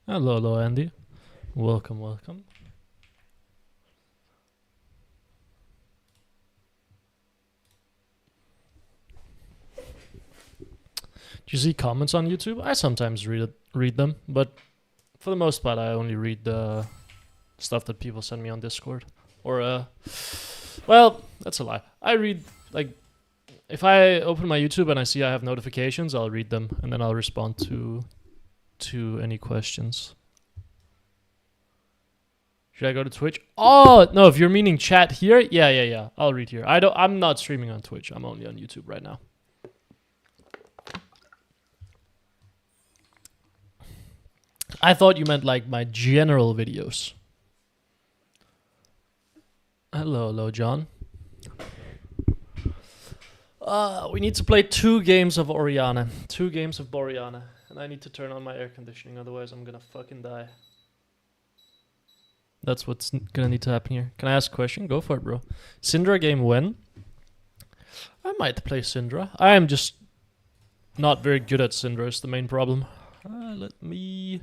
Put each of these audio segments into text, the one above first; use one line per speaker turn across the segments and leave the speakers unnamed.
Hello, Andy. Welcome. Do you see comments on YouTube? I sometimes read them, but for the most part, I only read the stuff that people send me on Discord. Or, well, that's a lie. I read, like, if I open my YouTube and I see I have notifications, I'll read them, and then I'll respond to any questions. Should I go to Twitch? Oh, no, if you're meaning chat here, yeah. I'll read here. I'm not streaming on Twitch. I'm only on YouTube right now. I thought you meant like my general videos. Hello, John. We need to play 2 games of Orianna. 2 games of Orianna. And I need to turn on my air conditioning, otherwise I'm gonna fucking die. That's what's gonna need to happen here. Can I ask a question? Go for it, bro. Syndra game when? I might play Syndra. I am just not very good at Syndra, is the main problem. Let me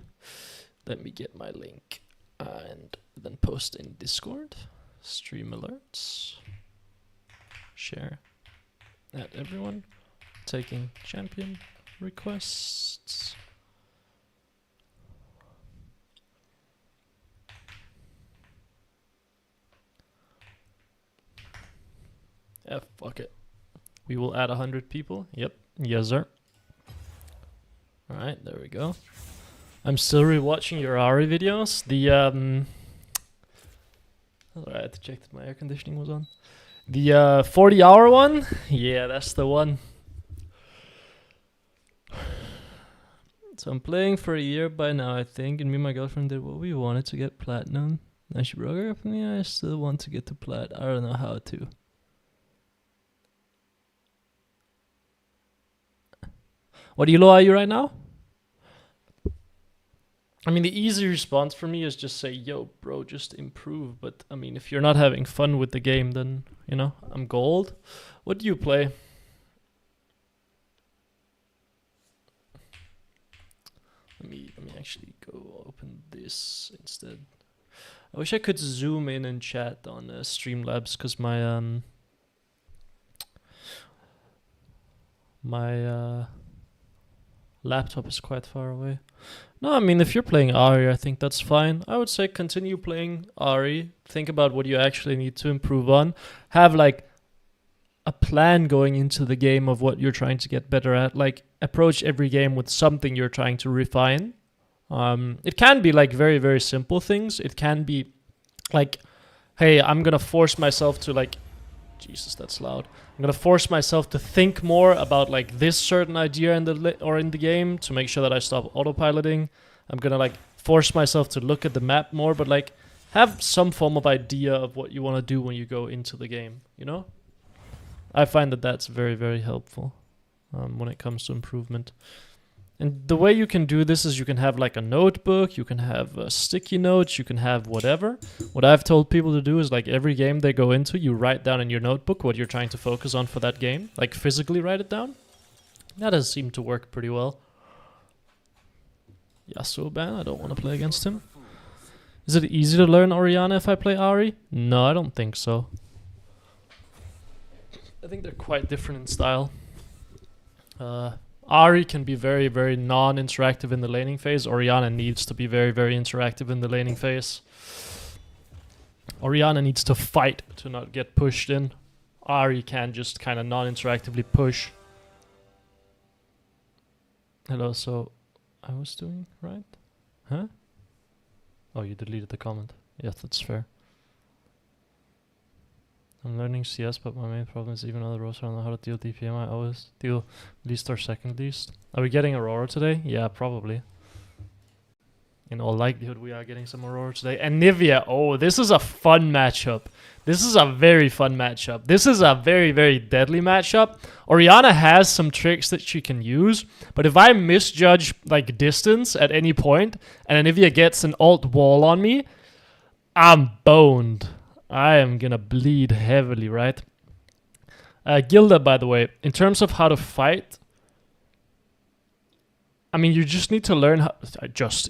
get my link and then post in Discord. Stream alerts. Share. Add everyone. Taking champion requests. Yeah, fuck it. We will add 100 people. Yep. Yes, sir. Alright, there we go. I'm still rewatching your Ari videos. I had to check that my air conditioning was on. The 40-hour one? Yeah, that's the one. So I'm playing for a year by now, I think, and me and my girlfriend did what we wanted to get platinum. Now she broke up with me, I still want to get to plat. I don't know how to. What elo are you right now? I mean, the easy response for me is just say, yo, bro, just improve. But, I mean, if you're not having fun with the game, then, you know, I'm gold. What do you play? Let me actually go open this instead. I wish I could zoom in and chat on Streamlabs, because my laptop is quite far away. No, I mean, if you're playing Ari, I think that's fine. I would say continue playing Ari. Think about what you actually need to improve on. Have, like, a plan going into the game of what you're trying to get better at. Like, approach every game with something you're trying to refine. It can be, like, very, very simple things. It can be, like, hey, I'm gonna force myself to, like... Jesus, that's loud. I'm gonna force myself to think more about like this certain idea in the game to make sure that I stop autopiloting. I'm gonna like force myself to look at the map more, but like have some form of idea of what you want to do when you go into the game. You know, I find that that's very, very helpful when it comes to improvement. And the way you can do this is you can have like a notebook, you can have sticky notes, you can have whatever. What I've told people to do is like every game they go into, you write down in your notebook what you're trying to focus on for that game. Like physically write it down. That has seemed to work pretty well. Yasuo ban, I don't want to play against him. Is it easy to learn Orianna if I play Ari? No, I don't think so. I think they're quite different in style. Ari can be very, very non-interactive in the laning phase. Orianna needs to be very, very interactive in the laning phase. Orianna needs to fight to not get pushed in. Ari can just kind of non-interactively push. Hello, so I was doing right? Huh? Oh, you deleted the comment. Yes, that's fair. I'm learning CS, but my main problem is even other roles I don't know how to deal DPM. I always deal least or second least. Are we getting Aurora today? Yeah, probably. In all likelihood, we are getting some Aurora today. And Nivea, oh, this is a fun matchup. This is a very fun matchup. This is a very, very deadly matchup. Orianna has some tricks that she can use, but if I misjudge like distance at any point, and Nivea gets an alt wall on me, I'm boned. I am gonna bleed heavily, right? Gilda, by the way, in terms of how to fight, I mean, you just need to learn how.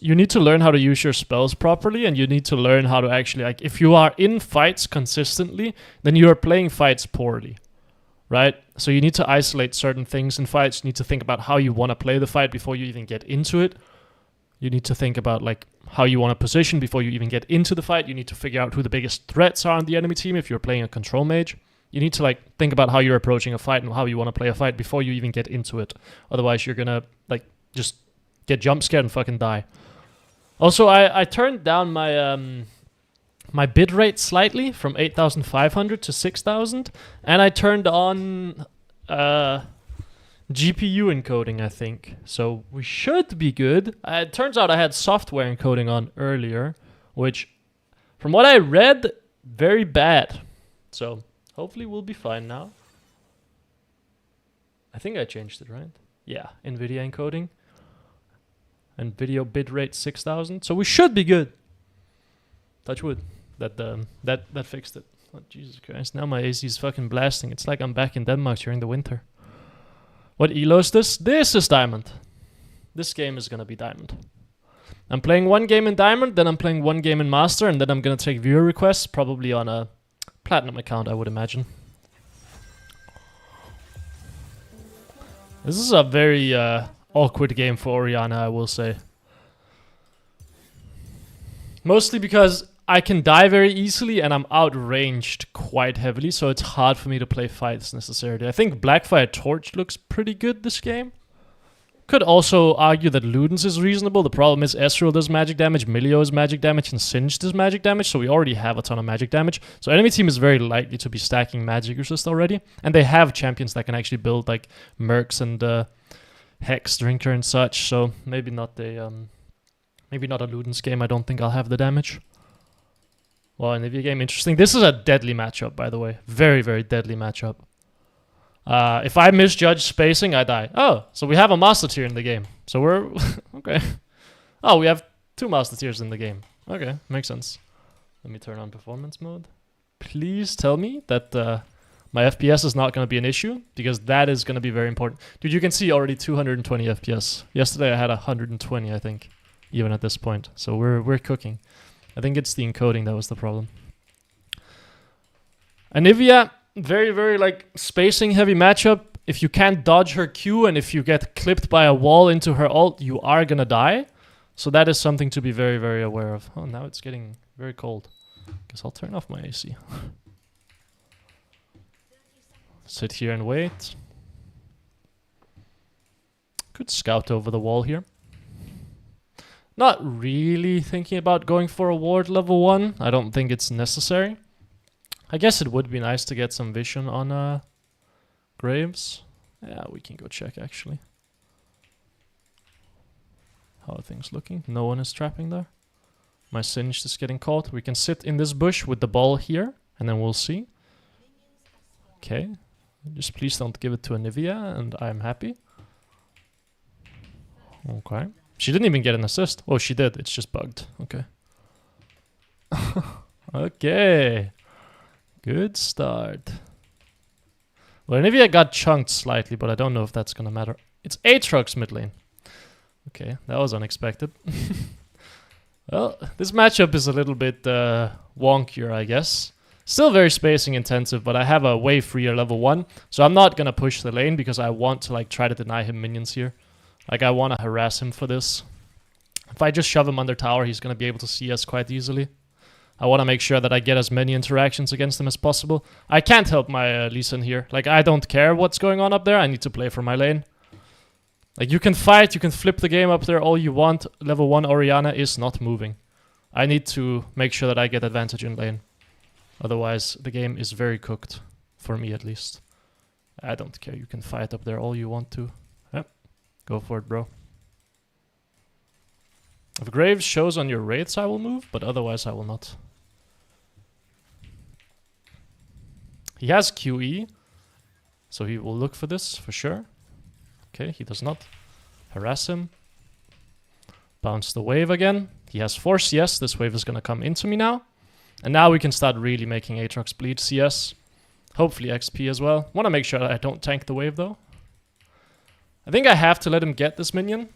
You need to learn how to use your spells properly, and you need to learn how to actually, like, if you are in fights consistently, then you are playing fights poorly, right? So you need to isolate certain things in fights. You need to think about how you want to play the fight before you even get into it. You need to think about, like, how you want to position before you even get into the fight. You need to figure out who the biggest threats are on the enemy team if you're playing a control mage. You need to, like, think about how you're approaching a fight and how you want to play a fight before you even get into it. Otherwise, you're gonna, like, just get jump scared and fucking die. Also, I turned down my my bit rate slightly from 8,500 to 6,000, and I turned on GPU encoding, I think. So we should be good. It turns out I had software encoding on earlier, which, from what I read, very bad. So hopefully we'll be fine now. I think I changed it, right? Yeah, NVIDIA encoding. And video bitrate 6,000. So we should be good. Touch wood. That fixed it. Oh, Jesus Christ. Now my AC is fucking blasting. It's like I'm back in Denmark during the winter. What elo is this? This is Diamond. This game is gonna be Diamond. I'm playing one game in Diamond, then I'm playing one game in Master, and then I'm gonna take viewer requests, probably on a Platinum account, I would imagine. This is a very awkward game for Orianna, I will say. Mostly because I can die very easily and I'm outranged quite heavily, so it's hard for me to play fights necessarily. I think Blackfire Torch looks pretty good this game. Could also argue that Ludens is reasonable. The problem is Ezreal does magic damage, Milio is magic damage, and Singed does magic damage, so we already have a ton of magic damage. So enemy team is very likely to be stacking magic resist already. And they have champions that can actually build like Mercs and Hex Drinker and such, so maybe not a Ludens game. I don't think I'll have the damage. Well, an EVA game, interesting. This is a deadly matchup, by the way. Very, very deadly matchup. If I misjudge spacing, I die. Oh, so we have a Master Tier in the game. So we're... okay. Oh, we have 2 Master Tiers in the game. Okay, makes sense. Let me turn on performance mode. Please tell me that my FPS is not going to be an issue, because that is going to be very important. Dude, you can see already 220 FPS. Yesterday I had 120, I think, even at this point. So we're cooking. I think it's the encoding that was the problem. Anivia, very, very, like, spacing heavy matchup. If you can't dodge her Q and if you get clipped by a wall into her ult, you are gonna die. So that is something to be very, very aware of. Oh, now it's getting very cold. Guess I'll turn off my AC. Sit here and wait. Could scout over the wall here. Not really thinking about going for a ward level 1. I don't think it's necessary. I guess it would be nice to get some vision on Graves. Yeah, we can go check actually. How are things looking? No one is trapping there. My Singed is getting caught. We can sit in this bush with the ball here, and then we'll see. Okay. Just please don't give it to Anivia, and I'm happy. Okay. She didn't even get an assist. Oh, she did. It's just bugged. Okay. Okay. Good start. Well, Anivia got chunked slightly, but I don't know if that's gonna matter. It's Aatrox mid lane. Okay, that was unexpected. Well, this matchup is a little bit wonkier, I guess. Still very spacing intensive, but I have a way freer level 1. So I'm not gonna push the lane because I want to, like, try to deny him minions here. Like, I want to harass him for this. If I just shove him under tower, he's going to be able to see us quite easily. I want to make sure that I get as many interactions against him as possible. I can't help my Lee Sin here. Like, I don't care what's going on up there. I need to play for my lane. Like, you can fight, you can flip the game up there all you want. Level 1 Orianna is not moving. I need to make sure that I get advantage in lane. Otherwise, the game is very cooked. For me, at least. I don't care. You can fight up there all you want to. Go for it, bro. If Graves shows on your wraiths, I will move, but otherwise I will not. He has QE, so he will look for this, for sure. Okay, he does not. Harass him. Bounce the wave again. He has force, yes, this wave is gonna come into me now. And now we can start really making Aatrox bleed CS. Hopefully XP as well. Wanna make sure that I don't tank the wave though. I think I have to let him get this minion.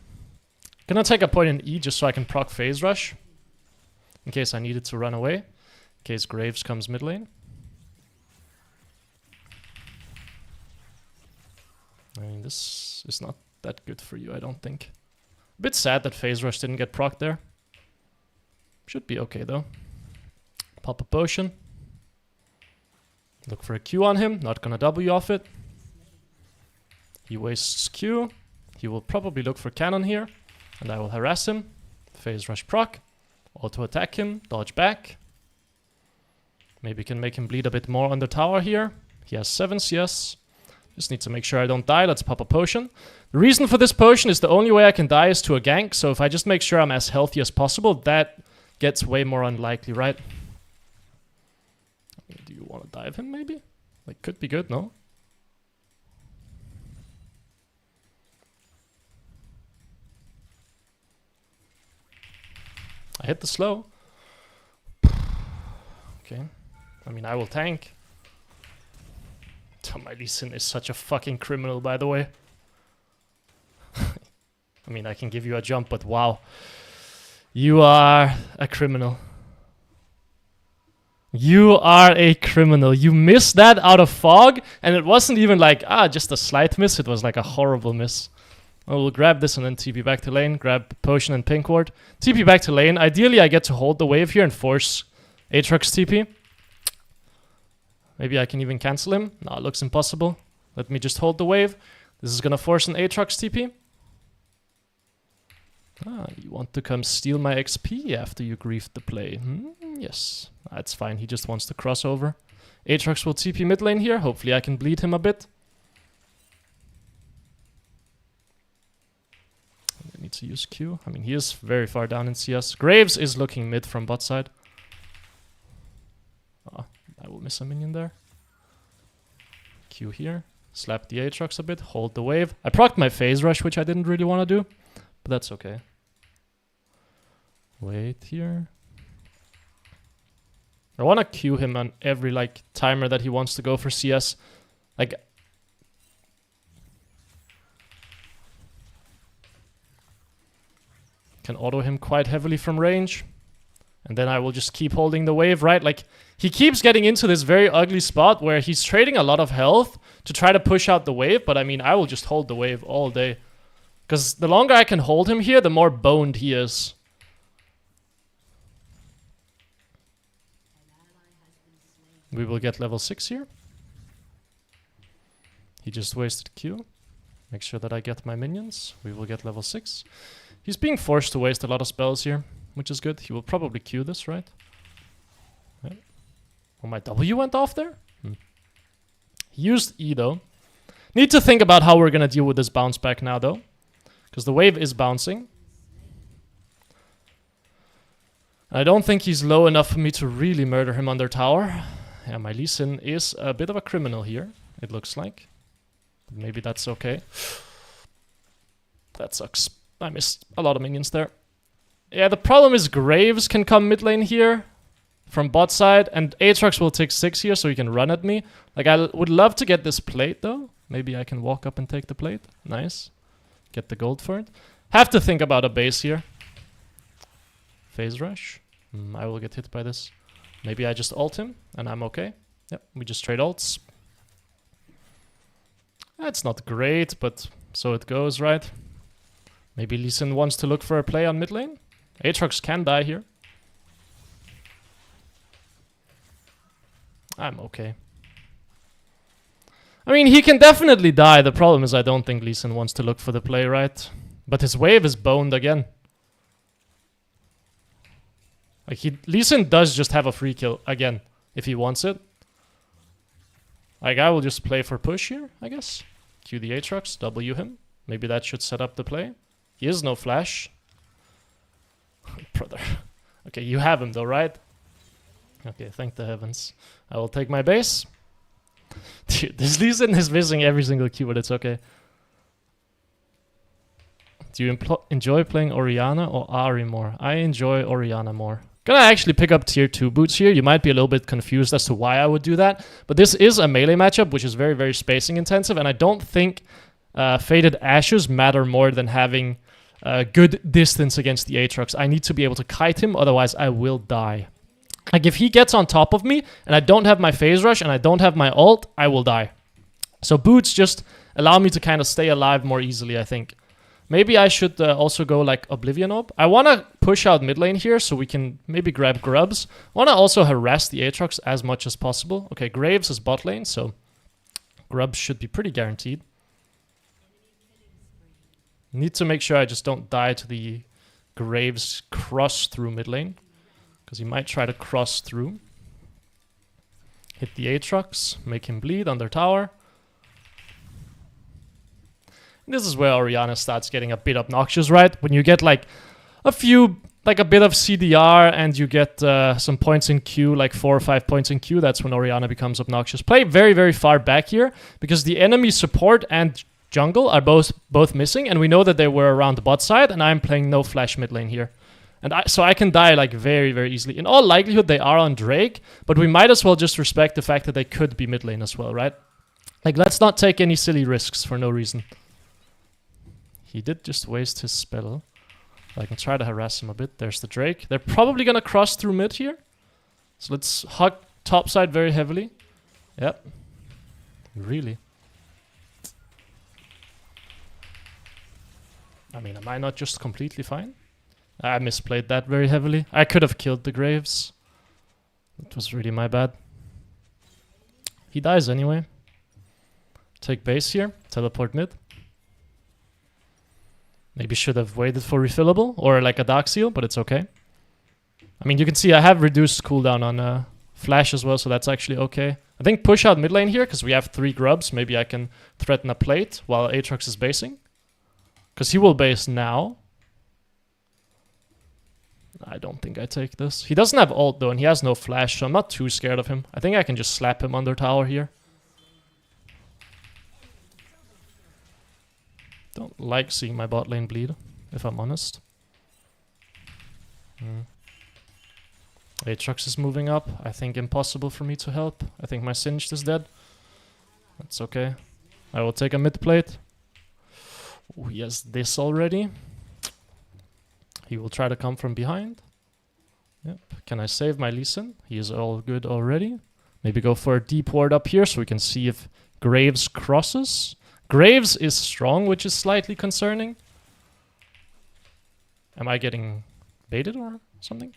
Gonna take a point in E just so I can proc phase rush. In case I needed to run away. In case Graves comes mid lane. I mean, this is not that good for you, I don't think. A bit sad that phase rush didn't get proc there. Should be okay though. Pop a potion. Look for a Q on him. Not gonna W off it. He wastes Q. He will probably look for cannon here. And I will harass him. Phase rush proc. Auto attack him. Dodge back. Maybe can make him bleed a bit more on the tower here. He has 7 CS. Just need to make sure I don't die. Let's pop a potion. The reason for this potion is the only way I can die is to a gank. So if I just make sure I'm as healthy as possible, that gets way more unlikely, right? Do you want to dive him maybe? Like, could be good, no? I hit the slow. Okay. I mean, I will tank. My Lee Sin is such a fucking criminal, by the way. I mean, I can give you a jump, but wow. You are a criminal. You are a criminal. You missed that out of fog, and it wasn't even like, just a slight miss. It was like a horrible miss. I will grab this and then TP back to lane. Grab potion and pink ward. TP back to lane. Ideally, I get to hold the wave here and force Aatrox TP. Maybe I can even cancel him. No, it looks impossible. Let me just hold the wave. This is gonna force an Aatrox TP. You want to come steal my XP after you griefed the play. Yes, that's fine. He just wants to cross over. Aatrox will TP mid lane here. Hopefully I can bleed him a bit. I need to use Q. I mean, he is very far down in CS. Graves is looking mid from bot side. I will miss a minion there. Q here. Slap the Aatrox a bit. Hold the wave. I procced my phase rush, which I didn't really want to do. But that's okay. Wait here. I want to Q him on every like timer that he wants to go for CS. Like... Can auto him quite heavily from range. And then I will just keep holding the wave, right? Like, he keeps getting into this very ugly spot where he's trading a lot of health to try to push out the wave. But I mean, I will just hold the wave all day. Because the longer I can hold him here, the more boned he is. We will get level 6 here. He just wasted Q. Make sure that I get my minions. We will get level 6. He's being forced to waste a lot of spells here, which is good. He will probably Q this, right? Right. Oh, my W went off there? He used E, though. Need to think about how we're going to deal with this bounce back now, though. Because the wave is bouncing. I don't think he's low enough for me to really murder him under tower. Yeah, my Lee Sin is a bit of a criminal here, it looks like. But maybe that's okay. That sucks. I missed a lot of minions there. Yeah, the problem is Graves can come mid lane here from bot side, and Aatrox will take 6 here so he can run at me. Like, I would love to get this plate, though. Maybe I can walk up and take the plate. Nice. Get the gold for it. Have to think about a base here. Phase rush. I will get hit by this. Maybe I just ult him, and I'm okay. Yep, we just trade ults. That's not great, but so it goes, right? Maybe Lee Sin wants to look for a play on mid lane. Aatrox can die here. I'm okay. I mean, he can definitely die. The problem is I don't think Lee Sin wants to look for the play, right? But his wave is boned again. Like, Lee Sin does just have a free kill again, if he wants it. Like, I will just play for push here, I guess. Q the Aatrox, W him. Maybe that should set up the play. He has no flash. Brother. Okay, you have him though, right? Okay, thank the heavens. I will take my base. Dude, this Lee Sin is missing every single Q, but it's okay. Do you enjoy playing Orianna or Ahri more? I enjoy Orianna more. Gonna actually pick up tier 2 boots here. You might be a little bit confused as to why I would do that. But this is a melee matchup, which is very, very spacing intensive. And I don't think Faded Ashes matter more than having good distance against the Aatrox. I need to be able to kite him, otherwise I will die. Like, if he gets on top of me, and I don't have my phase rush, and I don't have my ult, I will die. So boots just allow me to kind of stay alive more easily, I think. Maybe I should also go, like, Oblivion Orb. I want to push out mid lane here, so we can maybe grab Grubs. I want to also harass the Aatrox as much as possible. Okay, Graves is bot lane, so Grubs should be pretty guaranteed. Need to make sure I just don't die to the Graves cross through mid lane. Because he might try to cross through. Hit the Aatrox, make him bleed under tower. And this is where Orianna starts getting a bit obnoxious, right? When you get like a bit of CDR and you get some points in Q, like 4 or 5 points in Q, that's when Orianna becomes obnoxious. Play very, very far back here because the enemy support and jungle are both missing, and we know that they were around the bot side, and I'm playing no flash mid lane here. And so I can die like very, very easily. In all likelihood, they are on Drake, but we might as well just respect the fact that they could be mid lane as well, right? Like, let's not take any silly risks for no reason. He did just waste his spell. I can try to harass him a bit. There's the Drake. They're probably going to cross through mid here. So let's hug top side very heavily. Yep. Really. I mean, am I not just completely fine? I misplayed that very heavily. I could have killed the Graves. It was really my bad. He dies anyway. Take base here. Teleport mid. Maybe should have waited for refillable or like a Dark Seal, but it's okay. I mean, you can see I have reduced cooldown on Flash as well, so that's actually okay. I think push out mid lane here because we have 3 grubs. Maybe I can threaten a plate while Aatrox is basing. Because he will base now. I don't think I take this. He doesn't have ult though, and he has no flash, so I'm not too scared of him. I think I can just slap him under tower here. Don't like seeing my bot lane bleed, if I'm honest. Aatrox is moving up. I think impossible for me to help. I think my Singed is dead. That's okay. I will take a mid plate. Oh, he has this already. He will try to come from behind. Yep. Can I save my Lee Sin? He is all good already. Maybe go for a deep ward up here so we can see if Graves crosses. Graves is strong, which is slightly concerning. Am I getting baited or something?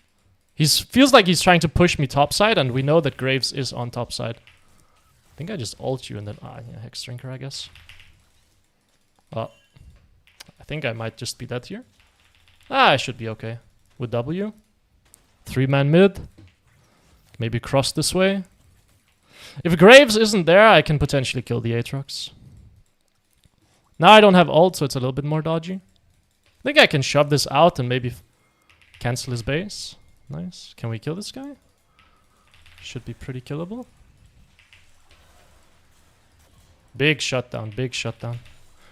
He feels like he's trying to push me topside, and we know that Graves is on topside. I think I just ult you and then... yeah, Hex Drinker, I guess. I think I might just be dead here. I should be okay. With W. 3-man mid. Maybe cross this way. If Graves isn't there, I can potentially kill the Aatrox. Now I don't have ult, so it's a little bit more dodgy. I think I can shove this out and maybe cancel his base. Nice. Can we kill this guy? Should be pretty killable. Big shutdown, big shutdown.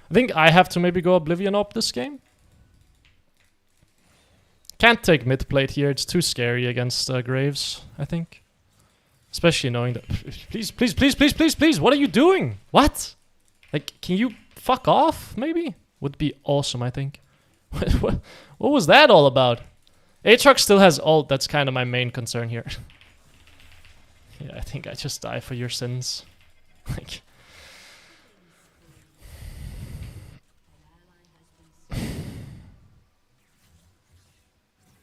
I think I have to maybe go Oblivion up this game. Can't take mid plate here. It's too scary against Graves, I think. Especially knowing that... Please, please, please, please, please, please. What are you doing? What? Like, can you fuck off, maybe? Would be awesome, I think. What was that all about? Aatrox still has ult. That's kind of my main concern here. Yeah, I think I just die for your sins. Like...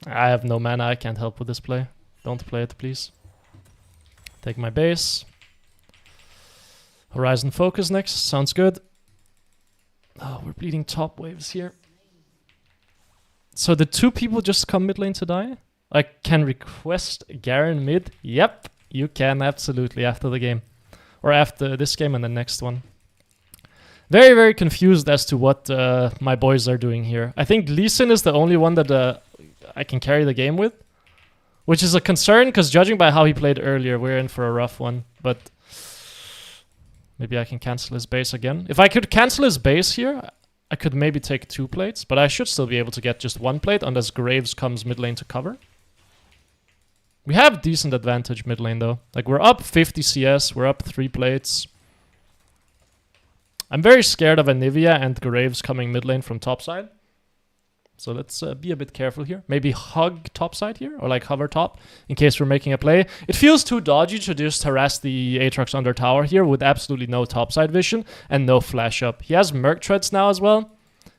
I have no mana, I can't help with this play. Don't play it, please. Take my base. Horizon Focus next, sounds good. Oh, we're bleeding top waves here. So the 2 people just come mid lane to die? I can request Garen mid? Yep, you can absolutely after the game. Or after this game and the next one. Very, very confused as to what my boys are doing here. I think Lee Sin is the only one that I can carry the game with. Which is a concern, because judging by how he played earlier, we're in for a rough one. But maybe I can cancel his base again. If I could cancel his base here, I could maybe take 2 plates. But I should still be able to get just 1 plate, unless Graves comes mid lane to cover. We have decent advantage mid lane, though. Like, we're up 50 CS, we're up 3 plates. I'm very scared of Anivia and Graves coming mid lane from topside. So let's be a bit careful here. Maybe hug top side here, or like hover top, in case we're making a play. It feels too dodgy to just harass the Aatrox under tower here with absolutely no topside vision and no flash up. He has Merc Treads now as well.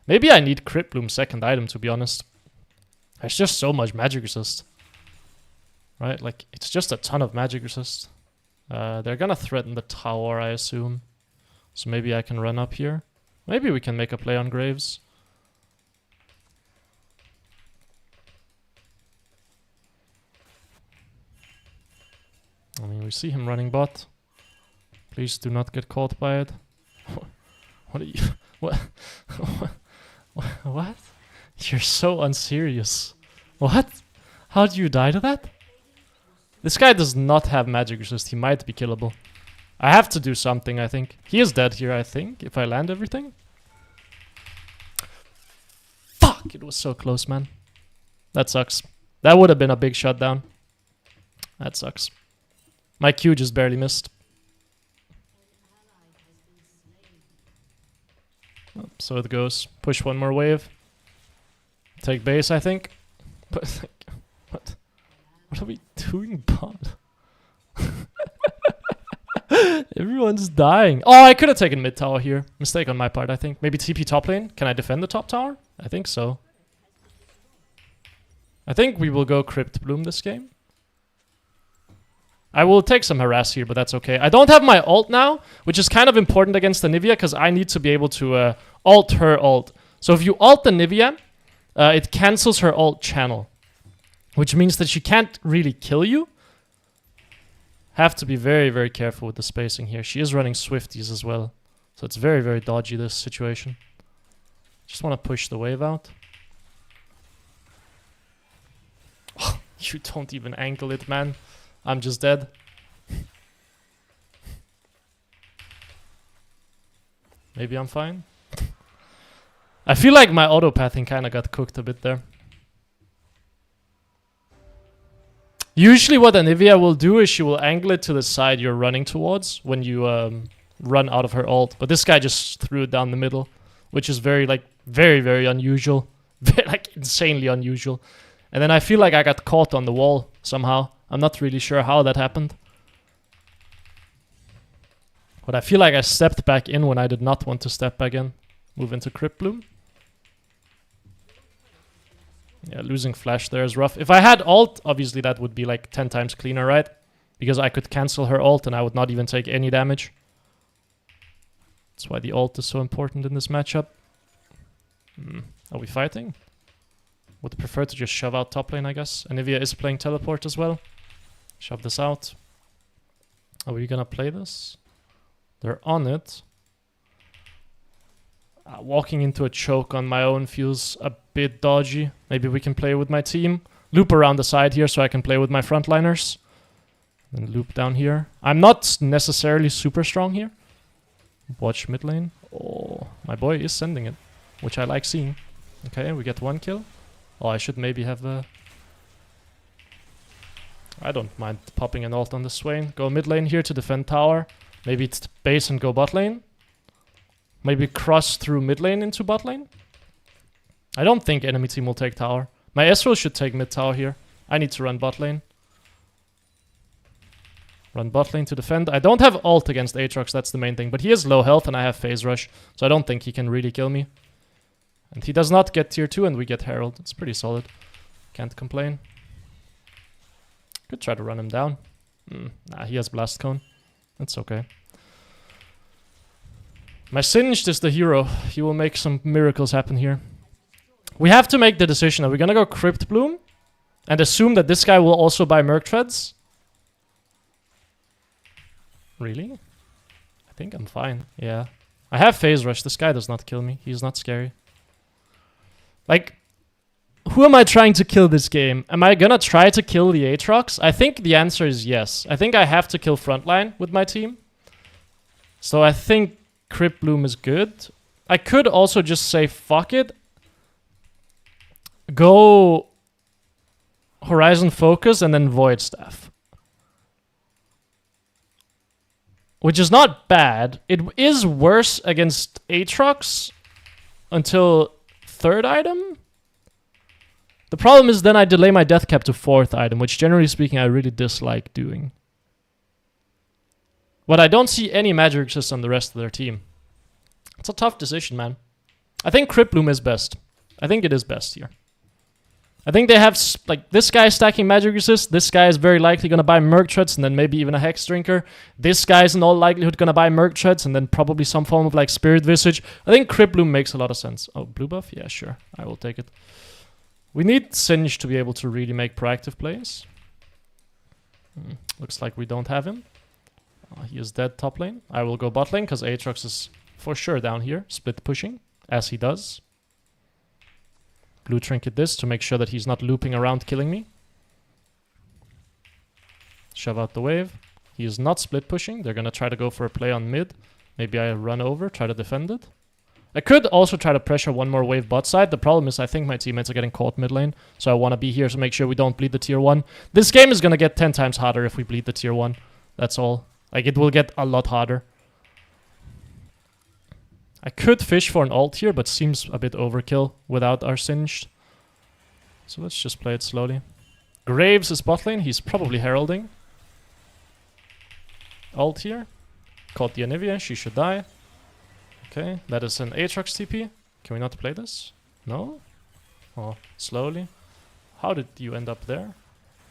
Maybe I need Crypt Bloom's second item, to be honest. There's just so much magic resist. Right? Like, it's just a ton of magic resist. They're gonna threaten the tower, I assume. So maybe I can run up here. Maybe we can make a play on Graves. I mean, we see him running bot. Please do not get caught by it. What are you... What? What? You're so unserious. What? How do you die to that? This guy does not have magic resist. He might be killable. I have to do something, I think. He is dead here, I think, if I land everything. Fuck! It was so close, man. That sucks. That would have been a big shutdown. That sucks. My Q just barely missed. Oh, so it goes. Push one more wave. Take base, I think. But like, what? What are we doing, bot? Everyone's dying. Oh, I could have taken mid tower here. Mistake on my part, I think. Maybe TP top lane. Can I defend the top tower? I think so. I think we will go Crypt Bloom this game. I will take some harass here, but that's okay. I don't have my ult now, which is kind of important against the Nivea, because I need to be able to ult her ult. So if you ult the Nivea, it cancels her ult channel, which means that she can't really kill you. Have to be very, very careful with the spacing here. She is running Swifties as well, so it's very, very dodgy, this situation. Just want to push the wave out. Oh, you don't even angle it, man. I'm just dead. Maybe I'm fine. I feel like my auto-pathing kind of got cooked a bit there. Usually what Anivia will do is she will angle it to the side you're running towards when you run out of her ult. But this guy just threw it down the middle, which is very, very unusual. Like, insanely unusual. And then I feel like I got caught on the wall somehow. I'm not really sure how that happened. But I feel like I stepped back in when I did not want to step back in. Move into Crypt Bloom. Yeah, losing flash there is rough. If I had ult, obviously that would be like 10 times cleaner, right? Because I could cancel her ult and I would not even take any damage. That's why the ult is so important in this matchup. Are we fighting? Would prefer to just shove out top lane, I guess. Anivia is playing teleport as well. Shove this out. Are we gonna play this? They're on it. Walking into a choke on my own feels a bit dodgy. Maybe we can play with my team. Loop around the side here so I can play with my frontliners. Then loop down here. I'm not necessarily super strong here. Watch mid lane. Oh, my boy is sending it, which I like seeing. Okay, we get one kill. Oh, I should maybe have a... I don't mind popping an ult on the Swain. Go mid lane here to defend tower. Maybe it's base and go bot lane. Maybe cross through mid lane into bot lane. I don't think enemy team will take tower. My Ezreal should take mid tower here. I need to run bot lane. Run bot lane to defend. I don't have ult against Aatrox, that's the main thing. But he has low health and I have phase rush. So I don't think he can really kill me. And he does not get tier 2 and we get Herald. It's pretty solid. Can't complain. Could try to run him down. Nah, he has Blast Cone. That's okay. My Singed is the hero. He will make some miracles happen here. We have to make the decision. Are we gonna go Crypt Bloom? And assume that this guy will also buy Merc Treads? Really? I think I'm fine. Yeah. I have Phase Rush. This guy does not kill me. He's not scary. Like, who am I trying to kill this game? Am I gonna try to kill the Aatrox? I think the answer is yes. I think I have to kill frontline with my team. So I think Crypt Bloom is good. I could also just say fuck it. Go Horizon Focus and then Void Staff. Which is not bad. It is worse against Aatrox until third item. The problem is then I delay my death cap to 4th item, which generally speaking I really dislike doing. But I don't see any magic resist on the rest of their team. It's a tough decision, man. I think Crypt Bloom is best. I think it is best here. I think they have, like, this guy stacking magic resist. This guy is very likely going to buy Merc Treads and then maybe even a Hex Drinker. This guy is in all likelihood going to buy Merc Treads and then probably some form of, like, Spirit Visage. I think Crypt Bloom makes a lot of sense. Oh, blue buff? Yeah, sure. I will take it. We need Singe to be able to really make proactive plays. Looks like we don't have him. He is dead top lane. I will go bot lane because Aatrox is for sure down here. Split pushing, as he does. Blue trinket this to make sure that he's not looping around killing me. Shove out the wave. He is not split pushing. They're going to try to go for a play on mid. Maybe I run over, try to defend it. I could also try to pressure one more wave bot side. The problem is I think my teammates are getting caught mid lane. So I want to be here to make sure we don't bleed the tier 1. This game is going to get 10 times harder if we bleed the tier 1. That's all. Like, it will get a lot harder. I could fish for an ult here, but seems a bit overkill without our Singed. So let's just play it slowly. Graves is bot lane. He's probably heralding. Ult here. Caught the Anivia. She should die. Okay, that is an Aatrox TP. Can we not play this? No? Oh, slowly. How did you end up there?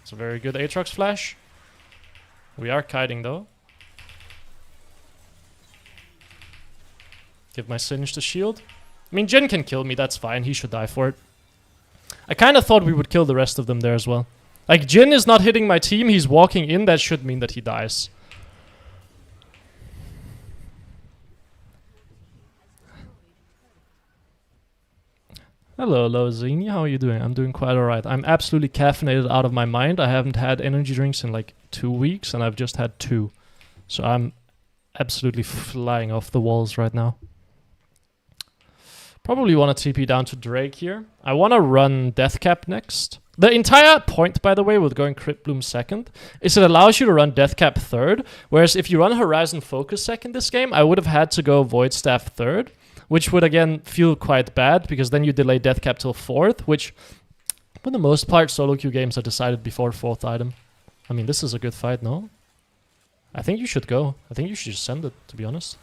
It's a very good Aatrox flash. We are kiting though. Give my Singe the shield. I mean, Jhin can kill me, that's fine. He should die for it. I kind of thought we would kill the rest of them there as well. Like, Jhin is not hitting my team. He's walking in. That should mean that he dies. Hello, Zini. How are you doing? I'm doing quite alright. I'm absolutely caffeinated out of my mind. I haven't had energy drinks in like 2 weeks, and I've just had 2. So I'm absolutely flying off the walls right now. Probably want to TP down to Drake here. I want to run Deathcap next. The entire point, by the way, with going Crypt Bloom second is it allows you to run Deathcap third, whereas if you run Horizon Focus second this game, I would have had to go Void Staff third, which would again feel quite bad because then you delay Deathcap till 4th, which for the most part solo queue games are decided before 4th item. I mean, this is a good fight, no? I think you should go. I think you should just send it, to be honest.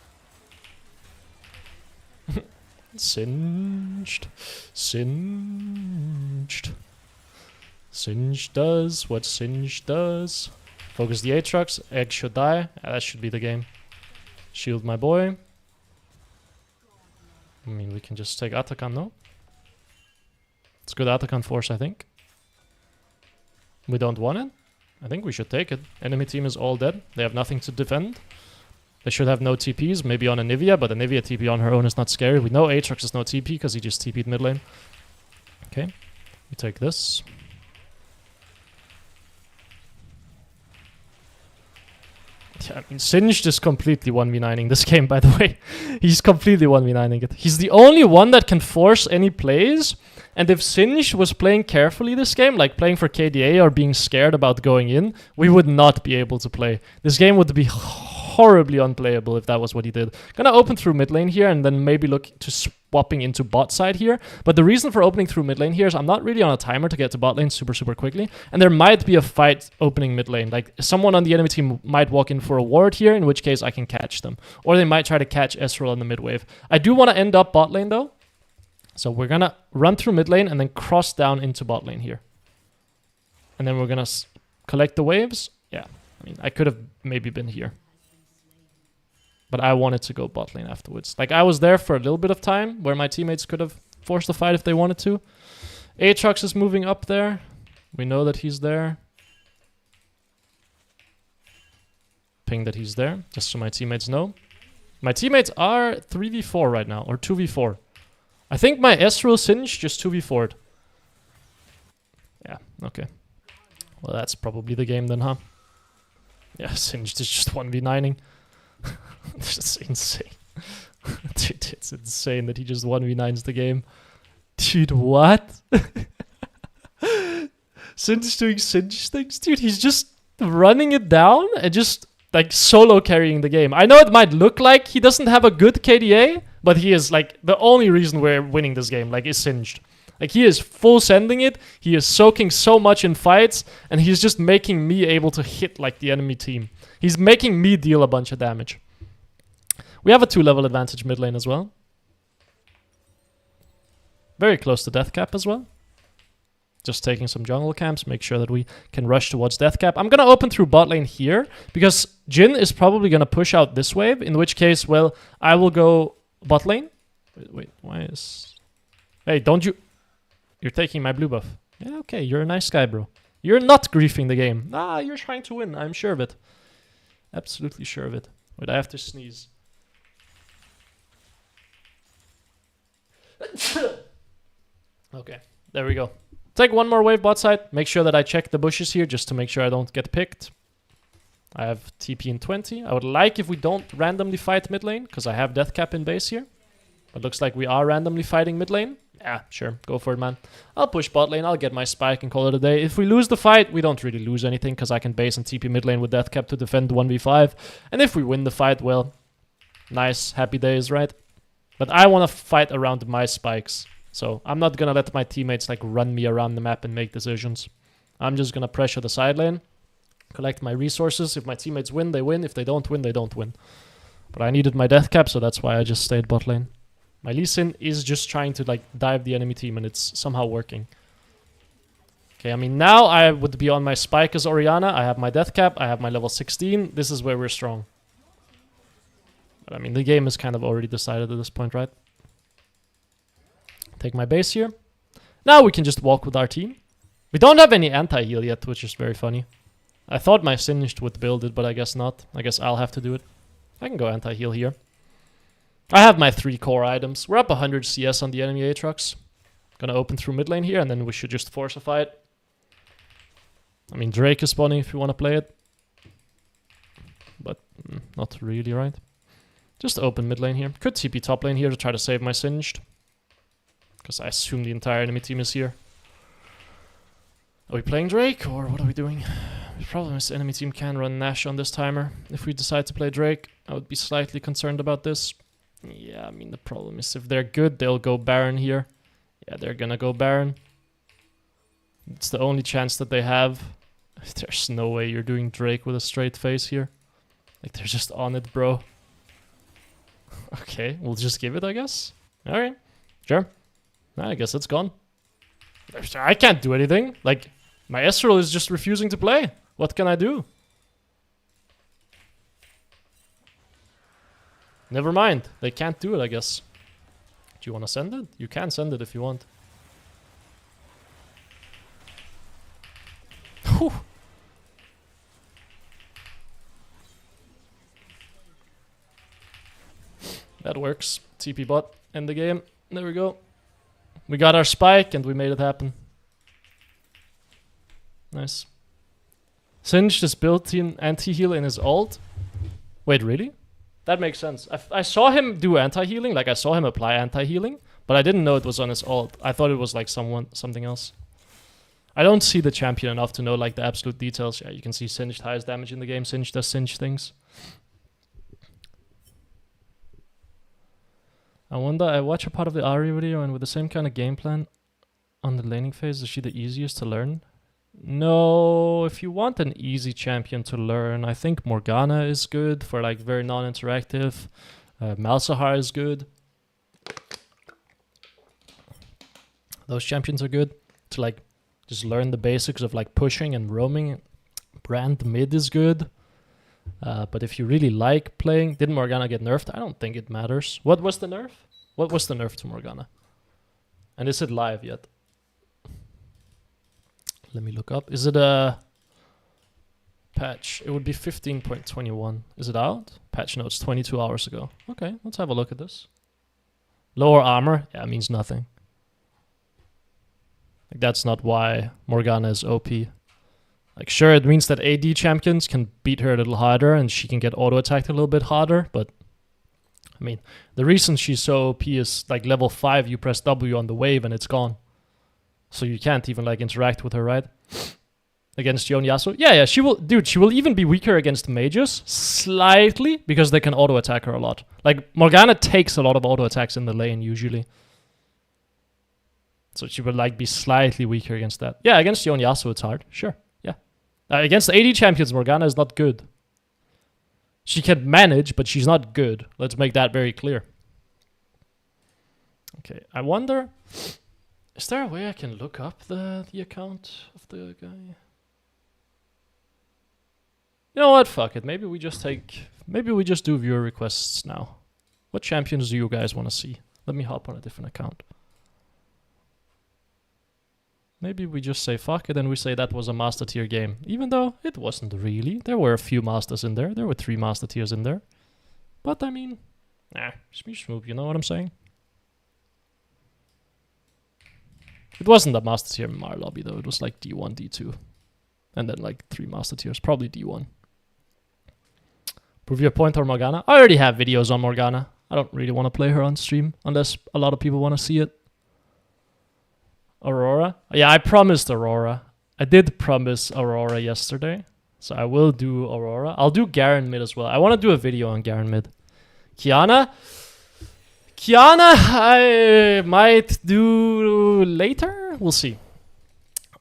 Singed. Singed. Singe does what Singe does. Focus the Aatrox. Egg should die. That should be the game. Shield my boy. I mean, we can just take Atakan, no? It's good Atakan force, I think. We don't want it? I think we should take it. Enemy team is all dead. They have nothing to defend. They should have no TPs, maybe on Anivia, but Anivia TP on her own is not scary. We know Aatrox is no TP because he just TP'd mid lane. Okay, we take this. Yeah, I mean, Singed is completely 1v9ing this game, by the way. He's completely 1v9ing it. He's the only one that can force any plays. And if Singed was playing carefully this game, like playing for KDA or being scared about going in, we would not be able to play. This game would be horribly unplayable if that was what he did. Gonna open through mid lane here and then maybe look to swapping into bot side here. But the reason for opening through mid lane here is I'm not really on a timer to get to bot lane super quickly. And there might be a fight opening mid lane. Like someone on the enemy team might walk in for a ward here, in which case I can catch them. Or they might try to catch Ezreal on the mid wave. I do want to end up bot lane though. So we're gonna run through mid lane and then cross down into bot lane here. And then we're gonna collect the waves. Yeah, I mean, I could have maybe been here. But I wanted to go bot lane afterwards. Like, I was there for a little bit of time where my teammates could have forced the fight if they wanted to. Aatrox is moving up there. We know that he's there. Ping that he's there, just so my teammates know. My teammates are 3v4 right now, or 2v4. I think my Ezreal Singe just 2v4'd. Yeah, okay. Well, that's probably the game then, huh? Yeah, Singed is just 1v9ing. It's just insane. Dude, it's insane that he just 1v9s the game. Dude, what? Singe doing Singe things? Dude, he's just running it down and just like solo carrying the game. I know it might look like he doesn't have a good KDA, but he is like the only reason we're winning this game, like, is Singed. Like, he is full sending it, he is soaking so much in fights, and he's just making me able to hit, like, the enemy team. He's making me deal a bunch of damage. We have a 2-level advantage mid lane as well. Very close to death cap as well. Just taking some jungle camps, make sure that we can rush towards death cap. I'm going to open through bot lane here, because Jhin is probably going to push out this wave, in which case, well, I will go bot lane. Wait, why is... Hey, don't you... You're taking my blue buff. Yeah, okay, you're a nice guy, bro. You're not griefing the game. Ah, you're trying to win, I'm sure of it. Absolutely sure of it. Wait, I have to sneeze. Okay, there we go. Take one more wave bot side. Make sure that I check the bushes here just to make sure I don't get picked. I have TP in 20. I would like if we don't randomly fight mid lane, because I have death cap in base here. But looks like we are randomly fighting mid lane. Yeah, sure. Go for it, man. I'll push bot lane. I'll get my spike and call it a day. If we lose the fight, we don't really lose anything, because I can base and TP mid lane with death cap to defend 1v5. And if we win the fight, well, nice. Happy days, right? But I want to fight around my spikes. So I'm not going to let my teammates like run me around the map and make decisions. I'm just going to pressure the side lane, collect my resources. If my teammates win, they win. If they don't win, they don't win. But I needed my death cap, so that's why I just stayed bot lane. My Lee Sin is just trying to like dive the enemy team, and it's somehow working. Okay, I mean, now I would be on my spike as Orianna. I have my death cap. I have my level 16. This is where we're strong. But I mean, the game is kind of already decided at this point, right? Take my base here. Now we can just walk with our team. We don't have any anti-heal yet, which is very funny. I thought my Singed would build it, but I guess not. I guess I'll have to do it. I can go anti-heal here. I have my 3 core items. We're up 100 CS on the enemy Aatrox. Gonna open through mid lane here, and then we should just force a fight. I mean, Drake is spawning if you want to play it. But not really, right? Just open mid lane here. Could TP top lane here to try to save my Singed. Because I assume the entire enemy team is here. Are we playing Drake, or what are we doing? The problem is the enemy team can run Nash on this timer. If we decide to play Drake, I would be slightly concerned about this. Yeah, I mean, the problem is if they're good, they'll go Baron here. Yeah, they're gonna go Baron. It's the only chance that they have. There's no way you're doing Drake with a straight face here. Like, they're just on it, bro. Okay, we'll just give it, I guess. Alright, sure. I guess it's gone. I can't do anything. Like, my Ezreal is just refusing to play. What can I do? Never mind. They can't do it, I guess. Do you want to send it? You can send it if you want. Whew. That works. TP bot. End the game. There we go. We got our spike and we made it happen. Nice. Singed is built-in anti-heal in his ult. Wait, really? That makes sense. I saw him do anti-healing, like I saw him apply anti-healing, but I didn't know it was on his ult. I thought it was like something else. I don't see the champion enough to know like the absolute details. Yeah, you can see Singed highest damage in the game. Singed does Singed things. I wonder, I watch a part of the Ari video, and with the same kind of game plan on the laning phase, is she the easiest to learn? No, if you want an easy champion to learn, I think Morgana is good for like very non-interactive. Malzahar is good. Those champions are good to like just learn the basics of like pushing and roaming. Brand mid is good. But if you really like playing... Did Morgana get nerfed? I don't think it matters. What was the nerf? What was the nerf to Morgana? And is it live yet? Let me look up. Is it a patch? It would be 15.21. Is it out? Patch notes 22 hours ago. Okay, let's have a look at this. Lower armor? Yeah, it means nothing. Like, that's not why Morgana is OP. Like, sure, it means that AD champions can beat her a little harder and she can get auto-attacked a little bit harder, but I mean, the reason she's so OP is like level 5, you press W on the wave and it's gone. So you can't even like interact with her, right? Against Yon Yasuo? Yeah, she will, dude, she will even be weaker against mages, slightly, because they can auto-attack her a lot. Like, Morgana takes a lot of auto-attacks in the lane, usually. So she would like be slightly weaker against that. Yeah, against Yon Yasuo it's hard. Sure. Yeah. Against AD champions, Morgana is not good. She can manage, but she's not good. Let's make that very clear. Okay, I wonder... Is there a way I can look up the account of the guy? You know what? Fuck it. Maybe we just do viewer requests now. What champions do you guys want to see? Let me hop on a different account. Maybe we just say fuck it and we say that was a master tier game. Even though it wasn't really. There were a few masters in there. There were 3 master tiers in there. But I mean, shmoop, you know what I'm saying? It wasn't a master tier MMR lobby though. It was like D1, D2. And then like 3 master tiers. Probably D1. Prove your point on Morgana. I already have videos on Morgana. I don't really want to play her on stream. Unless a lot of people want to see it. Aurora? Yeah, I promised Aurora. I did promise Aurora yesterday. So I will do Aurora. I'll do Garen mid as well. I want to do a video on Garen mid. Kiana? Kiana, I might do later. We'll see.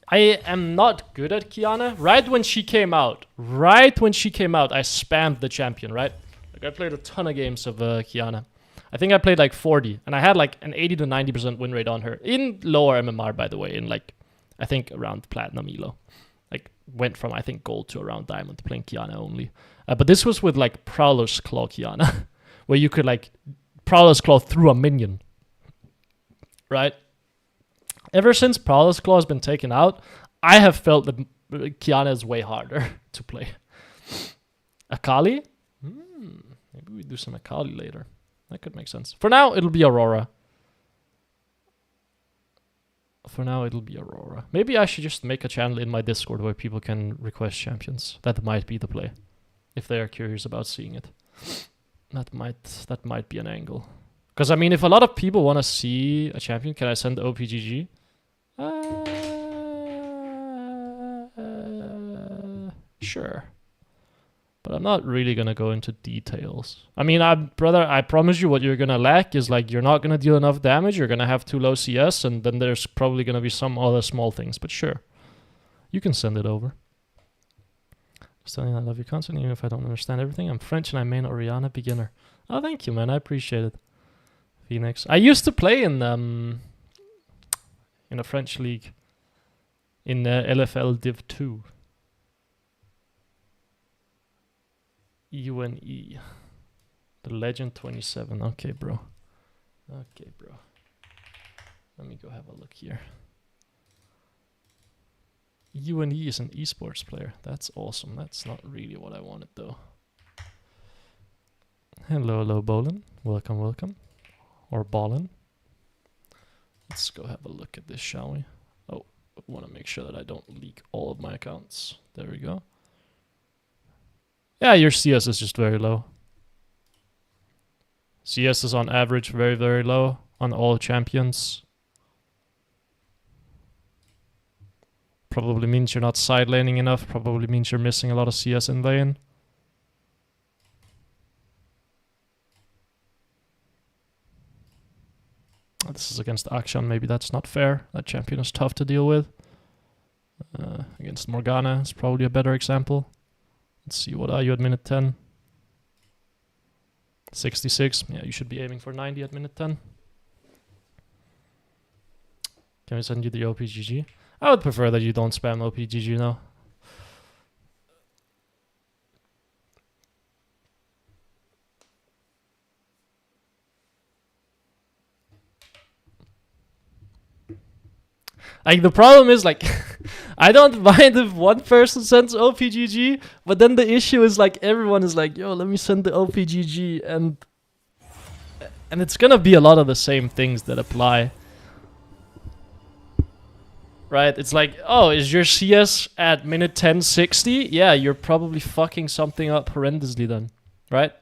I am not good at Kiana. Right when she came out, I spammed the champion, right? Like I played a ton of games of Kiana. I think I played like 40, and I had like an 80 to 90% win rate on her. In lower MMR, by the way, in like, I think around Platinum Elo. Like, went from, I think, Gold to around Diamond playing Kiana only. But this was with like Prowler's Claw Kiana, where you could like Prowler's Claw through a minion. Right? Ever since Prowler's Claw has been taken out, I have felt that Kiana is way harder to play. Akali? Maybe we do some Akali later. That could make sense. For now, it'll be Aurora. Maybe I should just make a channel in my Discord where people can request champions. That might be the play. If they are curious about seeing it. That might be an angle. Because, I mean, if a lot of people want to see a champion, can I send OPGG? Sure. But I'm not really going to go into details. I mean, brother, I promise you what you're going to lack is like you're not going to deal enough damage, you're going to have too low CS, and then there's probably going to be some other small things. But sure, you can send it over. Just telling you I love your content, even if I don't understand everything. I'm French and I main Orianna beginner. Oh, thank you, man. I appreciate it. Phoenix. I used to play in a French league. In LFL Div 2. UNE. The Legend 27. Okay, bro. Let me go have a look here. UNE is an esports player. That's awesome. That's not really what I wanted, though. Hello, Bolin. Welcome. Or Ballin. Let's go have a look at this, shall we? Oh, I want to make sure that I don't leak all of my accounts. There we go. Yeah, your CS is just very low. CS is on average very, very low on all champions. Probably means you're not side laning enough. Probably means you're missing a lot of CS in lane. This is against Akshan. Maybe that's not fair. That champion is tough to deal with. Against Morgana, it's probably a better example. Let's see, what are you at minute 10? 66. Yeah, you should be aiming for 90 at minute 10. Can we send you the OPGG? I would prefer that you don't spam OPGG now. Like, the problem is, like, I don't mind if one person sends OPGG, but then the issue is, like, everyone is like, yo, let me send the OPGG, and it's gonna be a lot of the same things that apply. Right? It's like, oh, is your CS at minute 1060? Yeah, you're probably fucking something up horrendously then, right?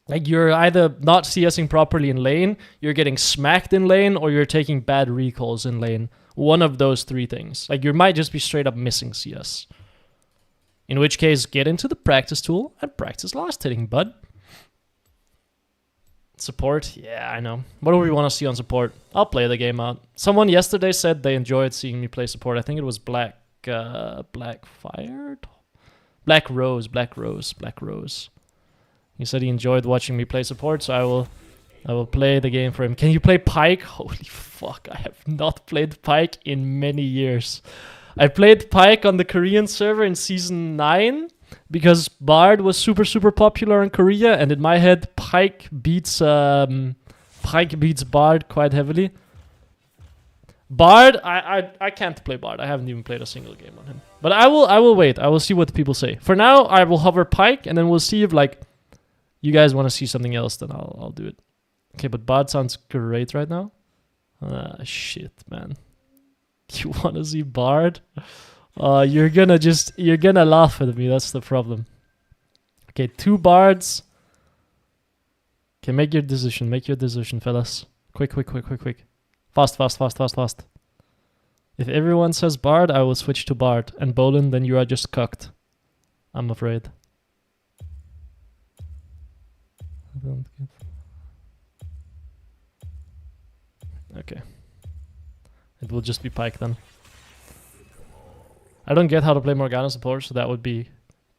Like, you're either not CSing properly in lane, you're getting smacked in lane, or you're taking bad recalls in lane. One of those 3 things. Like, you might just be straight up missing CS. In which case, get into the practice tool and practice last hitting, bud. Support? Yeah, I know. What do we want to see on support? I'll play the game out. Someone yesterday said they enjoyed seeing me play support. I think it was Black Fired? Black Rose. He said he enjoyed watching me play support, so I will play the game for him. Can you play Pyke? Holy fuck, I have not played Pyke in many years. I played Pyke on the Korean server in Season 9 because Bard was super popular in Korea, and in my head, Pyke beats Bard quite heavily. Bard, I can't play Bard. I haven't even played a single game on him. But I will wait. I will see what people say. For now, I will hover Pyke, and then we'll see if like you guys want to see something else. Then I'll do it. Okay, but Bard sounds great right now. Shit, man. You want to see Bard? You're gonna laugh at me. That's the problem. Okay, 2 Bards. Okay, make your decision. Make your decision, fellas. Quick. Fast. If everyone says Bard, I will switch to Bard. And Bolin, then you are just cucked. I'm afraid. Okay. It will just be Pyke then. I don't get how to play Morgana support, so that would be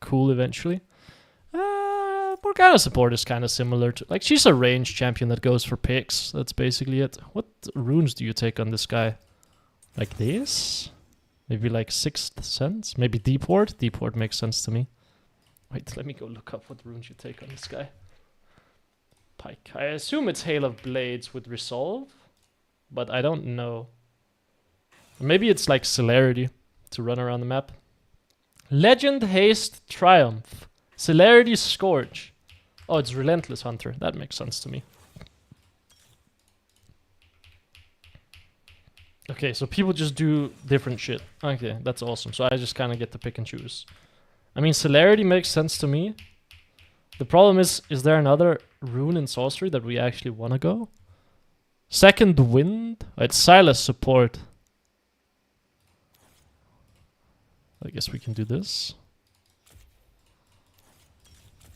cool eventually. Morgana support is kind of similar to... Like, she's a range champion that goes for picks. That's basically it. What runes do you take on this guy? Like this? Maybe like 6th Sense? Maybe Deep Ward? Deep Ward makes sense to me. Wait, let me go look up what runes you take on this guy. Pyke. I assume it's Hail of Blades with Resolve, but I don't know. Maybe it's like Celerity to run around the map. Legend, Haste, Triumph. Celerity, Scourge. Oh, it's Relentless Hunter. That makes sense to me. Okay, so people just do different shit. Okay, that's awesome. So I just kind of get to pick and choose. I mean, Celerity makes sense to me. The problem is there another rune in Sorcery that we actually want to go? Second Wind? Oh, it's Silas support. I guess we can do this.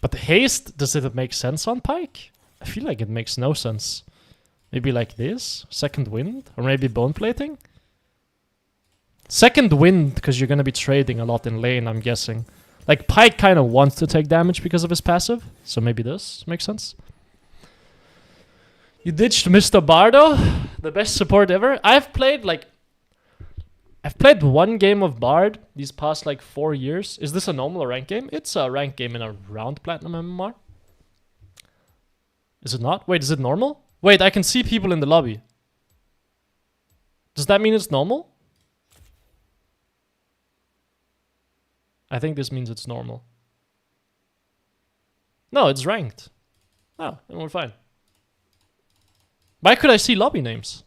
But the haste, does it make sense on Pyke? I feel like it makes no sense. Maybe like this? Second Wind? Or maybe Bone Plating? Second Wind, because you're going to be trading a lot in lane, I'm guessing. Like, Pyke kind of wants to take damage because of his passive. So maybe this makes sense. You ditched Mr. Bardo, the best support ever. I've played one game of Bard these past like 4 years. Is this a normal or rank game? It's a rank game in a round Platinum MMR. Is it not? Wait, is it normal? Wait, I can see people in the lobby. Does that mean it's normal? I think this means it's normal. No, it's ranked. Oh, then we're fine. Why could I see lobby names?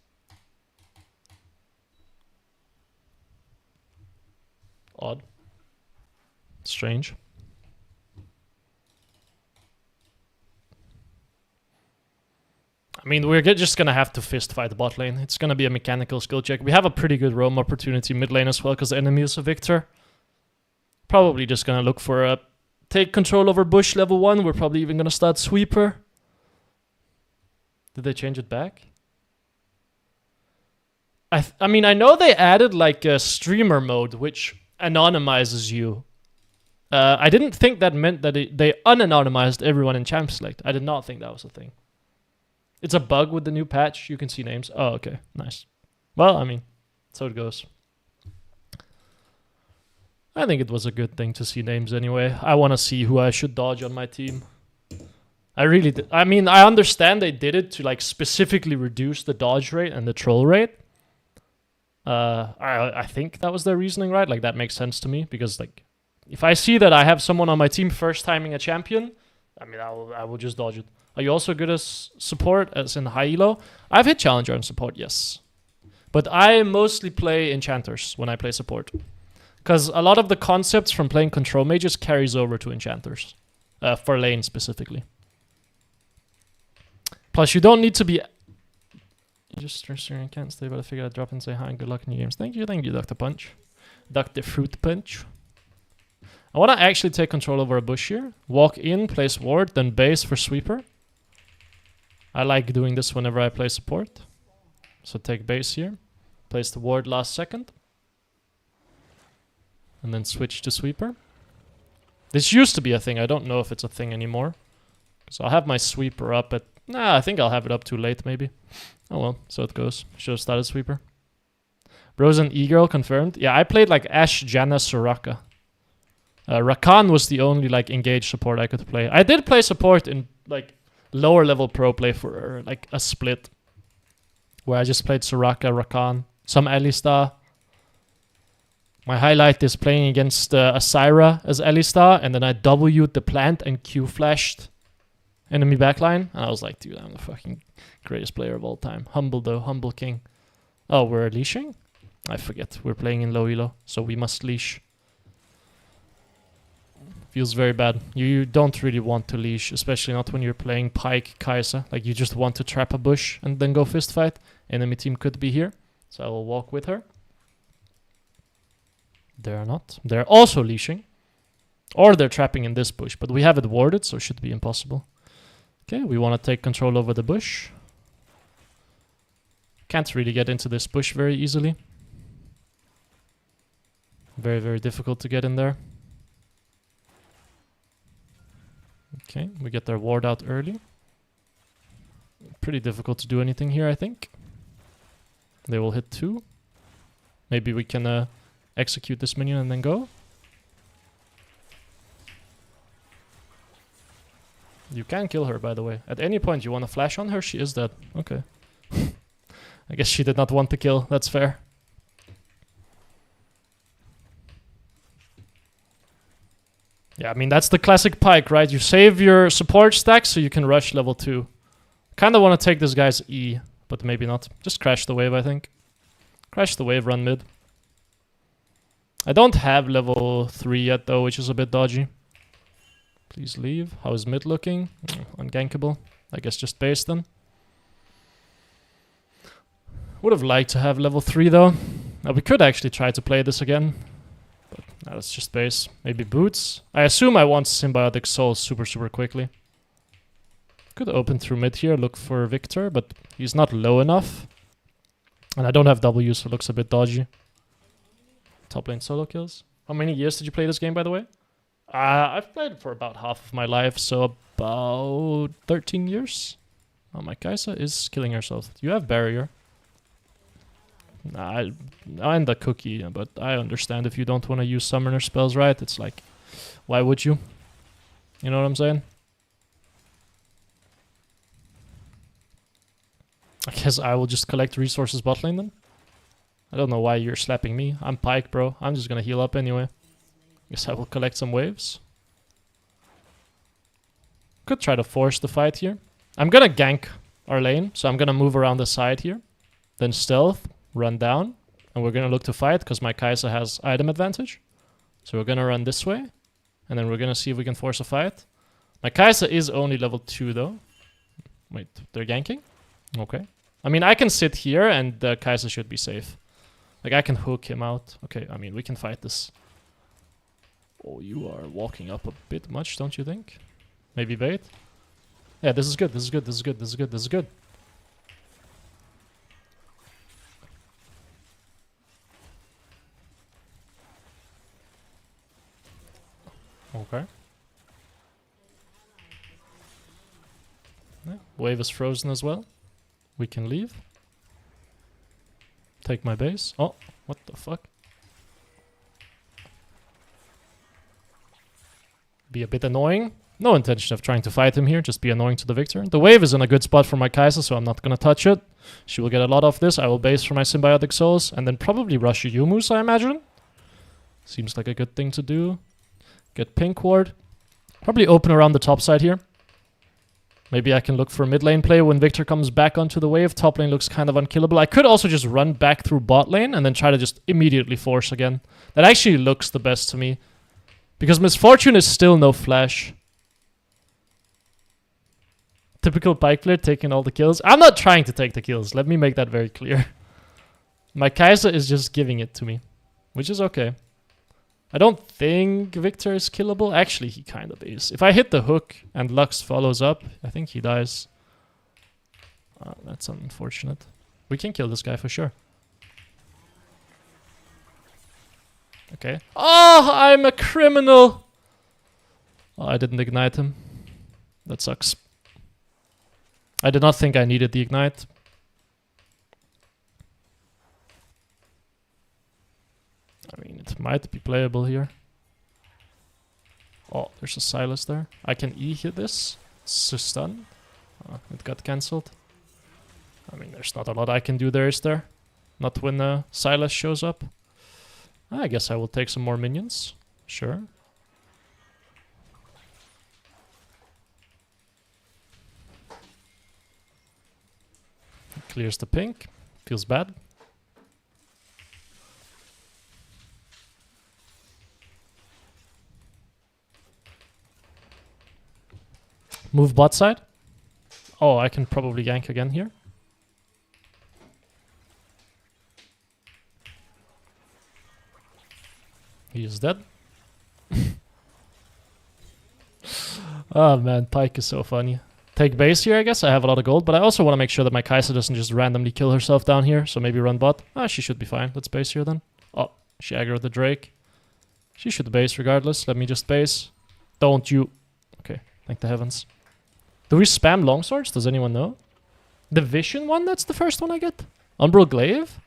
Odd. Strange. I mean, we're just gonna have to fist fight the bot lane. It's gonna be a mechanical skill check. We have a pretty good roam opportunity mid lane as well, because the enemy is a Victor. Probably just gonna look for a... Take control over bush level 1. We're probably even gonna start sweeper. Did they change it back? I mean, I know they added like a streamer mode, which anonymizes you. I didn't think that meant that they unanonymized everyone in Champ Select. I did not think that was a thing. It's a bug with the new patch. You can see names. Oh, okay. Nice. Well, I mean, so it goes. I think it was a good thing to see names anyway. I want to see who I should dodge on my team. I really did. I mean, I understand they did it to like specifically reduce the dodge rate and the troll rate. I think that was their reasoning, right? Like, that makes sense to me, because like, if I see that I have someone on my team first timing a champion, I mean, I will just dodge it. Are you also good as support, as in high elo? I've hit challenger on support, yes. But I mostly play enchanters when I play support, because a lot of the concepts from playing control mages carries over to enchanters, for lane specifically. Plus, you don't need to be... You just stressing, can't stay, but I figured I'd drop and say hi and good luck in your games. Thank you, Dr. Punch. Dr. Fruit Punch. I want to actually take control over a bush here. Walk in, place ward, then base for sweeper. I like doing this whenever I play support. So take base here. Place the ward last second. And then switch to sweeper. This used to be a thing. I don't know if it's a thing anymore. So I'll have my sweeper up at... Nah, I think I'll have it up too late, maybe. Oh well, so it goes. Should have started sweeper. Bros and E-girl confirmed. Yeah, I played like Ashe, Janna, Soraka. Rakan was the only like engaged support I could play. I did play support in like lower level pro play for like a split. Where I just played Soraka, Rakan, some Alistar. My highlight is playing against Asira as Alistar, and then I W'd the plant and Q-flashed enemy backline. And I was like, dude, I'm the fucking greatest player of all time. Humble though, humble king. Oh, we're leashing? I forget. We're playing in low elo, so we must leash. Feels very bad. You don't really want to leash, especially not when you're playing Pyke, Kai'Sa. Like, you just want to trap a bush and then go fist fight. Enemy team could be here, so I will walk with her. They're not. They're also leashing. Or they're trapping in this bush, but we have it warded, so it should be impossible. Okay, we want to take control over the bush. Can't really get into this bush very easily. Very, very difficult to get in there. Okay, we get their ward out early. Pretty difficult to do anything here, I think. They will hit 2. Maybe we can execute this minion and then go. You can kill her, by the way. At any point you want to flash on her, she is dead. Okay. I guess she did not want to kill. That's fair. Yeah, I mean, that's the classic Pyke, right? You save your support stack so you can rush level 2. Kinda want to take this guy's E, but maybe not. Just crash the wave, I think. Crash the wave, run mid. I don't have level 3 yet, though, which is a bit dodgy. Please leave. How is mid looking? Ungankable. I guess just base then. Would have liked to have level 3, though. Now, we could actually try to play this again. But no, that's just base. Maybe boots. I assume I want Symbiotic Soul super, super quickly. Could open through mid here, look for Victor, but he's not low enough. And I don't have W, so it looks a bit dodgy. Top lane solo kills. How many years did you play this game, by the way? I've played it for about half of my life, so about 13 years. Oh, my Kai'Sa is killing herself. You have barrier. Nah, I'm the cookie, but I understand if you don't want to use summoner spells, right? It's like, why would you? You know what I'm saying? I guess I will just collect resources bot lane then. I don't know why you're slapping me. I'm Pyke, bro. I'm just gonna heal up anyway. Guess I will collect some waves. Could try to force the fight here. I'm gonna gank our lane, so I'm gonna move around the side here. Then stealth, run down, and we're gonna look to fight because my Kai'Sa has item advantage. So we're gonna run this way, and then we're gonna see if we can force a fight. My Kai'Sa is only level 2 though. Wait, they're ganking? Okay. I mean, I can sit here and the Kai'Sa should be safe. Like, I can hook him out. Okay, I mean, we can fight this. Oh, you are walking up a bit much, don't you think? Maybe bait? Yeah, this is good, this is good, this is good, this is good, this is good. Okay. Yeah, wave is frozen as well. We can leave. Take my base. Oh, what the fuck? Be a bit annoying. No intention of trying to fight him here, just be annoying to the victor. The wave is in a good spot for my Kai'Sa, so I'm not gonna touch it. She will get a lot of this. I will base for my Symbiotic Souls, and then probably rush Yumus, I imagine. Seems like a good thing to do. Get pink ward. Probably open around the top side here. Maybe I can look for mid lane play when Victor comes back onto the wave. Top lane looks kind of unkillable. I could also just run back through bot lane and then try to just immediately force again. That actually looks the best to me. Because Misfortune is still no flash. Typical Pyke player taking all the kills. I'm not trying to take the kills. Let me make that very clear. My Kai'Sa is just giving it to me. Which is okay. I don't think Victor is killable. Actually, he kind of is. If I hit the hook and Lux follows up, I think he dies. That's unfortunate. We can kill this guy for sure. Okay. Oh, I'm a criminal! Oh, I didn't ignite him. That sucks. I did not think I needed the ignite. I mean, it might be playable here. Oh, there's a Silas there. I can E-hit this. Stun. It got cancelled. I mean, there's not a lot I can do there, is there? Not when Silas shows up. I guess I will take some more minions. Sure. Clears the pink. Feels bad. Move bot side. Oh, I can probably gank again here. He is dead. Oh man, Pyke is so funny. Take base here, I guess. I have a lot of gold, but I also want to make sure that my Kai'Sa doesn't just randomly kill herself down here, so maybe run bot. She should be fine. Let's base here then. Oh, she aggroed the Drake. She should base regardless. Let me just base. Don't you... Okay, thank the heavens. Do we spam longswords? Does anyone know? The Vision one? That's the first one I get? Umbral Glaive?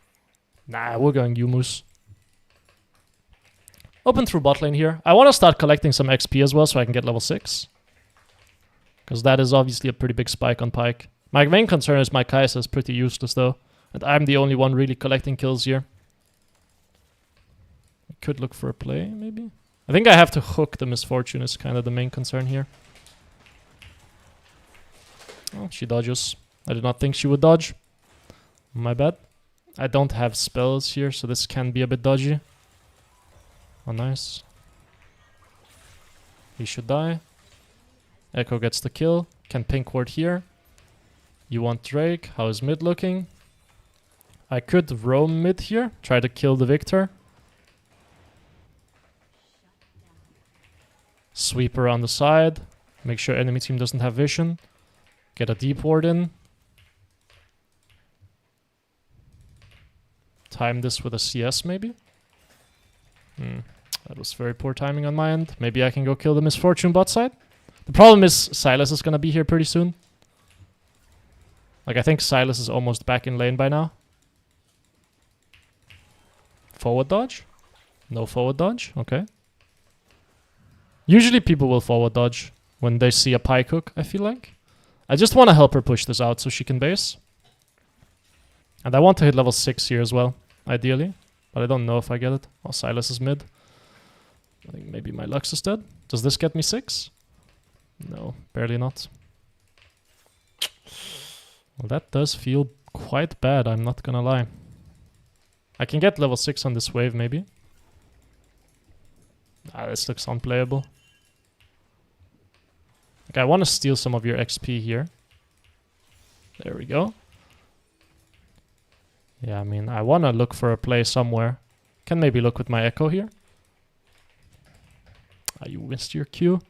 Nah, we're going Yumus. Open through bot lane here. I want to start collecting some XP as well so I can get level 6. Because that is obviously a pretty big spike on Pyke. My main concern is my Kai'Sa is pretty useless though. And I'm the only one really collecting kills here. I could look for a play, maybe? I think I have to hook the Misfortune is kind of the main concern here. Oh, she dodges. I did not think she would dodge. My bad. I don't have spells here, so this can be a bit dodgy. Oh, nice. He should die. Echo gets the kill. Can pink ward here. You want Drake. How is mid looking? I could roam mid here. Try to kill the Victor. Sweep around the side. Make sure enemy team doesn't have vision. Get a deep ward in. Time this with a CS maybe? That was very poor timing on my end. Maybe I can go kill the Misfortune bot side. The problem is Silas is gonna be here pretty soon. Like, I think Silas is almost back in lane by now. Forward dodge? No forward dodge? Okay. Usually people will forward dodge when they see a Pyke hook, I feel like. I just want to help her push this out so she can base. And I want to hit level 6 here as well, ideally. But I don't know if I get it. Oh, Silas is mid. I think maybe my Lux is dead. Does this get me 6? No, barely not. Well, that does feel quite bad, I'm not gonna lie. I can get level 6 on this wave, maybe. This looks unplayable. Okay, I want to steal some of your XP here. There we go. Yeah, I mean, I want to look for a play somewhere. Can maybe look with my Echo here. You missed your Q.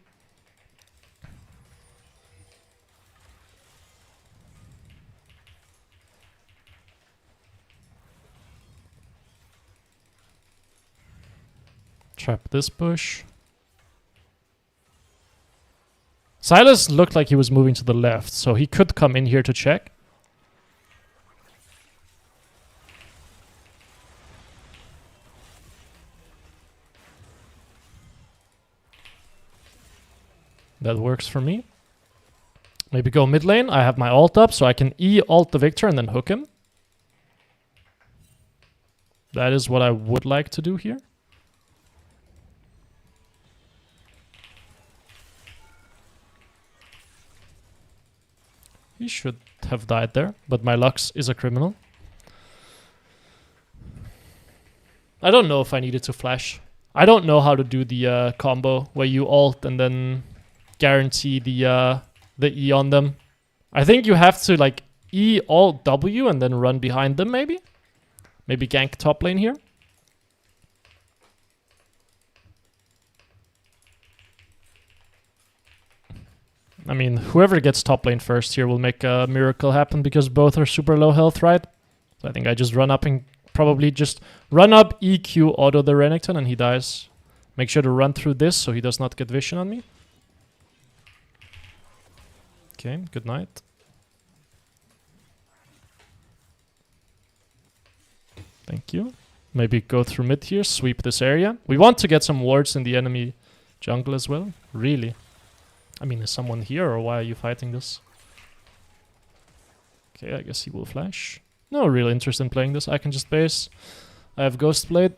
Trap this bush. Silas looked like he was moving to the left, so he could come in here to check. That works for me. Maybe go mid lane. I have my ult up, so I can E-ult the Victor and then hook him. That is what I would like to do here. He should have died there, but my Lux is a criminal. I don't know if I needed to flash. I don't know how to do the combo where you ult and then guarantee the E on them. I think you have to like E alt W and then run behind them maybe? Maybe gank top lane here? I mean, whoever gets top lane first here will make a miracle happen because both are super low health, right? So I think I just run up and probably just run up, EQ, auto the Renekton, and he dies. Make sure to run through this so he does not get vision on me. Okay, good night. Thank you. Maybe go through mid here, sweep this area. We want to get some wards in the enemy jungle as well. Really. I mean, is someone here or why are you fighting this? Okay, I guess he will flash. No real interest in playing this. I can just base. I have Ghost Blade.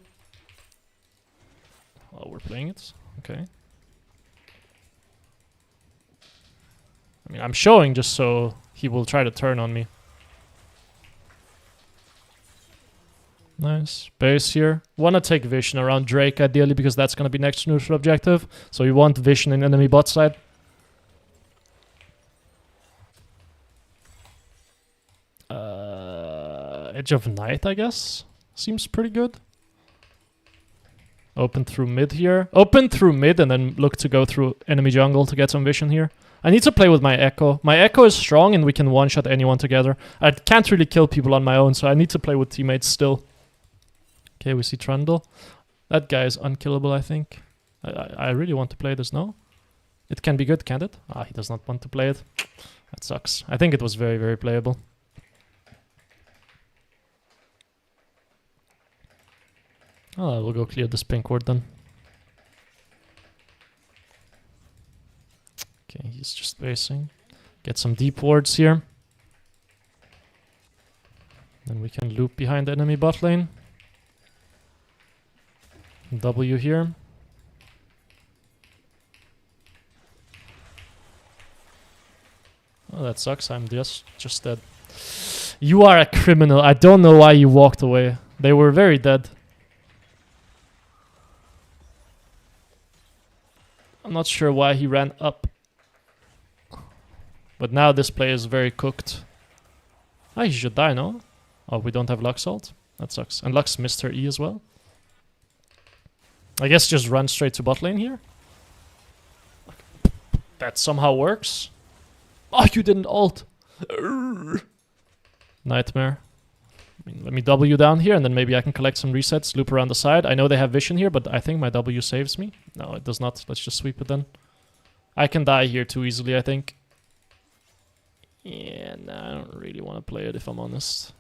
Oh, we're playing it. Okay. I mean, I'm showing just so he will try to turn on me. Nice. Base here. Want to take vision around Drake ideally because that's going to be next neutral objective. So you want vision in enemy bot side. Edge of Night, I guess. Seems pretty good. Open through mid here. Open through mid and then look to go through enemy jungle to get some vision here. I need to play with my Echo. My Echo is strong and we can one-shot anyone together. I can't really kill people on my own, so I need to play with teammates still. Okay, we see Trundle. That guy is unkillable, I think. I really want to play this, no? It can be good, can't it? Ah, he does not want to play it. That sucks. I think it was very, very playable. Oh, we'll go clear this pink ward then. Okay, he's just basing. Get some deep wards here. Then we can loop behind the enemy bot lane. W here. Oh, that sucks. I'm just dead. You are a criminal. I don't know why you walked away. They were very dead. I'm not sure why he ran up. But now this play is very cooked. Ah, he should die, no? Oh, we don't have Lux ult? That sucks. And Lux missed her E as well. I guess just run straight to bot lane here. That somehow works. Oh, you didn't ult. Nightmare. I mean, let me W down here and then maybe I can collect some resets, loop around the side. I know they have vision here, but I think my W saves me. No, it does not. Let's just sweep it then. I can die here too easily, I think. Yeah, nah, I don't really want to play it if I'm honest.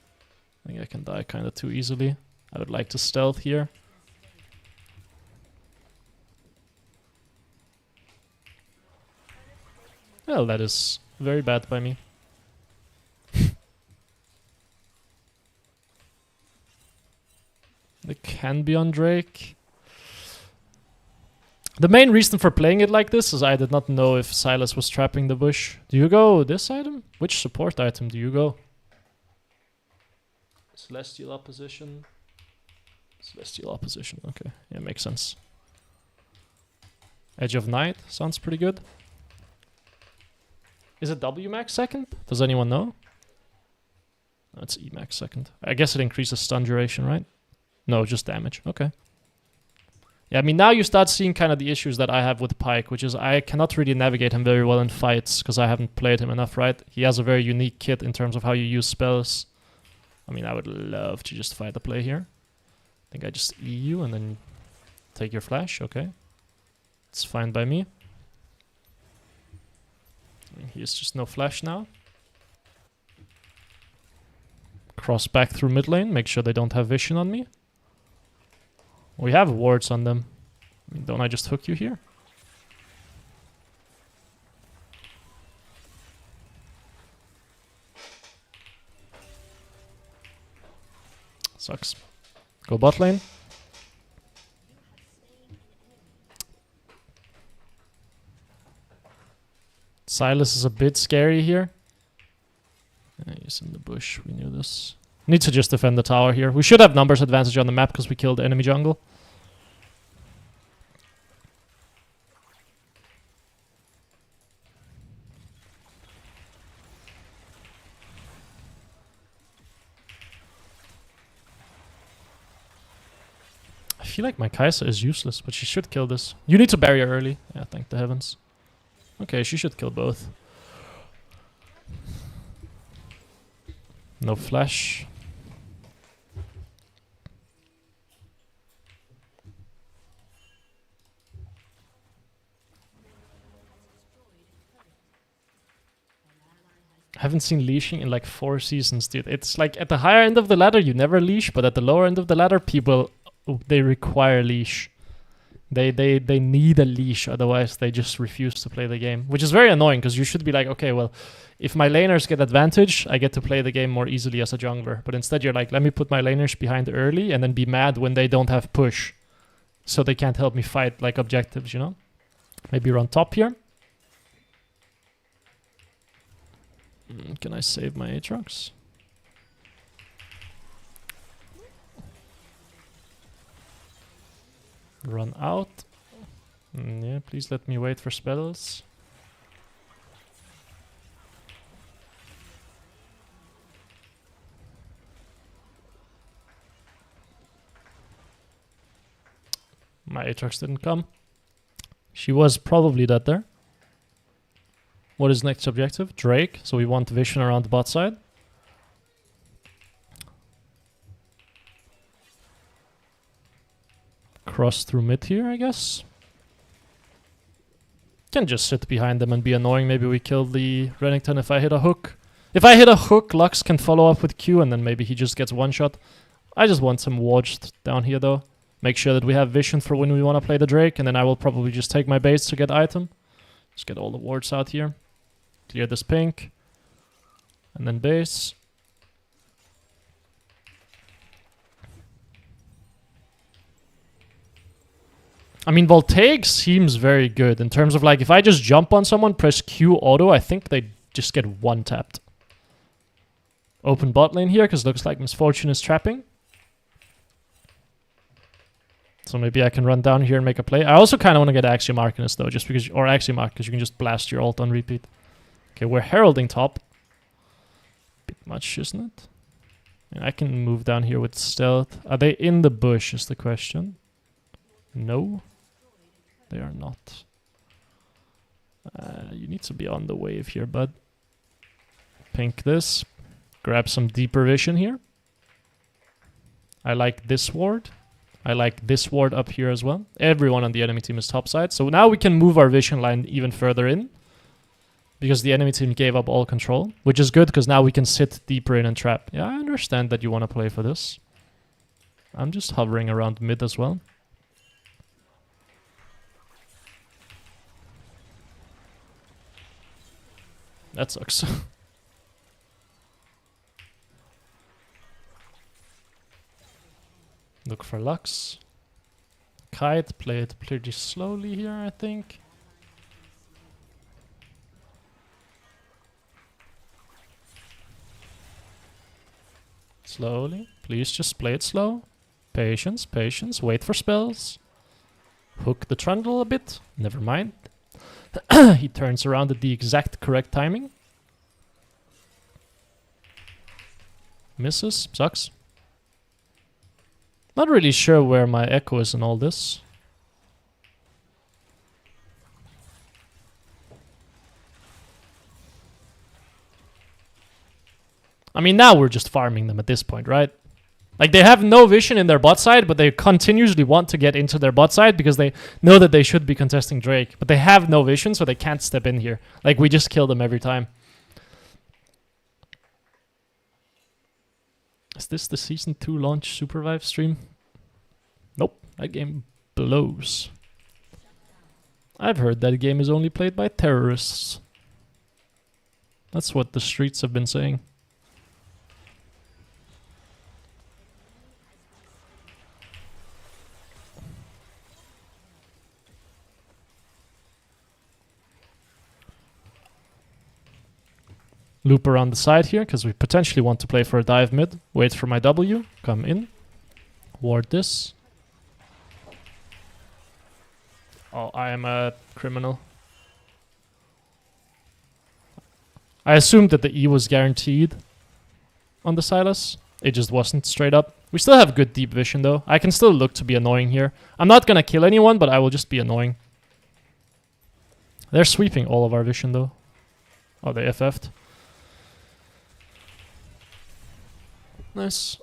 I think I can die kind of too easily. I would like to stealth here. Well, that is very bad by me. It can be on Drake. The main reason for playing it like this is I did not know if Sylas was trapping the bush. Do you go this item? Which support item do you go? Celestial Opposition. Celestial Opposition, okay. Yeah, makes sense. Edge of Night sounds pretty good. Is it W max second? Does anyone know? No, it's E max second. I guess it increases stun duration, right? No, just damage. Okay. Yeah, I mean, now you start seeing kind of the issues that I have with Pyke, which is I cannot really navigate him very well in fights because I haven't played him enough, right? He has a very unique kit in terms of how you use spells. I mean, I would love to just fight the play here. I think I just E you and then take your flash. Okay. It's fine by me. He has just no flash now. Cross back through mid lane. Make sure they don't have vision on me. We have wards on them. I mean, don't I just hook you here? Sucks. Go bot lane. Sylas is a bit scary here. Yeah, he's in the bush. We knew this. Need to just defend the tower here. We should have numbers advantage on the map because we killed the enemy jungle. I feel like my Kai'Sa is useless, but she should kill this. You need to barrier early. Yeah, thank the heavens. Okay, she should kill both. No flash. I haven't seen leashing in like 4 seasons, dude. It's like at the higher end of the ladder, you never leash, but at the lower end of the ladder, people, they require leash. They need a leash, otherwise they just refuse to play the game, which is very annoying because you should be like, okay, well, if my laners get advantage, I get to play the game more easily as a jungler. But instead you're like, let me put my laners behind early and then be mad when they don't have push, so they can't help me fight like objectives, you know? Maybe run top here. Can I save my Aatrox? Run out. Yeah, please let me wait for spells. My Aatrox didn't come. She was probably dead there. What is next objective? Drake. So we want vision around the bot side. Cross through mid here, I guess. Can just sit behind them and be annoying. Maybe we kill the Renekton if I hit a hook. If I hit a hook, Lux can follow up with Q and then maybe he just gets one shot. I just want some wards down here though. Make sure that we have vision for when we want to play the Drake, and then I will probably just take my base to get item. Just get all the wards out here. Clear this pink. And then base. I mean, Voltaic seems very good in terms of like, if I just jump on someone, press Q auto, I think they just get one tapped. Open bot lane here, because looks like Misfortune is trapping. So maybe I can run down here and make a play. I also kind of want to get Axiom Arcanist though, just because, or Axiom Arc, because you can just blast your ult on repeat. Okay, we're heralding top. Bit much, isn't it? And I can move down here with stealth. Are they in the bush is the question. No, they are not. You need to be on the wave here, bud. Pink this. Grab some deeper vision here. I like this ward. I like this ward up here as well. Everyone on the enemy team is topside. So now we can move our vision line even further in, because the enemy team gave up all control, which is good because now we can sit deeper in and trap. Yeah, I understand that you want to play for this. I'm just hovering around mid as well. That sucks. Look for Lux. Kite, play it pretty slowly here, I think. Slowly. Please just play it slow. Patience, patience. Wait for spells. Hook the trundle a bit. Never mind. He turns around at the exact correct timing. Misses. Sucks. Not really sure where my echo is in all this. I mean, now we're just farming them at this point, right? Like, they have no vision in their bot side, but they continuously want to get into their bot side because they know that they should be contesting Drake. But they have no vision, so they can't step in here. Like, we just kill them every time. Is this the Season 2 launch Supervive stream? Nope, that game blows. I've heard that game is only played by terrorists. That's what the streets have been saying. Loop around the side here, because we potentially want to play for a dive mid. Wait for my W. Come in. Ward this. Oh, I am a criminal. I assumed that the E was guaranteed on the Sylas. It just wasn't straight up. We still have good deep vision though. I can still look to be annoying here. I'm not gonna kill anyone, but I will just be annoying. They're sweeping all of our vision though. Oh, they FF'd. Nice.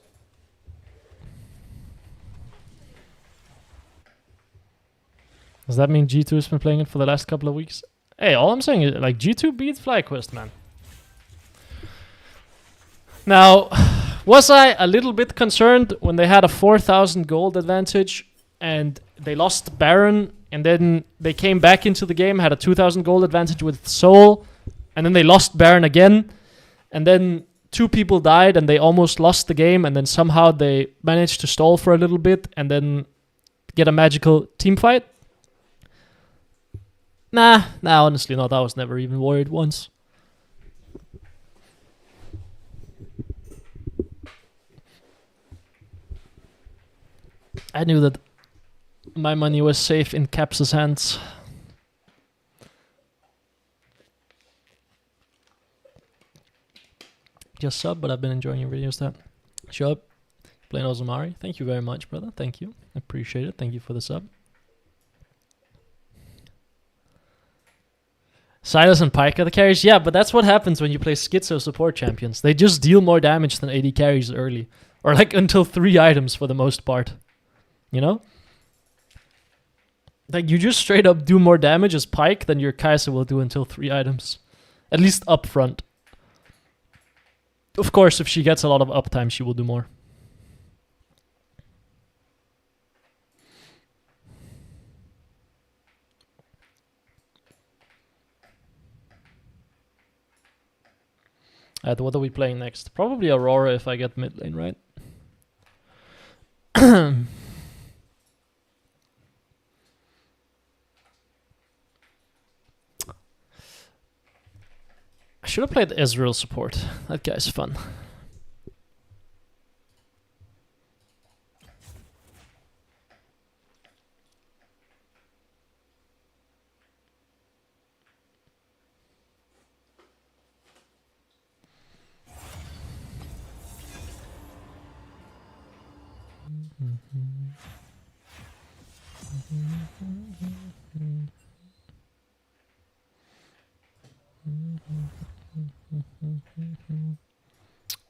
Does that mean G2 has been playing it for the last couple of weeks? Hey, all I'm saying is, like, G2 beat FlyQuest, man. Now, was I a little bit concerned when they had a 4,000 gold advantage and they lost Baron and then they came back into the game, had a 2,000 gold advantage with Soul, and then they lost Baron again, and then 2 people died and they almost lost the game, and then somehow they managed to stall for a little bit and then get a magical team fight? Nah, honestly not. I was never even worried once. I knew that my money was safe in Caps' hands. Just sub, but I've been enjoying your videos. That show up, playing Ozumari. Thank you very much, brother. Thank you. I appreciate it. Thank you for the sub. Silas and Pyke are the carries. Yeah, but that's what happens when you play Schizo support champions. They just deal more damage than AD carries early. Or like until 3 items for the most part. You know? Like you just straight up do more damage as Pyke than your Kai'Sa will do until 3 items. At least up front. Of course, if she gets a lot of uptime, she will do more. What are we playing next? Probably Aurora if I get mid lane, right? I should have played Ezreal support. That guy's fun.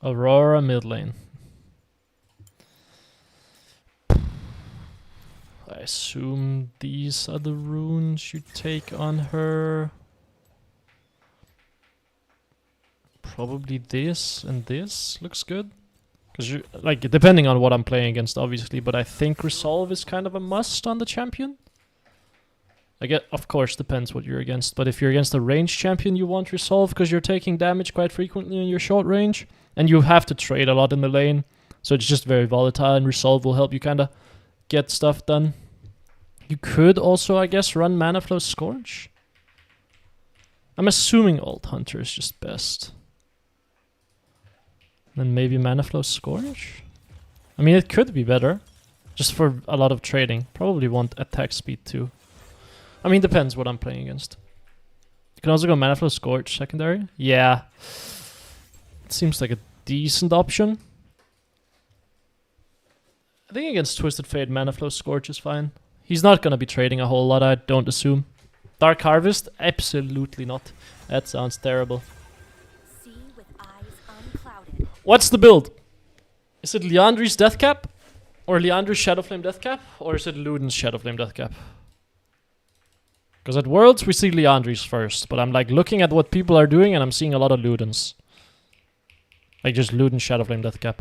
Aurora mid lane. I assume these are the runes you take on her. Probably this and this looks good. Because you like depending on what I'm playing against, obviously, but I think Resolve is kind of a must on the champion. Of course, depends what you're against, but if you're against a ranged champion, you want Resolve because you're taking damage quite frequently in your short range, and you have to trade a lot in the lane, so it's just very volatile, and Resolve will help you kind of get stuff done. You could also, I guess, run Mana Flow Scourge. I'm assuming Alt Hunter is just best. Then maybe Mana Flow Scourge? I mean, it could be better, just for a lot of trading. Probably want attack speed too. I mean, depends what I'm playing against. You can also go Mana Flow Scourge secondary. Yeah. It seems like a decent option. I think against Twisted Fate, Mana Flow Scourge is fine. He's not going to be trading a whole lot, I don't assume. Dark Harvest? Absolutely not. That sounds terrible. See with eyes unclouded. What's the build? Is it Liandry's Deathcap? Or Liandry's Shadowflame Deathcap? Or is it Luden's Shadowflame Deathcap? Because at Worlds we see Liandry's first, but I'm like looking at what people are doing and I'm seeing a lot of Luden's. Like just Luden's Shadowflame Deathcap.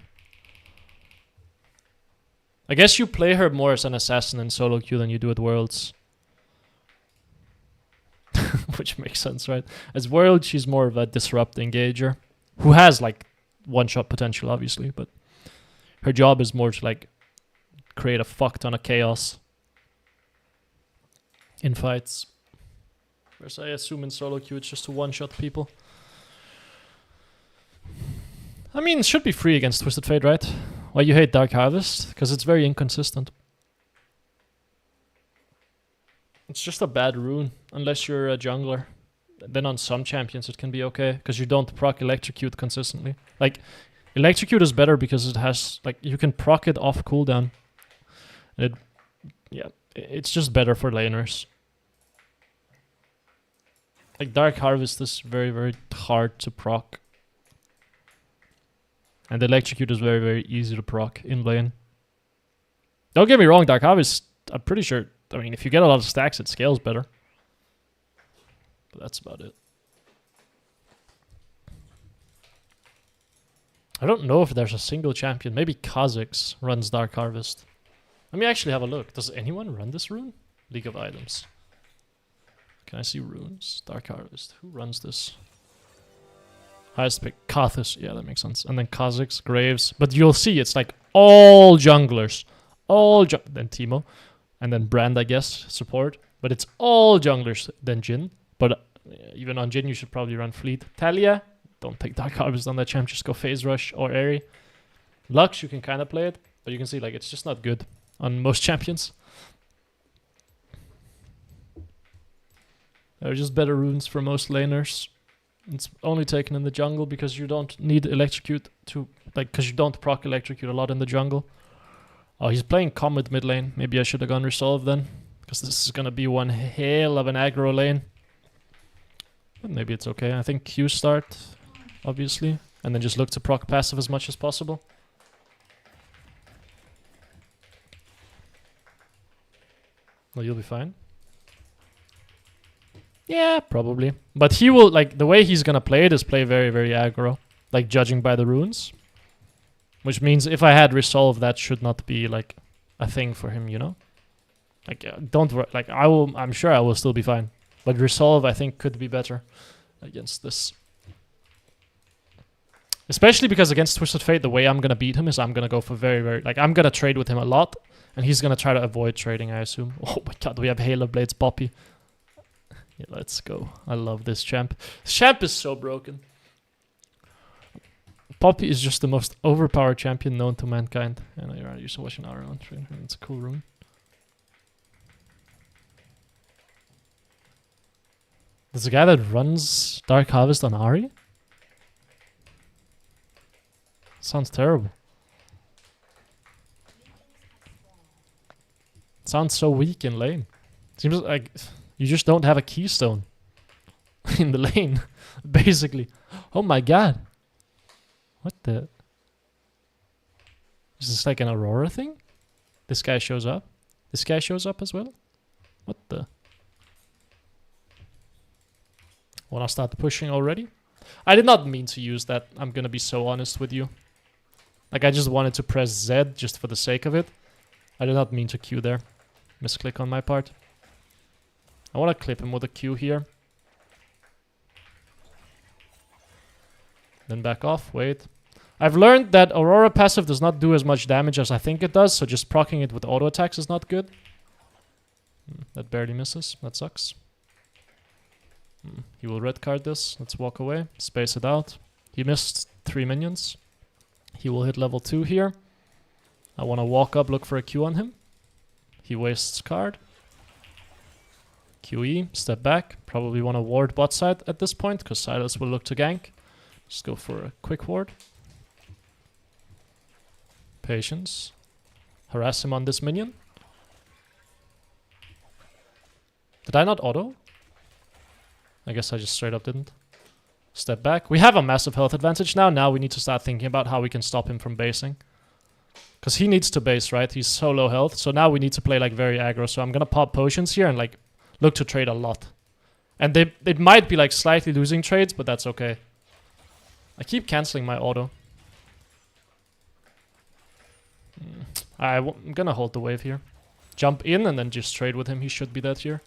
I guess you play her more as an assassin in solo queue than you do at Worlds. Which makes sense, right? As Worlds, she's more of a disrupt engager. Who has like one-shot potential, obviously, but her job is more to like create a fuck ton of chaos in fights. Whereas I assume in solo queue it's just to one-shot people. I mean, it should be free against Twisted Fate, right? Why you hate Dark Harvest? Because it's very inconsistent. It's just a bad rune, unless you're a jungler. Then on some champions it can be okay, because you don't proc Electrocute consistently. Like, Electrocute is better because it has, like, you can proc it off cooldown. And it's just better for laners. Like Dark Harvest is very, very hard to proc. And Electrocute is very, very easy to proc in lane. Don't get me wrong, Dark Harvest, I'm pretty sure, I mean, if you get a lot of stacks, it scales better. But that's about it. I don't know if there's a single champion. Maybe Kha'Zix runs Dark Harvest. Let me actually have a look. Does anyone run this rune? League of Items. Can I see runes? Dark Harvest. Who runs this? Highest pick. Karthus. Yeah, that makes sense. And then Kha'Zix, Graves. But you'll see it's like all junglers. Then Teemo. And then Brand, I guess, support. But it's all junglers. Then Jhin. But even on Jhin, you should probably run Fleet. Talia. Don't take Dark Harvest on that champ. Just go Phase Rush or Airy. Lux, you can kind of play it. But you can see like it's just not good on most champions. There are just better runes for most laners. It's only taken in the jungle because you don't need Electrocute to... Like, because you don't proc Electrocute a lot in the jungle. Oh, he's playing Comet mid lane. Maybe I should have gone Resolve then. Because this is going to be one hell of an aggro lane. But maybe it's okay. I think Q start, obviously. And then just look to proc passive as much as possible. Well, you'll be fine. Yeah, probably. But he will, like, the way he's gonna play it is play very, very aggro. Like, judging by the runes. Which means if I had Resolve, that should not be, like, a thing for him, you know? Like, don't worry. Like, I'm sure I will still be fine. But Resolve, I think, could be better against this. Especially because against Twisted Fate, the way I'm gonna beat him is I'm gonna go for very, very... Like, I'm gonna trade with him a lot. And he's gonna try to avoid trading, I assume. Oh my god, we have Halo Blades Poppy. Yeah, let's go. I love this champ. This champ is so broken. Poppy is just the most overpowered champion known to mankind. And you're right, you're watching our own train. It's a cool room. There's a guy that runs Dark Harvest on Ahri? Sounds terrible. Sounds so weak in lane. Seems like you just don't have a keystone in the lane, basically. Oh my god. What the? Is this like an Aurora thing? This guy shows up? This guy shows up as well? What the? Wanna start pushing already? I did not mean to use that. I'm gonna be so honest with you. Like, I just wanted to press Z just for the sake of it. I did not mean to Q there. Misclick on my part. I want to clip him with a Q here. Then back off. Wait. I've learned that Aurora passive does not do as much damage as I think it does, so just proccing it with auto attacks is not good. That barely misses. That sucks. He will red card this. Let's walk away. Space it out. He missed 3 minions. He will hit level 2 here. I want to walk up, look for a Q on him. He wastes card. QE, step back. Probably want to ward bot side at this point, because Silas will look to gank. Just go for a quick ward. Patience. Harass him on this minion. Did I not auto? I guess I just straight up didn't. Step back. We have a massive health advantage now. Now we need to start thinking about how we can stop him from basing. Because he needs to base, right? He's so low health. So now we need to play like very aggro. So I'm going to pop potions here and like look to trade a lot. And it might be like slightly losing trades, but that's okay. I keep canceling my auto. I'm going to hold the wave here. Jump in and then just trade with him. He should be dead here.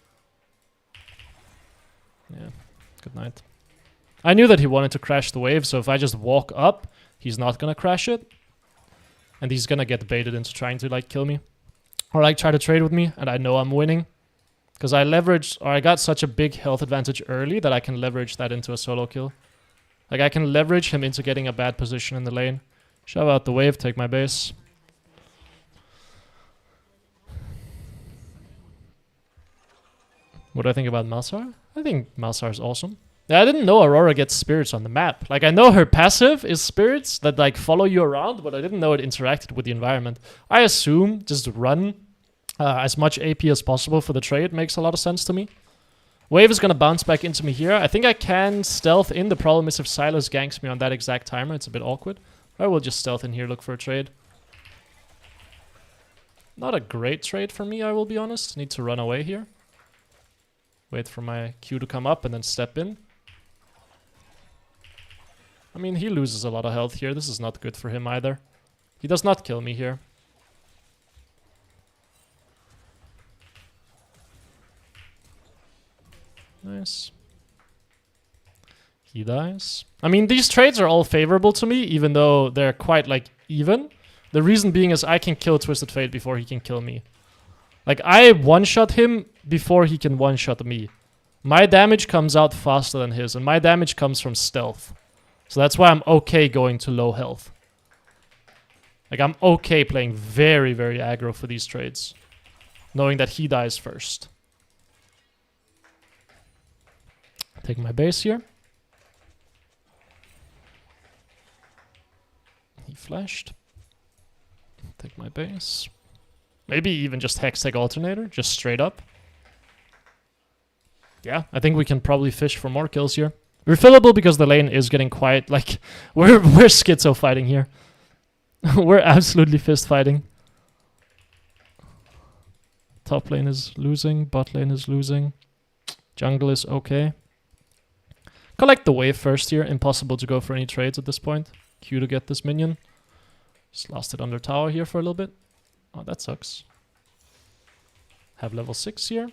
Yeah, good night. I knew that he wanted to crash the wave, so if I just walk up, he's not gonna crash it. And he's gonna get baited into trying to like kill me. Or like try to trade with me, and I know I'm winning. Because I leveraged, or I got such a big health advantage early that I can leverage that into a solo kill. Like I can leverage him into getting a bad position in the lane. Shove out the wave, take my base. What do I think about Malzahar? I think Malzahar is awesome. Yeah, I didn't know Aurora gets spirits on the map. Like, I know her passive is spirits that, like, follow you around, but I didn't know it interacted with the environment. I assume just run as much AP as possible for the trade makes a lot of sense to me. Wave is gonna bounce back into me here. I think I can stealth in. The problem is if Silas ganks me on that exact timer, it's a bit awkward. I will just stealth in here, look for a trade. Not a great trade for me, I will be honest. Need to run away here. Wait for my Q to come up and then step in. I mean, he loses a lot of health here. This is not good for him either. He does not kill me here. Nice. He dies. I mean, these trades are all favorable to me, even though they're quite, like, even. The reason being is I can kill Twisted Fate before he can kill me. Like, I one-shot him before he can one-shot me. My damage comes out faster than his, and my damage comes from stealth. So that's why I'm okay going to low health. Like, I'm okay playing very, very aggro for these trades. Knowing that he dies first. Take my base here. He flashed. Take my base. Maybe even just Hextech Alternator, just straight up. Yeah, I think we can probably fish for more kills here. Refillable because the lane is getting quiet. Like, we're schizo fighting here. We're absolutely fist fighting. Top lane is losing, bot lane is losing. Jungle is okay. Collect the wave first here. Impossible to go for any trades at this point. Q to get this minion. Just lost it under tower here for a little bit. Oh, that sucks. Have level 6 here.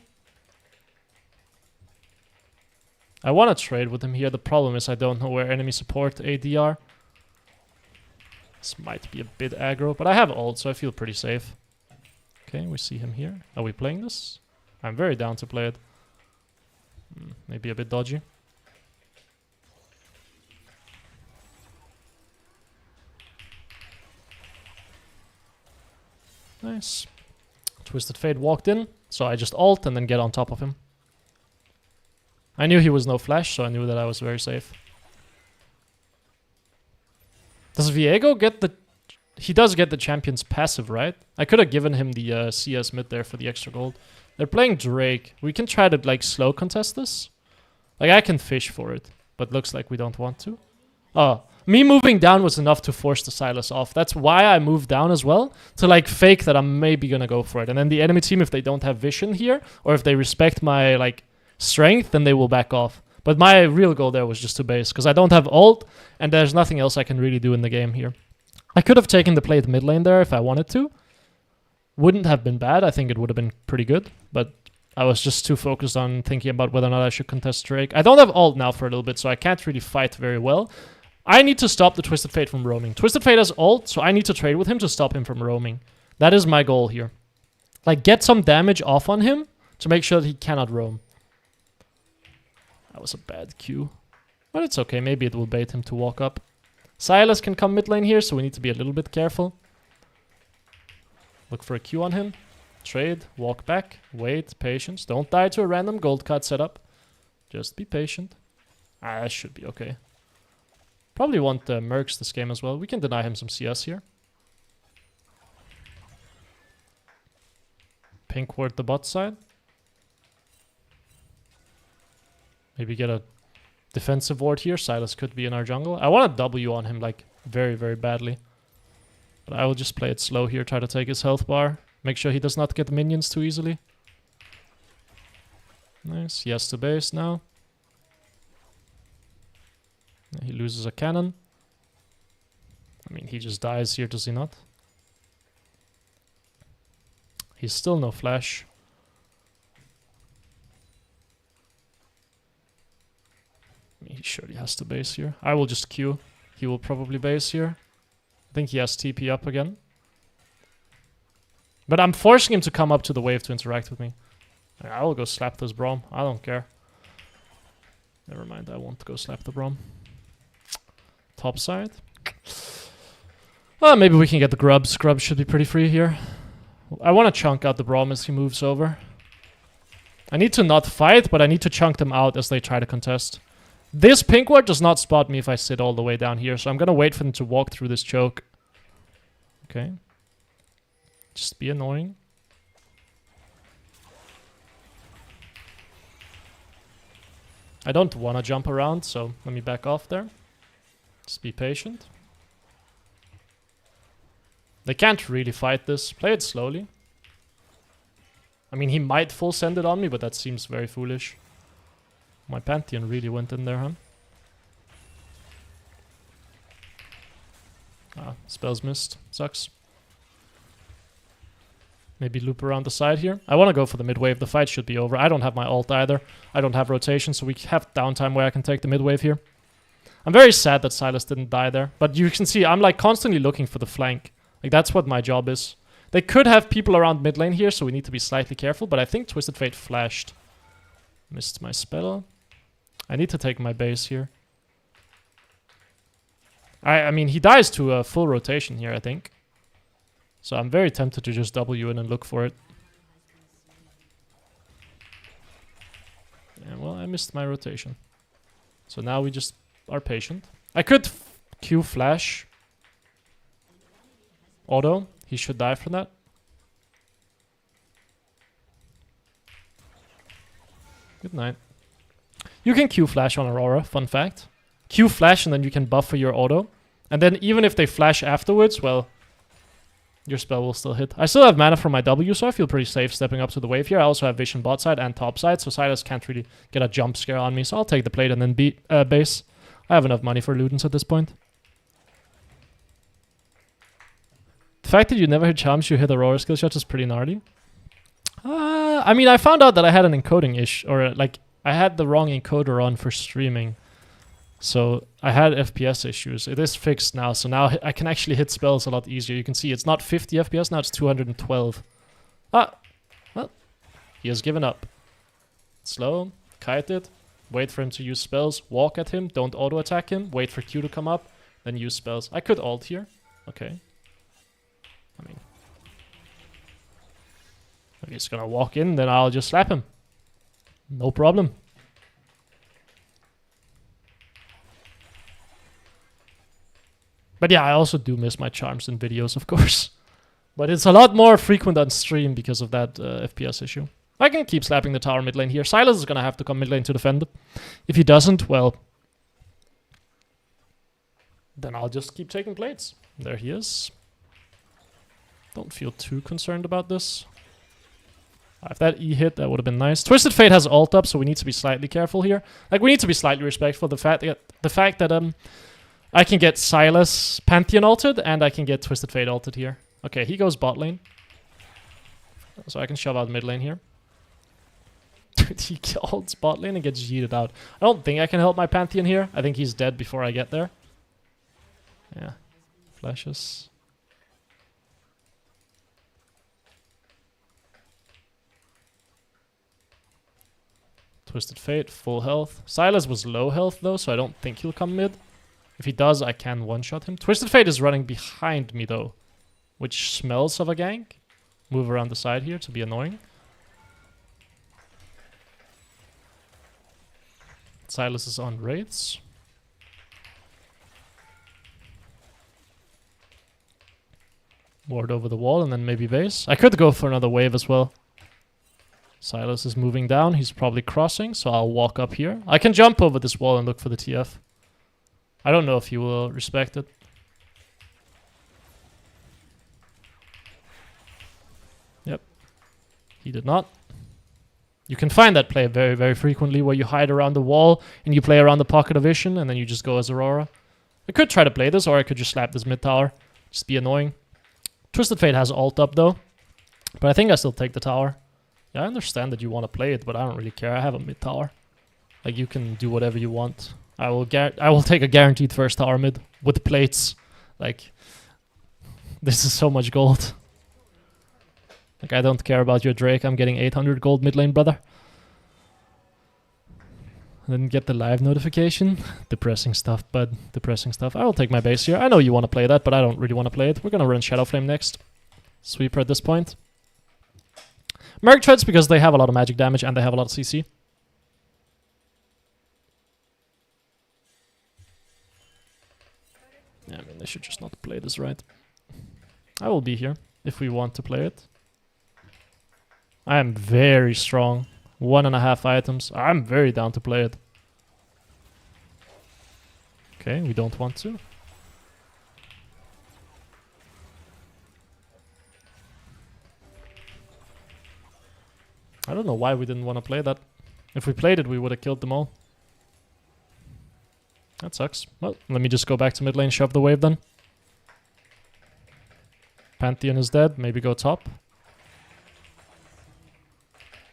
I want to trade with him here. The problem is I don't know where enemy support AD are. This might be a bit aggro, but I have ult, so I feel pretty safe. Okay, we see him here. Are we playing this? I'm very down to play it. Maybe a bit dodgy. Nice. Twisted Fate walked in, so I just ult and then get on top of him. I knew he was no flash, so I knew that I was very safe. Does Viego get the... He does get the champion's passive, right? I could have given him the CS mid there for the extra gold. They're playing Drake. We can try to, like, slow contest this. Like, I can fish for it, but looks like we don't want to. Oh, me moving down was enough to force the Silas off. That's why I moved down as well, to, like, fake that I'm maybe gonna go for it. And then the enemy team, if they don't have vision here, or if they respect my, like, strength, then they will back off. But my real goal there was just to base, because I don't have ult, and there's nothing else I can really do in the game here. I could have taken the play at mid lane there if I wanted to. Wouldn't have been bad. I think it would have been pretty good, but I was just too focused on thinking about whether or not I should contest Drake. I don't have ult now for a little bit, so I can't really fight very well. I need to stop the Twisted Fate from roaming. Twisted Fate has ult, so I need to trade with him to stop him from roaming. That is my goal here. Like, get some damage off on him to make sure that he cannot roam. That was a bad Q. But it's okay, maybe it will bait him to walk up. Silas can come mid lane here, so we need to be a little bit careful. Look for a Q on him. Trade, walk back, wait, patience. Don't die to a random gold card setup. Just be patient. That should be okay. Probably want Mercs this game as well. We can deny him some CS here. Pink ward the bot side. Maybe get a defensive ward here. Silas could be in our jungle. I want a W on him, like, very, very badly. But I will just play it slow here, try to take his health bar. Make sure he does not get minions too easily. Nice. He has to base now. He loses a cannon. I mean, he just dies here, does he not? He's still no flash. He surely has to base here. I will just Q. He will probably base here. I think he has TP up again. But I'm forcing him to come up to the wave to interact with me. I will go slap this Braum. I don't care. Never mind, I won't go slap the Braum. Top side. Well, maybe we can get the grubs. Grubs should be pretty free here. I want to chunk out the Braum as he moves over. I need to not fight, but I need to chunk them out as they try to contest. This pink ward does not spot me if I sit all the way down here, so I'm gonna wait for them to walk through this choke. Okay. Just be annoying. I don't want to jump around, so let me back off there. Just be patient. They can't really fight this. Play it slowly. I mean, he might full send it on me, but that seems very foolish. My Pantheon really went in there, huh? Ah, spells missed. Sucks. Maybe loop around the side here. I want to go for the mid wave. The fight should be over. I don't have my ult either. I don't have rotation, so we have downtime where I can take the mid wave here. I'm very sad that Silas didn't die there. But you can see I'm like constantly looking for the flank. Like that's what my job is. They could have people around mid lane here, so we need to be slightly careful. But I think Twisted Fate flashed. Missed my spell. I need to take my base here. I mean, he dies to a full rotation here, I think. So I'm very tempted to just W in and look for it. Yeah, well, I missed my rotation. So now we just are patient. I could Q flash. Auto. He should die for that. Good night. You can Q flash on Aurora, fun fact. Q flash and then you can buff for your auto. And then even if they flash afterwards, well, your spell will still hit. I still have mana from my W, so I feel pretty safe stepping up to the wave here. I also have vision bot side and top side, so Silas can't really get a jump scare on me. So I'll take the plate and then beat base. I have enough money for Ludens at this point. The fact that you never hit charms, you hit Aurora skill shot is pretty gnarly. I mean, I found out that I had an encoding issue, or like I had the wrong encoder on for streaming. So I had FPS issues. It is fixed now, so now I can actually hit spells a lot easier. You can see it's not 50 FPS, now it's 212. Ah, well, he has given up. Slow, kite it, wait for him to use spells, walk at him, don't auto-attack him, wait for Q to come up, then use spells. I could ult here. Okay. I mean, if he's gonna walk in, then I'll just slap him. No problem. But yeah, I also do miss my charms in videos, of course. But it's a lot more frequent on stream because of that FPS issue. I can keep slapping the tower mid lane here. Silas is going to have to come mid lane to defend it. If he doesn't, well, then I'll just keep taking plates. There he is. Don't feel too concerned about this. If that E hit, that would have been nice. Twisted Fate has ult up, so we need to be slightly careful here. Like, we need to be slightly respectful of the fact that I can get Silas Pantheon ulted, and I can get Twisted Fate ulted here. Okay, he goes bot lane. So I can shove out mid lane here. Dude, he ults bot lane and gets yeeted out. I don't think I can help my Pantheon here. I think he's dead before I get there. Yeah. Flashes. Twisted Fate, full health. Silas was low health though, so I don't think he'll come mid. If he does, I can one-shot him. Twisted Fate is running behind me, though, which smells of a gank. Move around the side here to be annoying. Silas is on raids. Ward over the wall and then maybe base. I could go for another wave as well. Silas is moving down. He's probably crossing, so I'll walk up here. I can jump over this wall and look for the TF. I don't know if he will respect it. Yep. He did not. You can find that play very, very frequently where you hide around the wall and you play around the pocket of vision and then you just go as Aurora. I could try to play this, or I could just slap this mid tower. Just be annoying. Twisted Fate has ult up though. But I think I still take the tower. Yeah, I understand that you want to play it, but I don't really care. I have a mid tower. Like, you can do whatever you want. I will take a guaranteed first tower mid with the plates. Like, this is so much gold. Like, I don't care about your Drake. I'm getting 800 gold mid lane, brother. I didn't get the live notification. Depressing stuff, bud. Depressing stuff. I will take my base here. I know you want to play that, but I don't really want to play it. We're going to run Shadow Flame next. Sweeper at this point. Merc Treads because they have a lot of magic damage and they have a lot of CC. Yeah, I mean, they should just not play this right. I will be here if we want to play it. I am very strong. 1.5 items. I'm very down to play it. Okay, we don't want to. I don't know why we didn't want to play that. If we played it, we would have killed them all. That sucks. Well, let me just go back to mid lane, shove the wave then. Pantheon is dead. Maybe go top.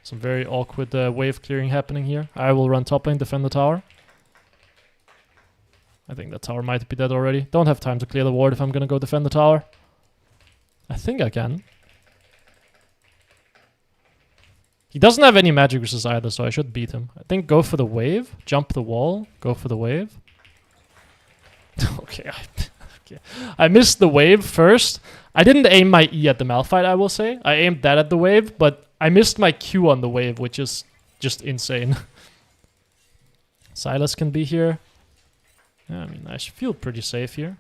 Some very awkward wave clearing happening here. I will run top lane, defend the tower. I think that tower might be dead already. Don't have time to clear the ward if I'm gonna go defend the tower. I think I can. He doesn't have any magic resist either, so I should beat him. I think go for the wave, jump the wall, go for the wave. Okay, I missed the wave first. I didn't aim my E at the Malphite, I will say. I aimed that at the wave, but I missed my Q on the wave, which is just insane. Sylas can be here. Yeah, I mean, I feel pretty safe here.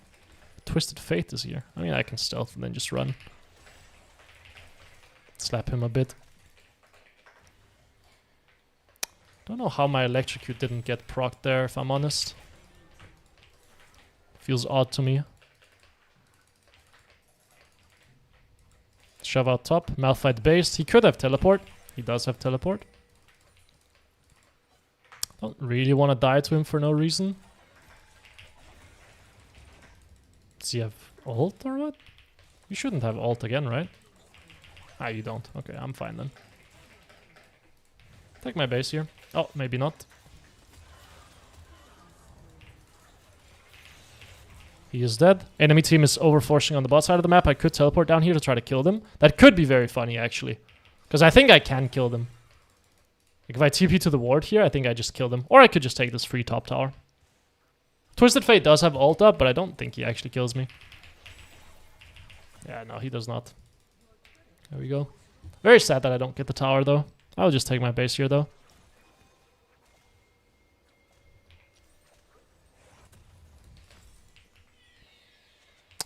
Twisted Fate is here. I mean, I can stealth and then just run. Slap him a bit. Don't know how my electrocute didn't get procced there, if I'm honest. Feels odd to me. Shove out top. Malphite based. He could have teleport. He does have teleport. Don't really want to die to him for no reason. Does he have ult or what? You shouldn't have ult again, right? Ah, you don't. Okay, I'm fine then. Take my base here. Oh, maybe not. He is dead. Enemy team is overforcing on the bot side of the map. I could teleport down here to try to kill them. That could be very funny, actually. Because I think I can kill them. Like if I TP to the ward here, I think I just kill them. Or I could just take this free top tower. Twisted Fate does have ult up, but I don't think he actually kills me. Yeah, no, he does not. There we go. Very sad that I don't get the tower, though. I'll just take my base here, though.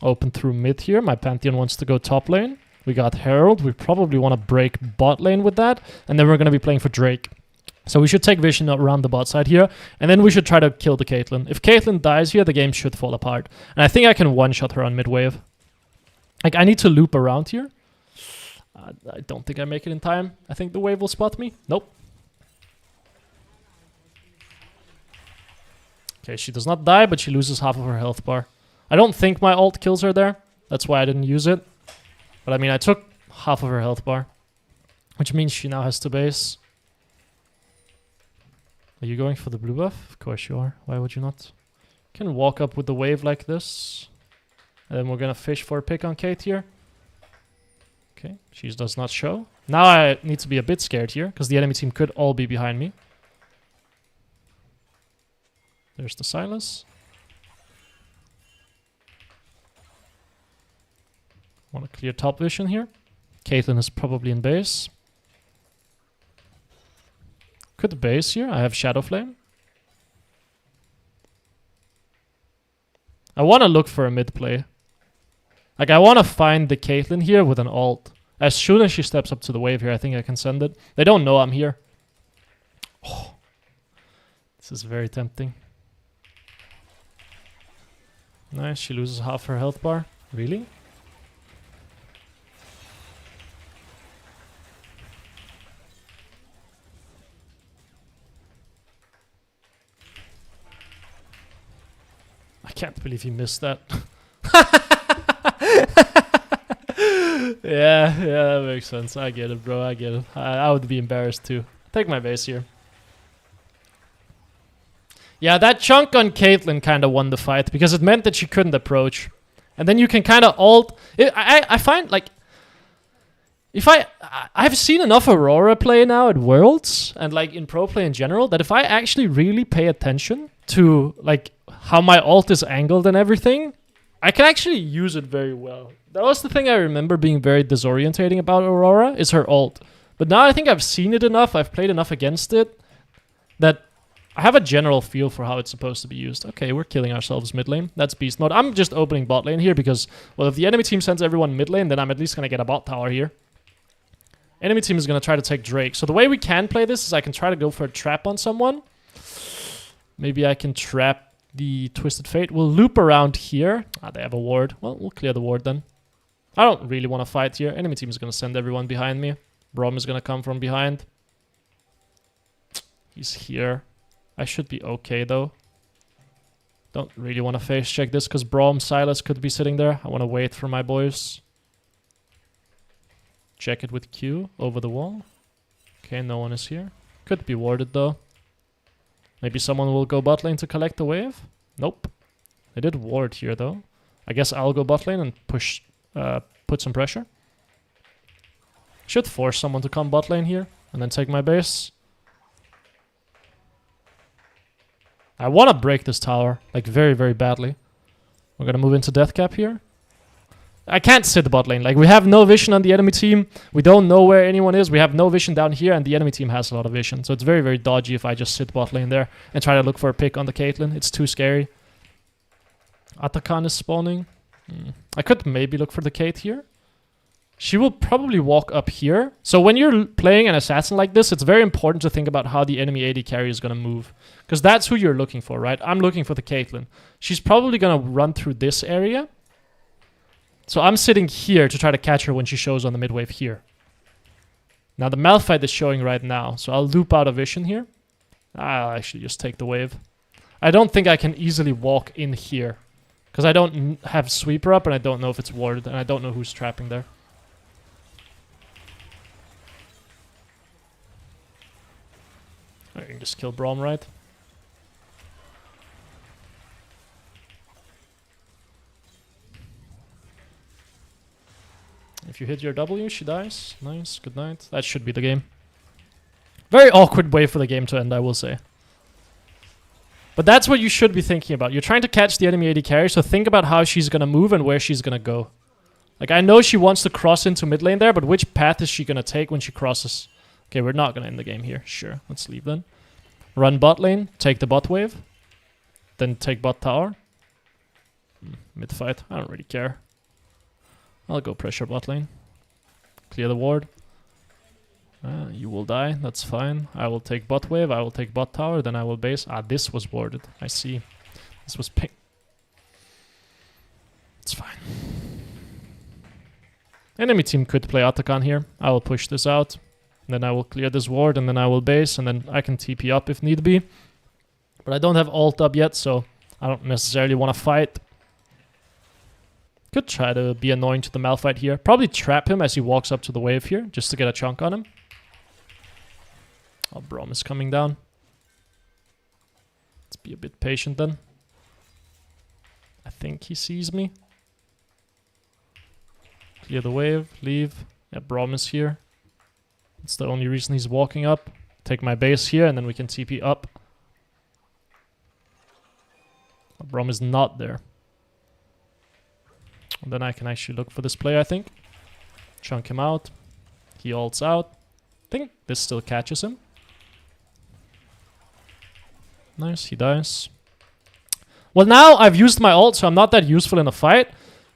Open through mid here. My Pantheon wants to go top lane. We got Herald. We probably want to break bot lane with that. And then we're going to be playing for Drake. So we should take vision around the bot side here. And then we should try to kill the Caitlyn. If Caitlyn dies here, the game should fall apart. And I think I can one-shot her on mid-wave. Like, I need to loop around here. I don't think I make it in time. I think the wave will spot me. Nope. Okay, she does not die, but she loses half of her health bar. I don't think my ult kills her there. That's why I didn't use it. But I mean, I took half of her health bar. Which means she now has to base. Are you going for the blue buff? Of course you are. Why would you not? You can walk up with the wave like this. And then we're gonna fish for a pick on Kate here. Okay, she does not show. Now I need to be a bit scared here, because the enemy team could all be behind me. There's the Sylas. Want to clear top vision here. Caitlyn is probably in base. Could base here. I have Shadow Flame. I want to look for a mid play. Like, I want to find the Caitlyn here with an ult. As soon as she steps up to the wave here, I think I can send it. They don't know I'm here. Oh, this is very tempting. Nice, she loses half her health bar. Really? I can't believe he missed that. Yeah, that makes sense. I get it, bro. I get it. I would be embarrassed too. Take my base here. Yeah, that chunk on Caitlyn kind of won the fight because it meant that she couldn't approach. And then you can kind of ult. I find, like, if I've seen enough Aurora play now at Worlds and, like, in pro play in general, that if I actually really pay attention to, like, how my ult is angled and everything, I can actually use it very well. That was the thing I remember being very disorientating about Aurora, is her ult. But now I think I've seen it enough, I've played enough against it, that I have a general feel for how it's supposed to be used. Okay, we're killing ourselves mid lane. That's beast mode. I'm just opening bot lane here because, well, if the enemy team sends everyone mid lane, then I'm at least going to get a bot tower here. Enemy team is going to try to take Drake. So the way we can play this is I can try to go for a trap on someone. Maybe I can trap the Twisted Fate. We'll loop around here. Ah, they have a ward. Well, we'll clear the ward then. I don't really want to fight here. Enemy team is going to send everyone behind me. Brom is going to come from behind. He's here. I should be okay, though. Don't really want to face check this because Brom, Silas could be sitting there. I want to wait for my boys. Check it with Q over the wall. Okay, no one is here. Could be warded, though. Maybe someone will go bot lane to collect the wave? Nope. They did ward here, though. I guess I'll go bot lane and push, put some pressure. Should force someone to come bot lane here and then take my base. I want to break this tower, like very, very badly. We're going to move into death cap here. I can't sit the bot lane. Like, we have no vision on the enemy team. We don't know where anyone is. We have no vision down here, and the enemy team has a lot of vision. So it's very, very dodgy if I just sit bot lane there and try to look for a pick on the Caitlyn. It's too scary. Atakan is spawning. I could maybe look for the Kate here. She will probably walk up here. So when you're playing an assassin like this, it's very important to think about how the enemy AD carry is going to move. Because that's who you're looking for, right? I'm looking for the Caitlyn. She's probably going to run through this area. So I'm sitting here to try to catch her when she shows on the mid wave here. Now the Malphite is showing right now. So I'll loop out a vision here. I'll actually just take the wave. I don't think I can easily walk in here. Because I don't have sweeper up and I don't know if it's warded. And I don't know who's trapping there. I can just kill Brom, right? If you hit your W, she dies. Nice, good night. That should be the game. Very awkward way for the game to end, I will say. But that's what you should be thinking about. You're trying to catch the enemy AD carry, so think about how she's going to move and where she's going to go. Like, I know she wants to cross into mid lane there, but which path is she going to take when she crosses? Okay, we're not going to end the game here. Sure, let's leave then. Run bot lane, take the bot wave. Then take bot tower. Mid fight, I don't really care. I'll go pressure bot lane. Clear the ward. You will die, that's fine. I will take bot wave, I will take bot tower, then I will base. Ah, this was warded, I see. This was ping. It's fine. Enemy team could play Atakan here. I will push this out. Then I will clear this ward, and then I will base, and then I can TP up if need be. But I don't have ult up yet, so I don't necessarily want to fight. Could try to be annoying to the Malphite here. Probably trap him as he walks up to the wave here, just to get a chunk on him. Oh, Brom is coming down. Let's be a bit patient then. I think he sees me. Clear the wave, leave. Yeah, Brom is here. That's the only reason he's walking up. Take my base here, and then we can TP up. Brom is not there. And then I can actually look for this play, I think. Chunk him out. He ults out. I think this still catches him. Nice, he dies. Well, now I've used my ult, so I'm not that useful in a fight.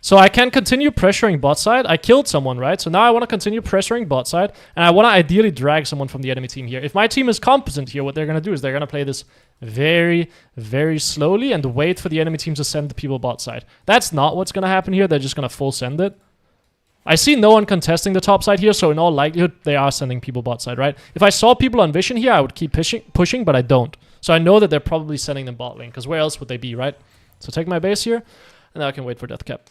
So I can continue pressuring bot side. I killed someone, right? So now I want to continue pressuring bot side. And I want to ideally drag someone from the enemy team here. If my team is competent here, what they're going to do is they're going to play this very, very slowly and wait for the enemy team to send the people bot side. That's not what's going to happen here. They're just going to full send it. I see no one contesting the top side here, so in all likelihood, they are sending people bot side, right? If I saw people on vision here, I would keep pushing, but I don't. So I know that they're probably sending them bot lane, because where else would they be, right? So take my base here, and now I can wait for death cap.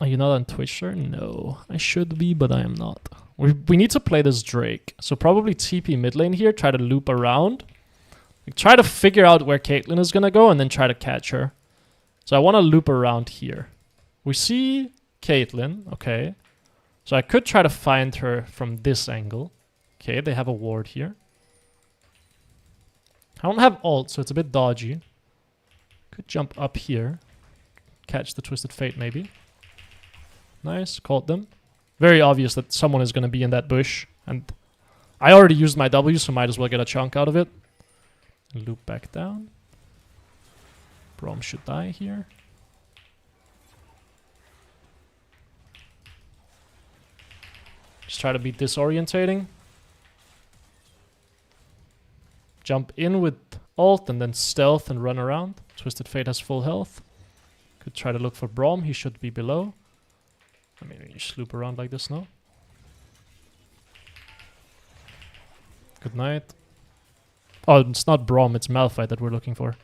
Are you not on Twitch, sir? No. I should be, but I am not. We need to play this Drake. So probably TP mid lane here, try to loop around. Like, try to figure out where Caitlyn is going to go and then try to catch her. So I want to loop around here. We see Caitlyn, okay. So I could try to find her from this angle. Okay, they have a ward here. I don't have ult, so it's a bit dodgy. Could jump up here. Catch the Twisted Fate, maybe. Nice, caught them. Very obvious that someone is going to be in that bush. And I already used my W, so might as well get a chunk out of it. Loop back down. Brom should die here. Just try to be disorientating. jump in with ult and then stealth and run around. Twisted Fate has full health. Could try to look for Braum. He should be below. I mean, you just loop around like this, no? Good night. Oh, it's not Braum, it's Malphite that we're looking for.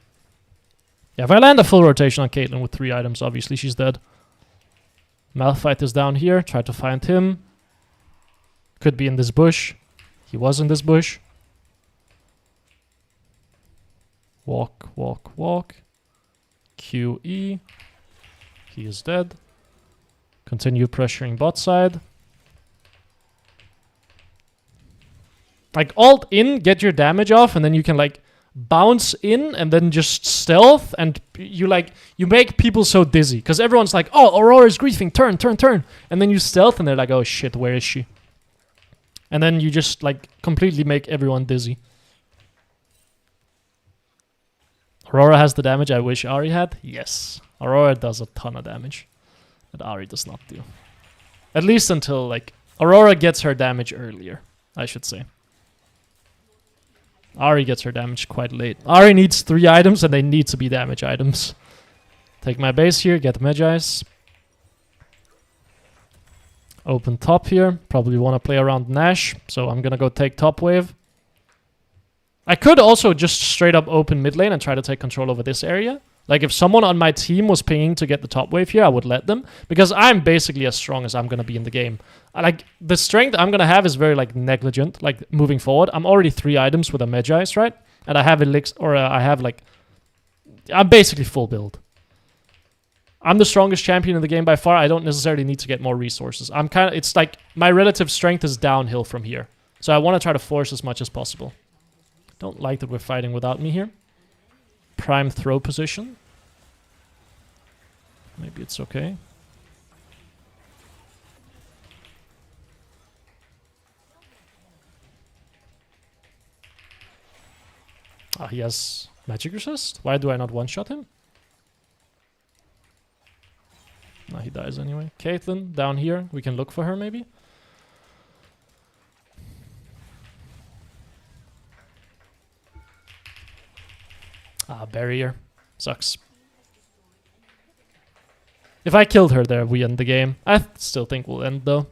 Yeah, if I land a full rotation on Caitlyn with 3 items, obviously she's dead. Malphite is down here. Try to find him. Could be in this bush. He was in this bush. Walk, walk, walk. QE. He is dead. Continue pressuring bot side. Like, ult in, get your damage off, and then you can, like, bounce in and then just stealth, and you make people so dizzy. Because everyone's like, oh, Aurora's griefing, turn, turn, turn. And then you stealth, and they're like, oh shit, where is she? And then you just, like, completely make everyone dizzy. Aurora has the damage I wish Ahri had? Yes. Aurora does a ton of damage that Ahri does not do. At least until, like, Aurora gets her damage earlier, I should say. Ahri gets her damage quite late. Ahri needs 3 items and they need to be damage items. Take my base here, get Magi's. Open top here. Probably want to play around Nash, so I'm gonna go take top wave. I could also just straight up open mid lane and try to take control over this area. Like, if someone on my team was pinging to get the top wave here, I would let them. Because I'm basically as strong as I'm going to be in the game. Like, the strength I'm going to have is very, like, negligent. Like, moving forward. I'm already 3 items with a Magi's, right? And I have elixir, or I have, like... I'm basically full build. I'm the strongest champion in the game by far. I don't necessarily need to get more resources. I'm kind of... It's like, my relative strength is downhill from here. So I want to try to force as much as possible. Don't like that we're fighting without me here. Prime throw position. Maybe it's okay. Ah, he has magic resist? Why do I not one-shot him? No, he dies anyway. Caitlyn, down here. We can look for her, maybe? Ah, barrier. Sucks. If I killed her there, we end the game. I still think we'll end, though.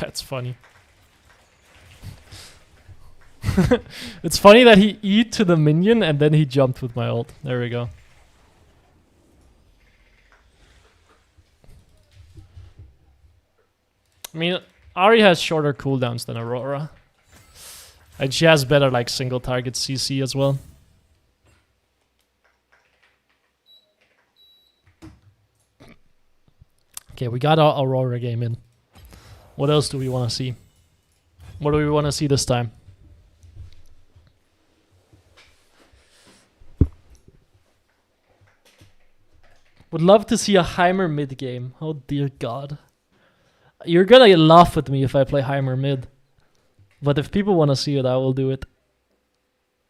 That's funny. It's funny that he E'd to the minion and then he jumped with my ult. There we go. I mean, Ahri has shorter cooldowns than Aurora. And she has better, like, single target CC as well. Okay, we got our Aurora game in. What else do we want to see? What do we want to see this time? Would love to see a Heimer mid game. Oh dear god. You're gonna laugh at me if I play Heimer mid. But if people want to see it, I will do it.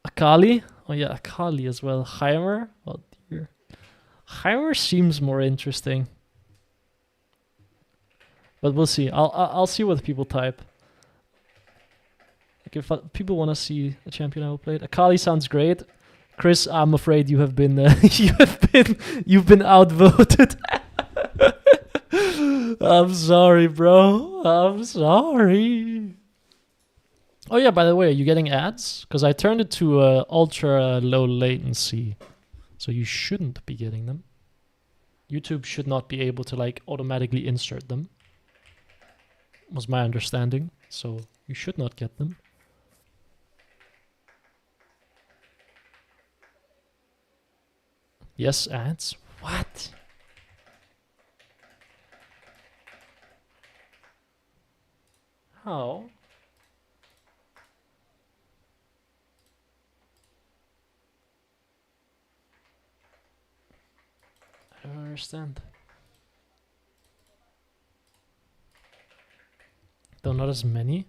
Akali? Oh yeah, Akali as well. Heimer? Oh dear. Heimer seems more interesting. But we'll see. I'll see what people type. Like, if people want to see a champion I will play it. Akali sounds great. Chris, I'm afraid you have been you've been outvoted. I'm sorry, bro. I'm sorry. Oh yeah, by the way, are you getting ads? Because I turned it to ultra low latency, so you shouldn't be getting them. YouTube should not be able to, like, automatically insert them. Was my understanding, so you should not get them. Yes, ads? What? How? I don't understand. Though not as many.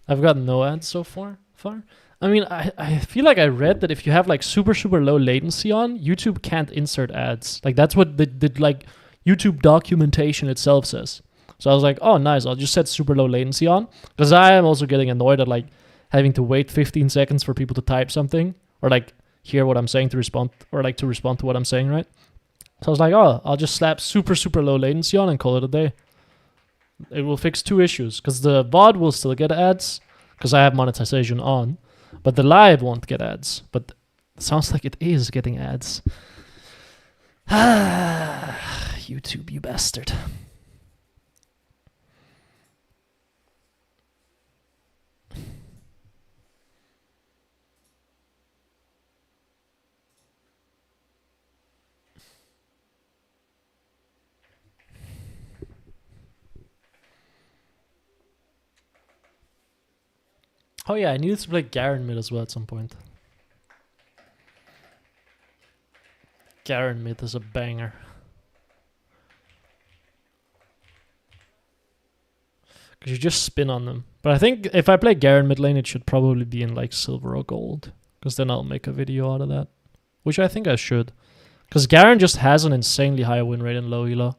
I've got no ads so far. far. I mean, I feel like I read that if you have like super low latency on, YouTube can't insert ads. Like that's what the like YouTube documentation itself says. So I was like, oh nice, I'll just set super low latency on, because I am also getting annoyed at like having to wait 15 seconds for people to type something or like hear what I'm saying to respond, or like to respond to what I'm saying, right? So I was like, oh, I'll just slap super low latency on and call it a day. It will fix two issues, because the VOD will still get ads because I have monetization on, but the live won't get ads. But it sounds like it is getting ads. YouTube, you bastard. Oh yeah, I needed to play Garen mid as well at some point. Garen mid is a banger. Because you just spin on them. But I think if I play Garen mid lane, it should probably be in like silver or gold. Because then I'll make a video out of that. Which I think I should. Because Garen just has an insanely high win rate in low elo.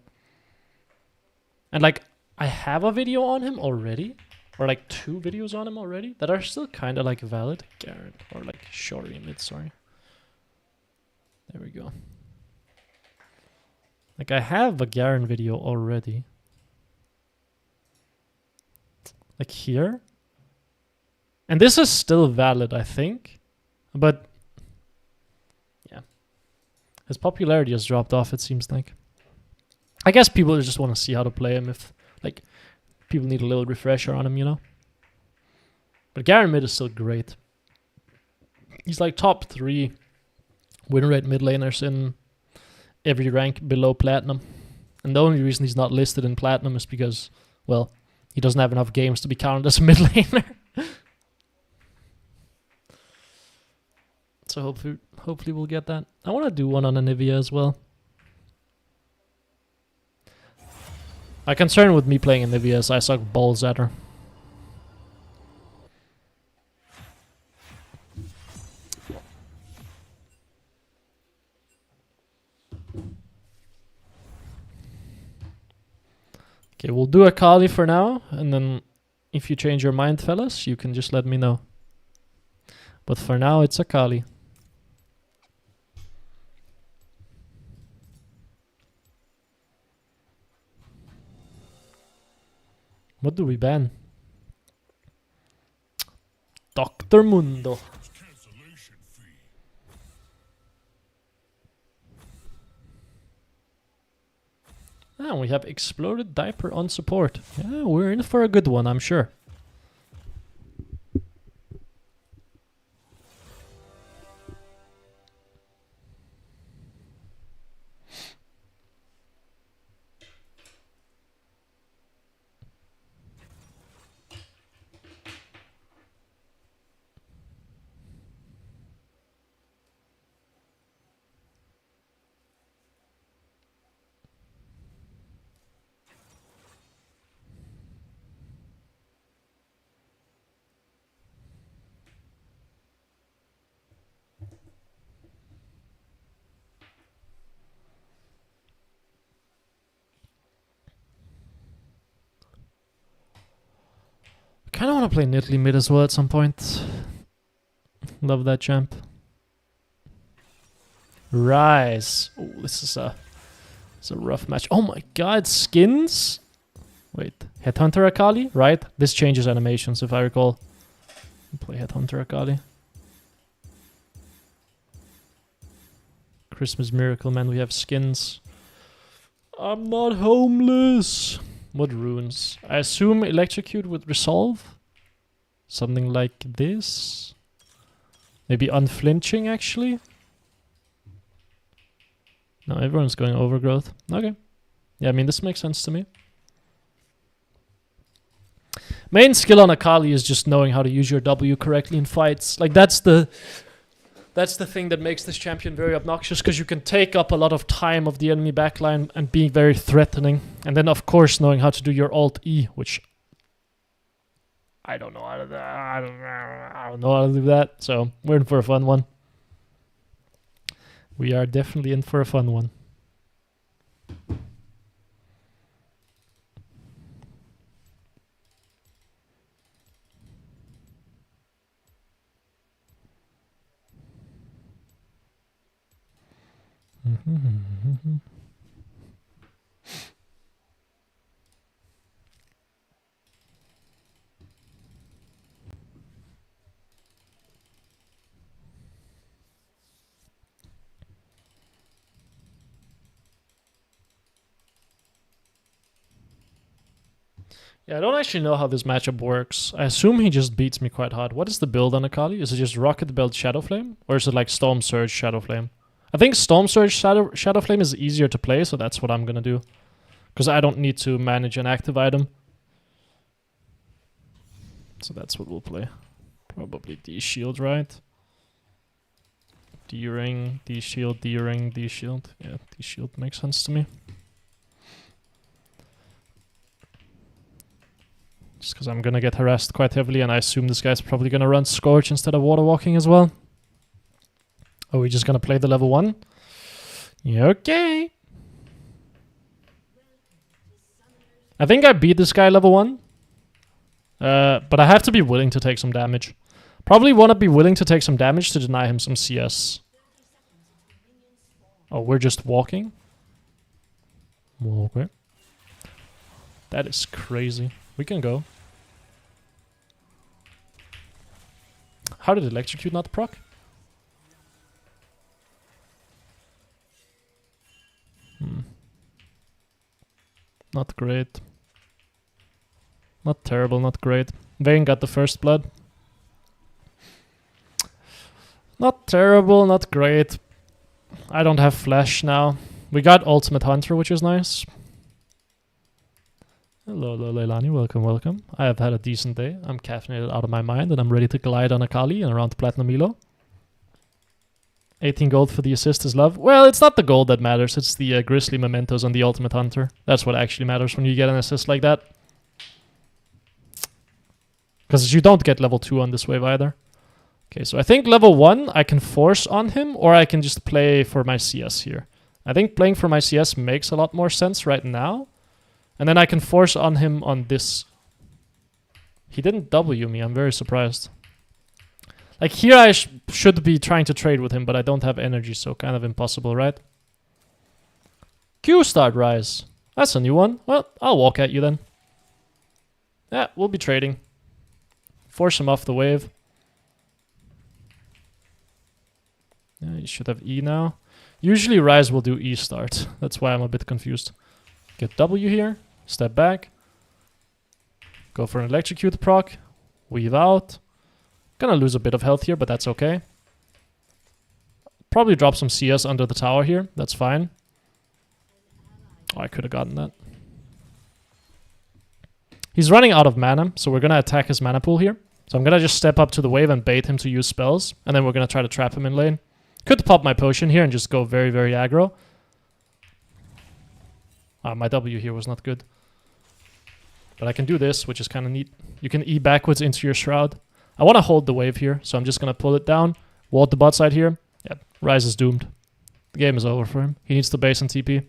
And like, I have a video on him already. Or like 2 videos on him already that are still kind of like valid. Garen, or like Shori mid, sorry. There we go. Like I have a Garen video already. Like here. And this is still valid, I think. But yeah. His popularity has dropped off, it seems like. I guess people just want to see how to play him if like people need a little refresher on him, you know? But Garen mid is still great. He's like top 3 win rate mid laners in every rank below Platinum. And the only reason he's not listed in Platinum is because, well, he doesn't have enough games to be counted as a mid laner. So hopefully we'll get that. I want to do one on Anivia as well. My concern with me playing Anivia is I suck balls at her. Okay, we'll do Akali for now, and then if you change your mind, fellas, you can just let me know. But for now, it's Akali. What do we ban? Dr. Mundo. Ah, we have Exploded Diaper on support. Yeah, we're in for a good one, I'm sure. I kind of want to play Nidalee mid as well at some point. Love that champ. Rise. Oh, this is a rough match. Oh my god, skins? Wait, Headhunter Akali, right? This changes animations if I recall. Play Headhunter Akali. Christmas Miracle Man, we have skins. I'm not homeless. What runes? I assume Electrocute with Resolve? Something like this? Maybe Unflinching, actually? No, everyone's going Overgrowth. Okay. Yeah, I mean, this makes sense to me. Main skill on Akali is just knowing how to use your W correctly in fights. Like, that's the thing that makes this champion very obnoxious, because you can take up a lot of time of the enemy backline and being very threatening. And then, of course, knowing how to do your Alt-E, which I don't know how to. I don't know how to do that. So we're in for a fun one. We are definitely in for a fun one. Yeah, I don't actually know how this matchup works. I assume he just beats me quite hard. What is the build on Akali? Is it just Rocket Belt Shadow Flame? Or is it like Storm Surge Shadow Flame? I think Storm Surge Shadow Flame is easier to play, so that's what I'm gonna do. Because I don't need to manage an active item. So that's what we'll play. Probably D-Shield, right? D-Ring, D-Shield, D-Ring, D-Shield. Yeah, D-Shield makes sense to me. Just because I'm gonna get harassed quite heavily, and I assume this guy's probably gonna run Scourge instead of Water Walking as well. Are we just gonna play the level 1? Yeah, okay. I think I beat this guy level 1. But I have to be willing to take some damage. Probably want to be willing to take some damage to deny him some CS. Oh, we're just walking? Okay. That is crazy. We can go. How did Electrocute not proc? Not great. Not terrible, not great. Vayne got the first blood. Not terrible, not great. I don't have flash now. We got Ultimate Hunter, which is nice. Hello, Leilani, welcome, welcome. I have had a decent day. I'm caffeinated out of my mind and I'm ready to glide on Akali and around Platinum Elo. 18 gold for the assist is love. Well, it's not the gold that matters, it's the Grizzly Mementos on the Ultimate Hunter. That's what actually matters when you get an assist like that. Because you don't get level 2 on this wave either. Okay, so I think level 1 I can force on him, or I can just play for my CS here. I think playing for my CS makes a lot more sense right now. And then I can force on him on this. He didn't W me, I'm very surprised. Like here I should be trying to trade with him, but I don't have energy, so kind of impossible, right? Q start rise. That's a new one. Well, I'll walk at you then. Yeah, we'll be trading. Force him off the wave. Yeah, you should have E now. Usually Rise will do E start. That's why I'm a bit confused. Get W here. Step back. Go for an Electrocute proc. Weave out. Gonna lose a bit of health here, but that's okay. Probably drop some CS under the tower here. That's fine. Oh, I could have gotten that. He's running out of mana, so we're gonna attack his mana pool here. So I'm gonna just step up to the wave and bait him to use spells. And then we're gonna try to trap him in lane. Could pop my potion here and just go very, very aggro. My W here was not good. But I can do this, which is kind of neat. You can E backwards into your Shroud. I want to hold the wave here, so I'm just going to pull it down. Ward the bot side here. Yep, Rise is doomed. The game is over for him. He needs to base and TP.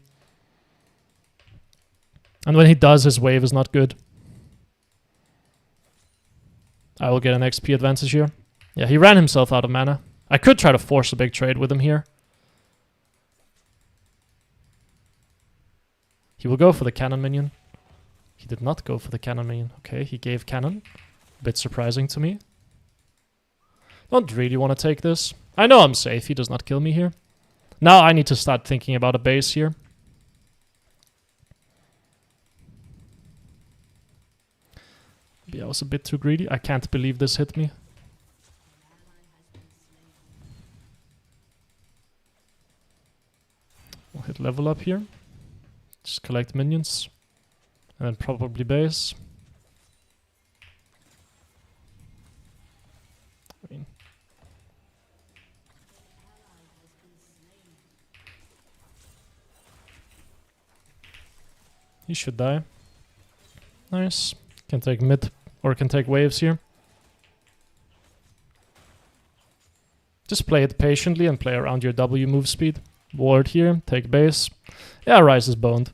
And when he does, his wave is not good. I will get an XP advantage here. Yeah, he ran himself out of mana. I could try to force a big trade with him here. He will go for the cannon minion. He did not go for the cannon minion. Okay, he gave cannon. A bit surprising to me. Don't really want to take this. I know I'm safe. He does not kill me here. Now I need to start thinking about a base here. Maybe I was a bit too greedy. I can't believe this hit me. We'll hit level up here. Just collect minions. And then probably base. I mean, he should die. Nice. Can take mid. Or can take waves here. Just play it patiently and play around your W move speed. Ward here, take base. Yeah, Ryze is boned.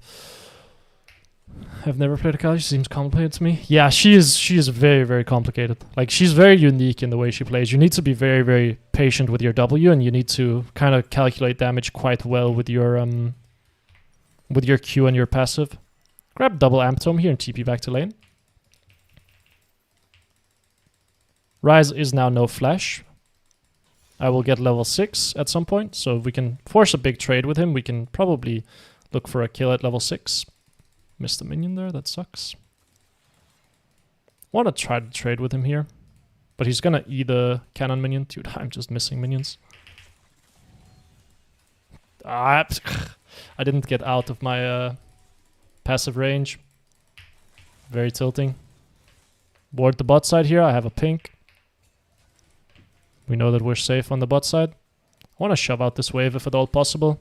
I've never played a Kali. She seems complicated to me. Yeah, she is very, very complicated. Like, she's very unique in the way she plays. You need to be very, very patient with your W, and you need to kind of calculate damage quite well with your Q and your passive. Grab double Amp Tome here and TP back to lane. Ryze is now no flash. I will get level 6 at some point, so if we can force a big trade with him, we can probably look for a kill at level 6. Missed the minion there, that sucks. Want to try to trade with him here, but he's gonna E the cannon minion. Dude, I'm just missing minions. I didn't get out of my passive range. Very tilting. Ward the bot side here, I have a pink. We know that we're safe on the bot side. I want to shove out this wave if at all possible.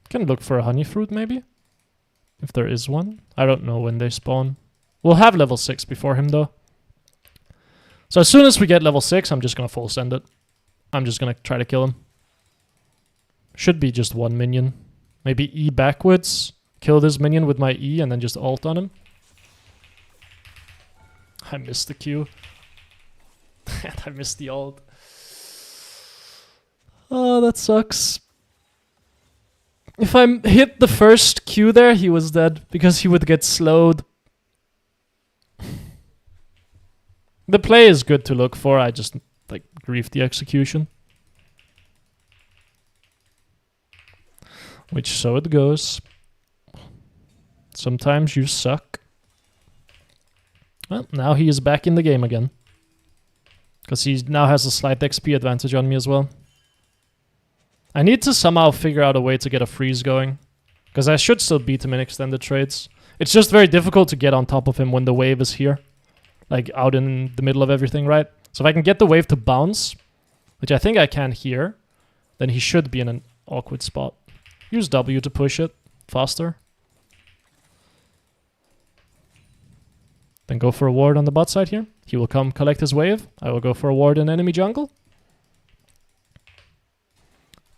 Can look for a honey fruit maybe, if there is one. I don't know when they spawn. We'll have level 6 before him though. So as soon as we get level 6, I'm just gonna full send it. I'm just gonna try to kill him. Should be just one minion. Maybe E backwards, kill this minion with my E and then just ult on him. I missed the Q. And I missed the ult. Oh, that sucks. If I hit the first Q there, he was dead because he would get slowed. The play is good to look for, I just like griefed the execution. Which so it goes. Sometimes you suck. Well, now he is back in the game again. Because he now has a slight XP advantage on me as well. I need to somehow figure out a way to get a freeze going. Because I should still beat him in extended trades. It's just very difficult to get on top of him when the wave is here. Like out in the middle of everything, right? So if I can get the wave to bounce, which I think I can here, then he should be in an awkward spot. Use W to push it faster. Then go for a ward on the bot side here. He will come collect his wave. I will go for a ward in enemy jungle.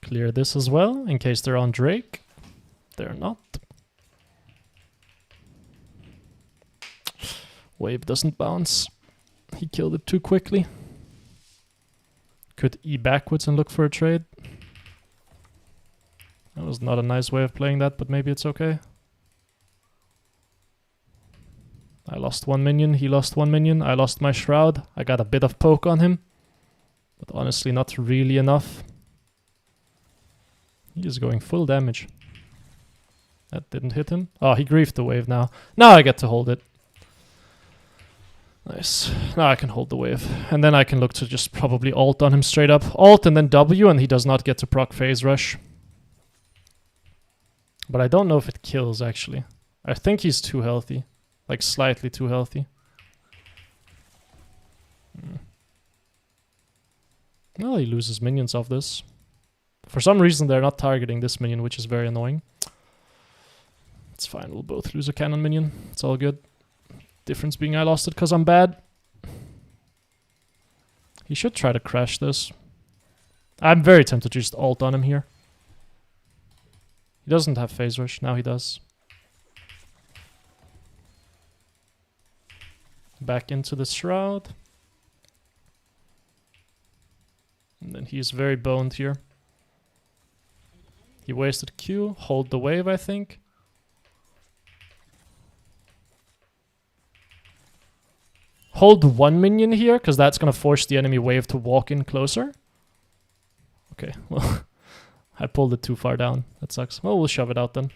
Clear this as well, in case they're on Drake. They're not. Wave doesn't bounce. He killed it too quickly. Could E backwards and look for a trade. That was not a nice way of playing that, but maybe it's okay. I lost one minion, he lost one minion, I lost my shroud. I got a bit of poke on him, but honestly not really enough. He is going full damage. That didn't hit him. Oh, he griefed the wave now. Now I get to hold it. Nice. Now I can hold the wave. And then I can look to just probably ult on him straight up. Ult and then W, and he does not get to proc phase rush. But I don't know if it kills, actually. I think he's too healthy. Like, slightly too healthy. Well, he loses minions off this. For some reason, they're not targeting this minion, which is very annoying. It's fine, we'll both lose a cannon minion. It's all good. Difference being I lost it because I'm bad. He should try to crash this. I'm very tempted to just ult on him here. He doesn't have phase rush. Now he does. Back into the shroud. And then he's very boned here. He wasted Q. Hold the wave, I think. Hold one minion here, because that's going to force the enemy wave to walk in closer. Okay, well, I pulled it too far down. That sucks. Well, we'll shove it out then.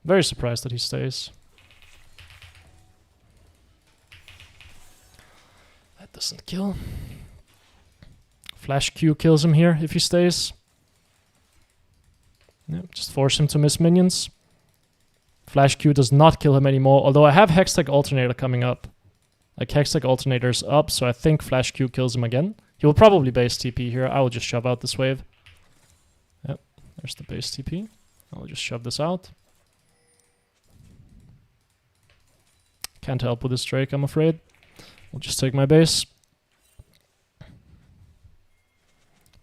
Very surprised that he stays. That doesn't kill. Flash Q kills him here if he stays. Yep, just force him to miss minions. Flash Q does not kill him anymore, although I have Hextech Alternator coming up. Like Hextech Alternator's up, so I think Flash Q kills him again. He will probably base TP here. I will just shove out this wave. Yep, there's the base TP. I'll just shove this out. Can't help with this Drake, I'm afraid. I'll just take my base.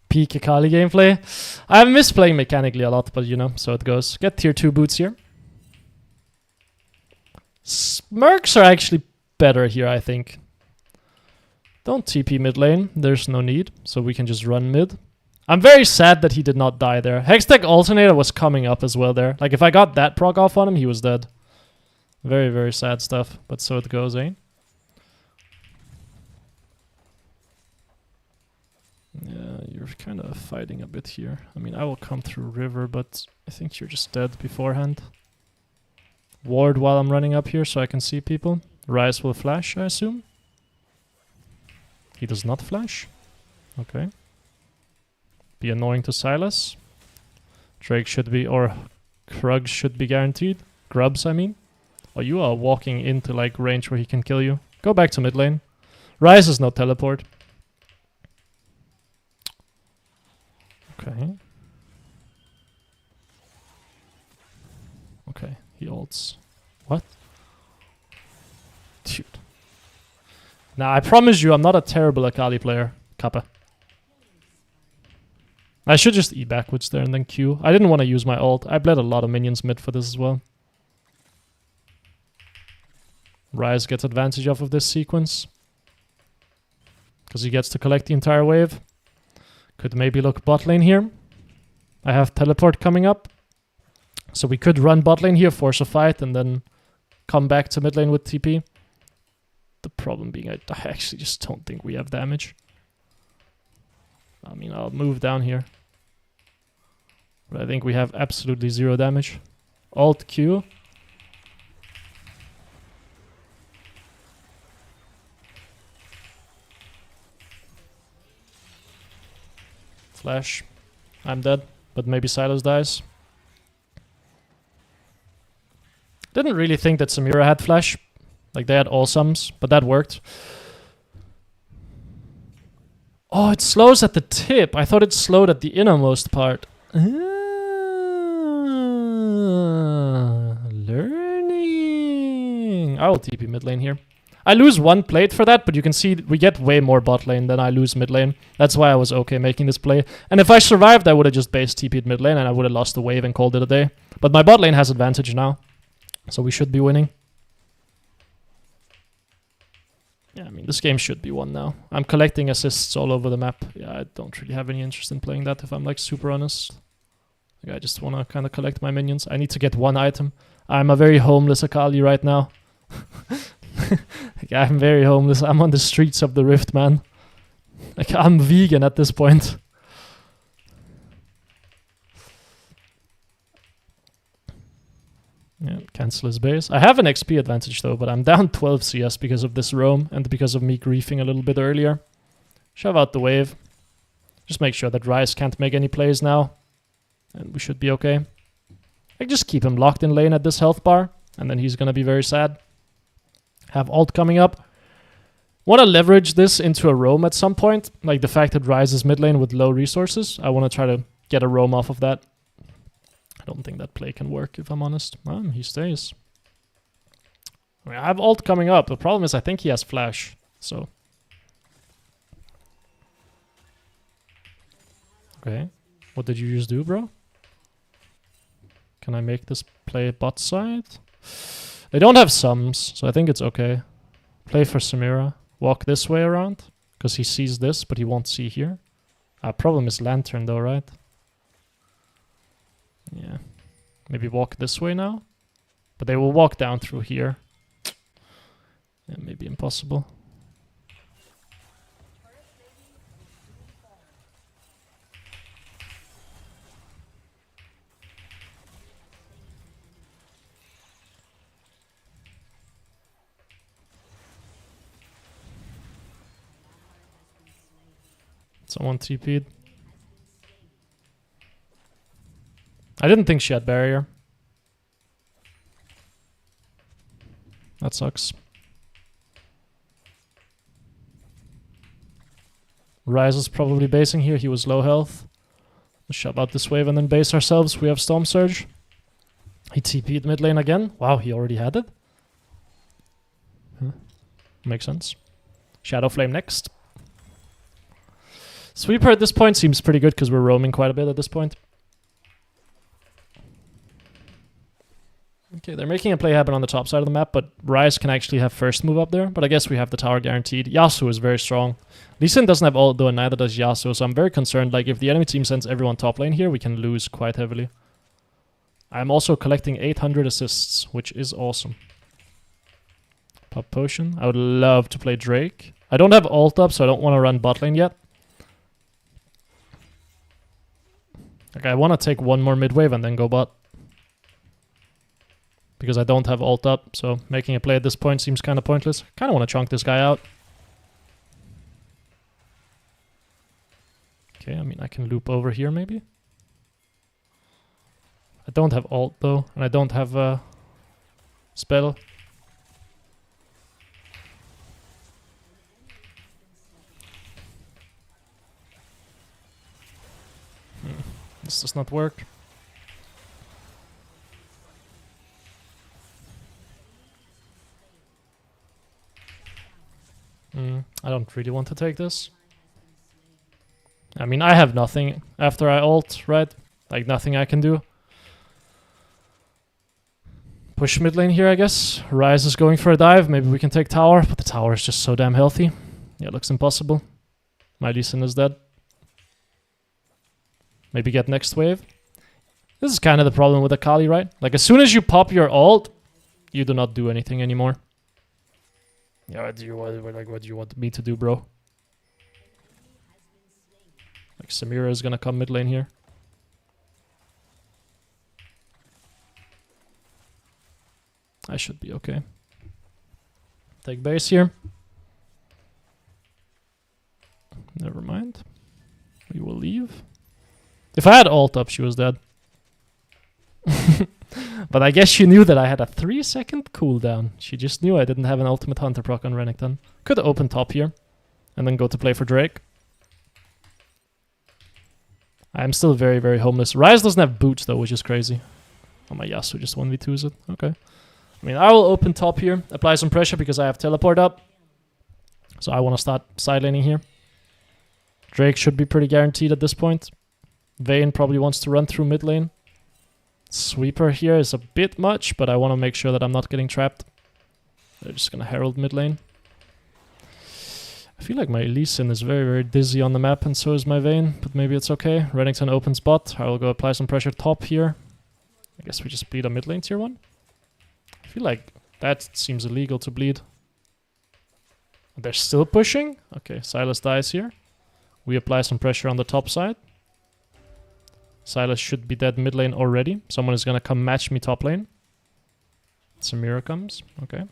Peak Akali gameplay. I miss playing mechanically a lot, but you know, so it goes. Get tier 2 boots here. Smurks are actually better here, I think. Don't TP mid lane. There's no need, so we can just run mid. I'm very sad that he did not die there. Hextech Alternator was coming up as well there. Like, if I got that proc off on him, he was dead. Very, very sad stuff, but so it goes, eh? Yeah, you're kind of fighting a bit here. I mean, I will come through river, but I think you're just dead beforehand. Ward while I'm running up here so I can see people. Ryze will flash, I assume. He does not flash. Okay. Be annoying to Silas. Drake should be, or Krugs should be guaranteed. Grubs, I mean. Oh, you are walking into like range where he can kill you. Go back to mid lane. Ryze is no teleport. Okay. Okay, he ults. What? Dude. Now, I promise you I'm not a terrible Akali player, Kappa. I should just E backwards there and then Q. I didn't want to use my ult. I bled a lot of minions mid for this as well. Ryze gets advantage off of this sequence. Because he gets to collect the entire wave. Could maybe look bot lane here. I have teleport coming up. So we could run bot lane here, force a fight, and then come back to mid lane with TP. The problem being I actually just don't think we have damage. I mean, I'll move down here. But I think we have absolutely zero damage. Alt Q. Flash. I'm dead, but maybe Silas dies. Didn't really think that Samira had flash. Like, they had all sums, but that worked. Oh, it slows at the tip. I thought it slowed at the innermost part. Learning. I will TP mid lane here. I lose one plate for that, but you can see we get way more bot lane than I lose mid lane. That's why I was okay making this play. And if I survived, I would have just base TP'd mid lane and I would have lost the wave and called it a day. But my bot lane has advantage now, so we should be winning. Yeah, I mean, this game should be won now. I'm collecting assists all over the map. Yeah, I don't really have any interest in playing that if I'm like super honest. Like, I just want to kind of collect my minions. I need to get one item. I'm a very homeless Akali right now. Like, I'm very homeless. I'm on the streets of the Rift, man. Like, I'm vegan at this point. Yeah, cancel his base. I have an XP advantage though, but I'm down 12 CS because of this roam and because of me griefing a little bit earlier. Shove out the wave. Just make sure that Ryze can't make any plays now. And we should be okay. Like, just keep him locked in lane at this health bar, and then he's gonna be very sad. Have ult coming up. Want to leverage this into a roam at some point. Like the fact that Ryze is mid lane with low resources. I want to try to get a roam off of that. I don't think that play can work, if I'm honest. He stays. I mean, I have ult coming up. The problem is I think he has flash. So. Okay. What did you just do, bro? Can I make this play bot side? They don't have sums, so I think it's okay. Play for Samira. Walk this way around. Because he sees this, but he won't see here. Problem is Lantern though, right? Yeah. Maybe walk this way now. But they will walk down through here. Yeah, maybe impossible. Someone TP'd. I didn't think she had barrier. That sucks. Ryze is probably basing here. He was low health. Let's shove out this wave and then base ourselves. We have Storm Surge. He TP'd mid lane again. Wow, he already had it. Huh. Makes sense. Shadow Flame next. Sweeper at this point seems pretty good because we're roaming quite a bit at this point. Okay, they're making a play happen on the top side of the map, but Ryze can actually have first move up there. But I guess we have the tower guaranteed. Yasuo is very strong. Lee Sin doesn't have ult though, and neither does Yasuo, so I'm very concerned. Like, if the enemy team sends everyone top lane here, we can lose quite heavily. I'm also collecting 800 assists, which is awesome. Pop potion. I would love to play Drake. I don't have ult up, so I don't want to run bot lane yet. Like, I want to take one more mid wave and then go bot. Because I don't have ult up, so making a play at this point seems kind of pointless. Kind of want to chunk this guy out. Okay, I mean, I can loop over here maybe. I don't have ult though, and I don't have a spell. This does not work. I don't really want to take this. I mean, I have nothing after I ult, right? Like, nothing I can do. Push mid lane here, I guess. Ryze is going for a dive. Maybe we can take tower, but the tower is just so damn healthy. Yeah, it looks impossible. My Lee Sin is dead. Maybe get next wave. This is kind of the problem with Akali, right? Like, as soon as you pop your ult, you do not do anything anymore. Yeah, what do you want me to do, bro? Like, Samira is gonna come mid lane here. I should be okay. Take base here. Never mind. We will leave. If I had ult up, she was dead. But I guess she knew that I had a 3-second cooldown. She just knew I didn't have an ultimate hunter proc on Renekton. Could open top here. And then go to play for Drake. I'm still very, very homeless. Ryze doesn't have boots though, which is crazy. Oh, my Yasuo just 1v2s it. Okay. I mean, I will open top here. Apply some pressure because I have teleport up. So I want to start side laning here. Drake should be pretty guaranteed at this point. Vayne probably wants to run through mid lane. Sweeper here is a bit much, but I want to make sure that I'm not getting trapped. They're just going to herald mid lane. I feel like my Lee Sin is very, very dizzy on the map, and so is my Vayne, but maybe it's okay. Renekton opens bot. I will go apply some pressure top here. I guess we just bleed a mid lane tier 1. I feel like that seems illegal to bleed. They're still pushing? Okay, Sylas dies here. We apply some pressure on the top side. Sylas should be dead mid lane already. Someone is gonna come match me top lane. Samira comes. Okay.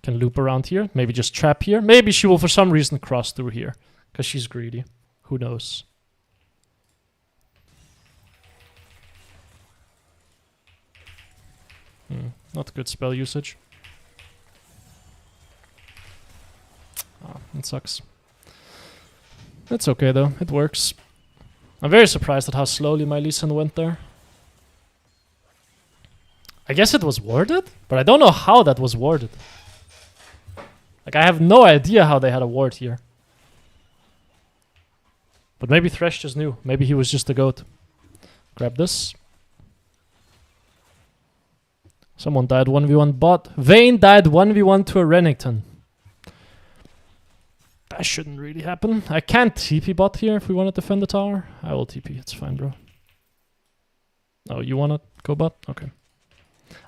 Can loop around here. Maybe just trap here. Maybe she will for some reason cross through here. Because she's greedy. Who knows? Not good spell usage. Ah, it sucks. It's okay though. It works. I'm very surprised at how slowly my Lee Sin went there. I guess it was warded, but I don't know how that was warded. Like, I have no idea how they had a ward here. But maybe Thresh just knew. Maybe he was just a goat. Grab this. Someone died 1v1 bot. Vayne died 1v1 to a Renekton. That shouldn't really happen. I can't TP bot here if we want to defend the tower. I will TP. It's fine, bro. Oh, you want to go bot? Okay.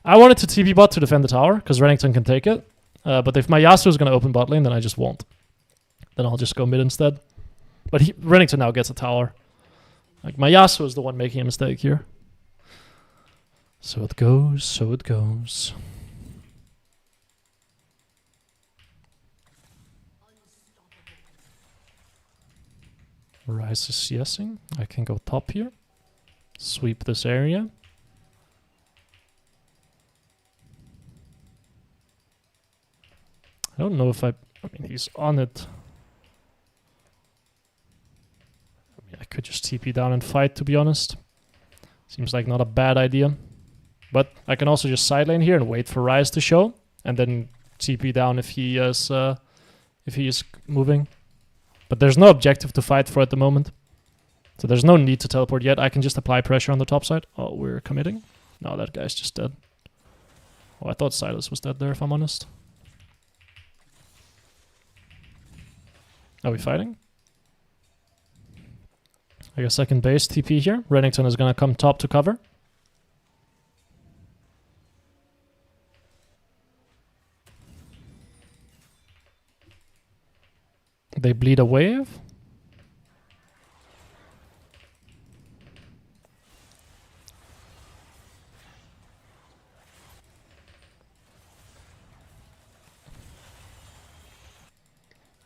I wanted to TP bot to defend the tower because Renekton can take it. But if my Yasuo is going to open bot lane, then I just won't. Then I'll just go mid instead. But Renekton now gets a tower. Like, my Yasuo is the one making a mistake here. So it goes, so it goes. Ryze is CSing. I can go top here. Sweep this area. I don't know if I mean, he's on it. could just TP down and fight, to be honest. Seems like not a bad idea. But I can also just side lane here and wait for Ryze to show. And then TP down if he is moving. But there's no objective to fight for at the moment. So there's no need to teleport yet. I can just apply pressure on the top side. Oh, we're committing. No, that guy's just dead. Oh, I thought Silas was dead there, if I'm honest. Are we fighting? I guess I can base TP here. Renekton is gonna come top to cover. They bleed a wave.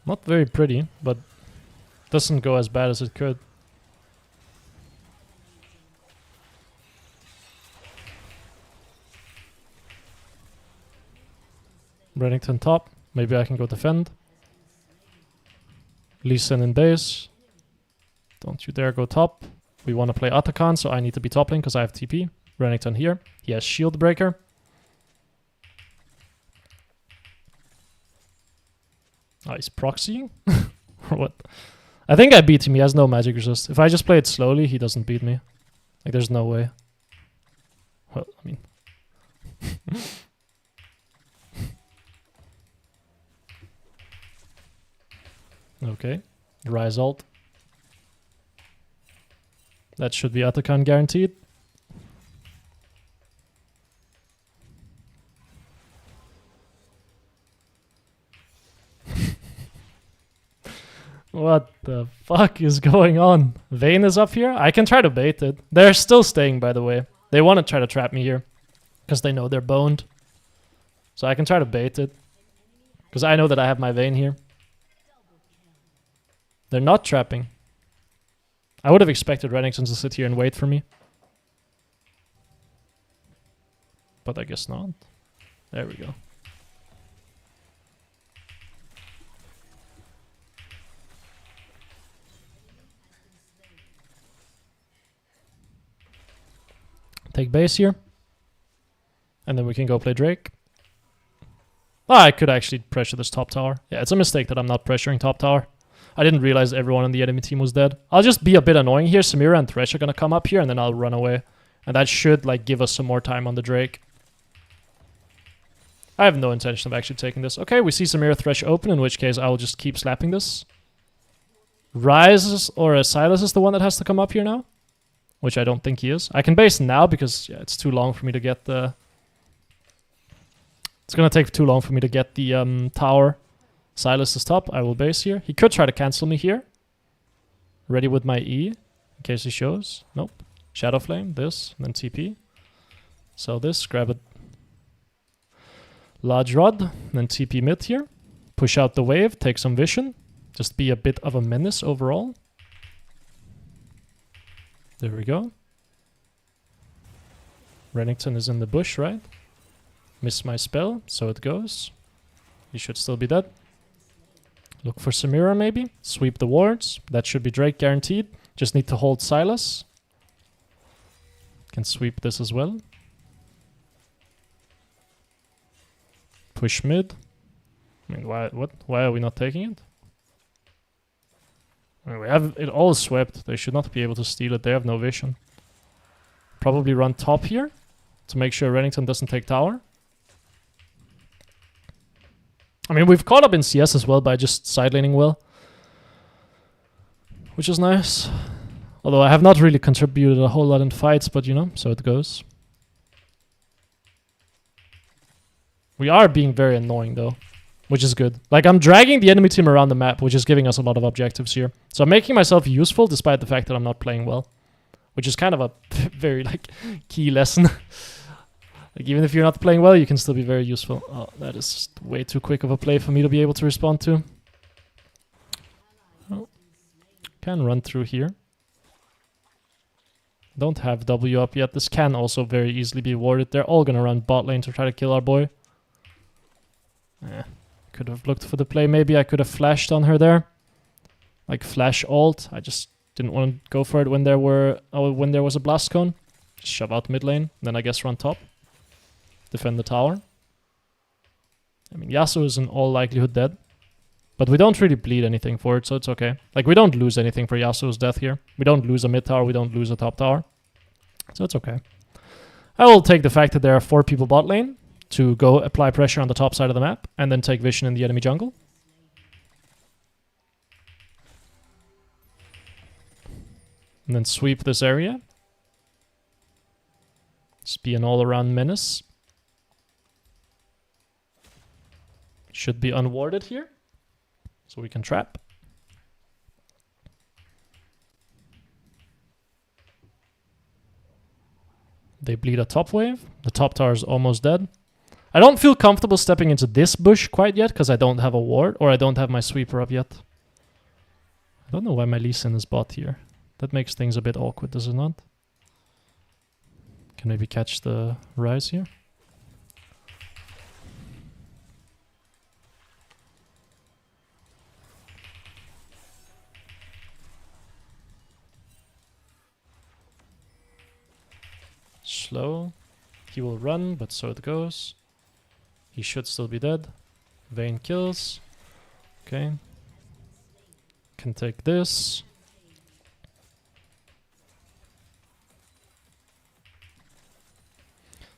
Not very pretty, but doesn't go as bad as it could. Renekton top. Maybe I can go defend. Lee Sin in base. Don't you dare go top. We want to play Atakan, so I need to be top lane because I have TP. Renekton here. He has shield breaker. Oh, he's proxying? Or what? I think I beat him. He has no magic resist. If I just play it slowly, he doesn't beat me. Like, there's no way. Well, I mean... Okay. Ryze ult. That should be Atakan guaranteed. What the fuck is going on? Vayne is up here? I can try to bait it. They're still staying, by the way. They want to try to trap me here. Because they know they're boned. So I can try to bait it. Because I know that I have my Vayne here. They're not trapping. I would have expected Renekton to sit here and wait for me. But I guess not. There we go. Take base here. And then we can go play Drake. Oh, I could actually pressure this top tower. Yeah, it's a mistake that I'm not pressuring top tower. I didn't realize everyone on the enemy team was dead. I'll just be a bit annoying here. Samira and Thresh are gonna come up here and then I'll run away. And that should like give us some more time on the Drake. I have no intention of actually taking this. Okay, we see Samira Thresh open, in which case I will just keep slapping this. Ryze or Silas is the one that has to come up here now. Which I don't think he is. I can base now because yeah, it's too long for me to get the... It's gonna take too long for me to get the tower. Silas is top. I will base here. He could try to cancel me here. Ready with my E in case he shows. Nope. Shadow Flame, this, and then TP. Sell this, grab a large rod, then TP mid here. Push out the wave, take some vision. Just be a bit of a menace overall. There we go. Renekton is in the bush, right? Miss my spell, so it goes. He should still be dead. Look for Samira maybe. Sweep the wards. That should be Drake guaranteed. Just need to hold Silas. Can sweep this as well. Push mid. I mean, why are we not taking it? I mean, we have it all swept. They should not be able to steal it. They have no vision. Probably run top here to make sure Renekton doesn't take tower. I mean, we've caught up in CS as well by just side laning well. Which is nice. Although I have not really contributed a whole lot in fights, but you know, so it goes. We are being very annoying though, which is good. Like, I'm dragging the enemy team around the map, which is giving us a lot of objectives here. So I'm making myself useful despite the fact that I'm not playing well. Which is kind of a very, like, key lesson. Like, even if you're not playing well, you can still be very useful. Oh, that is just way too quick of a play for me to be able to respond to. Oh. Can run through here. Don't have W up yet. This can also very easily be warded. They're all gonna run bot lane to try to kill our boy. Could have looked for the play. Maybe I could have flashed on her there. Like, flash ult. I just Didn't want to go for it when there was a blast cone. Just shove out mid lane, then I guess run top. Defend the tower. I mean, Yasuo is in all likelihood dead. But we don't really bleed anything for it, so it's okay. Like, we don't lose anything for Yasuo's death here. We don't lose a mid tower, we don't lose a top tower. So it's okay. I will take the fact that there are 4 people bot lane to go apply pressure on the top side of the map, and then take vision in the enemy jungle. And then sweep this area. Just be an all-around menace. Should be unwarded here. So we can trap. They bleed a top wave. The top tower is almost dead. I don't feel comfortable stepping into this bush quite yet because I don't have a ward or I don't have my sweeper up yet. I don't know why my Lee Sin is bot here. That makes things a bit awkward, does it not? Can maybe catch the rise here. Slow. He will run, but so it goes. He should still be dead. Vayne kills. Okay. Can take this.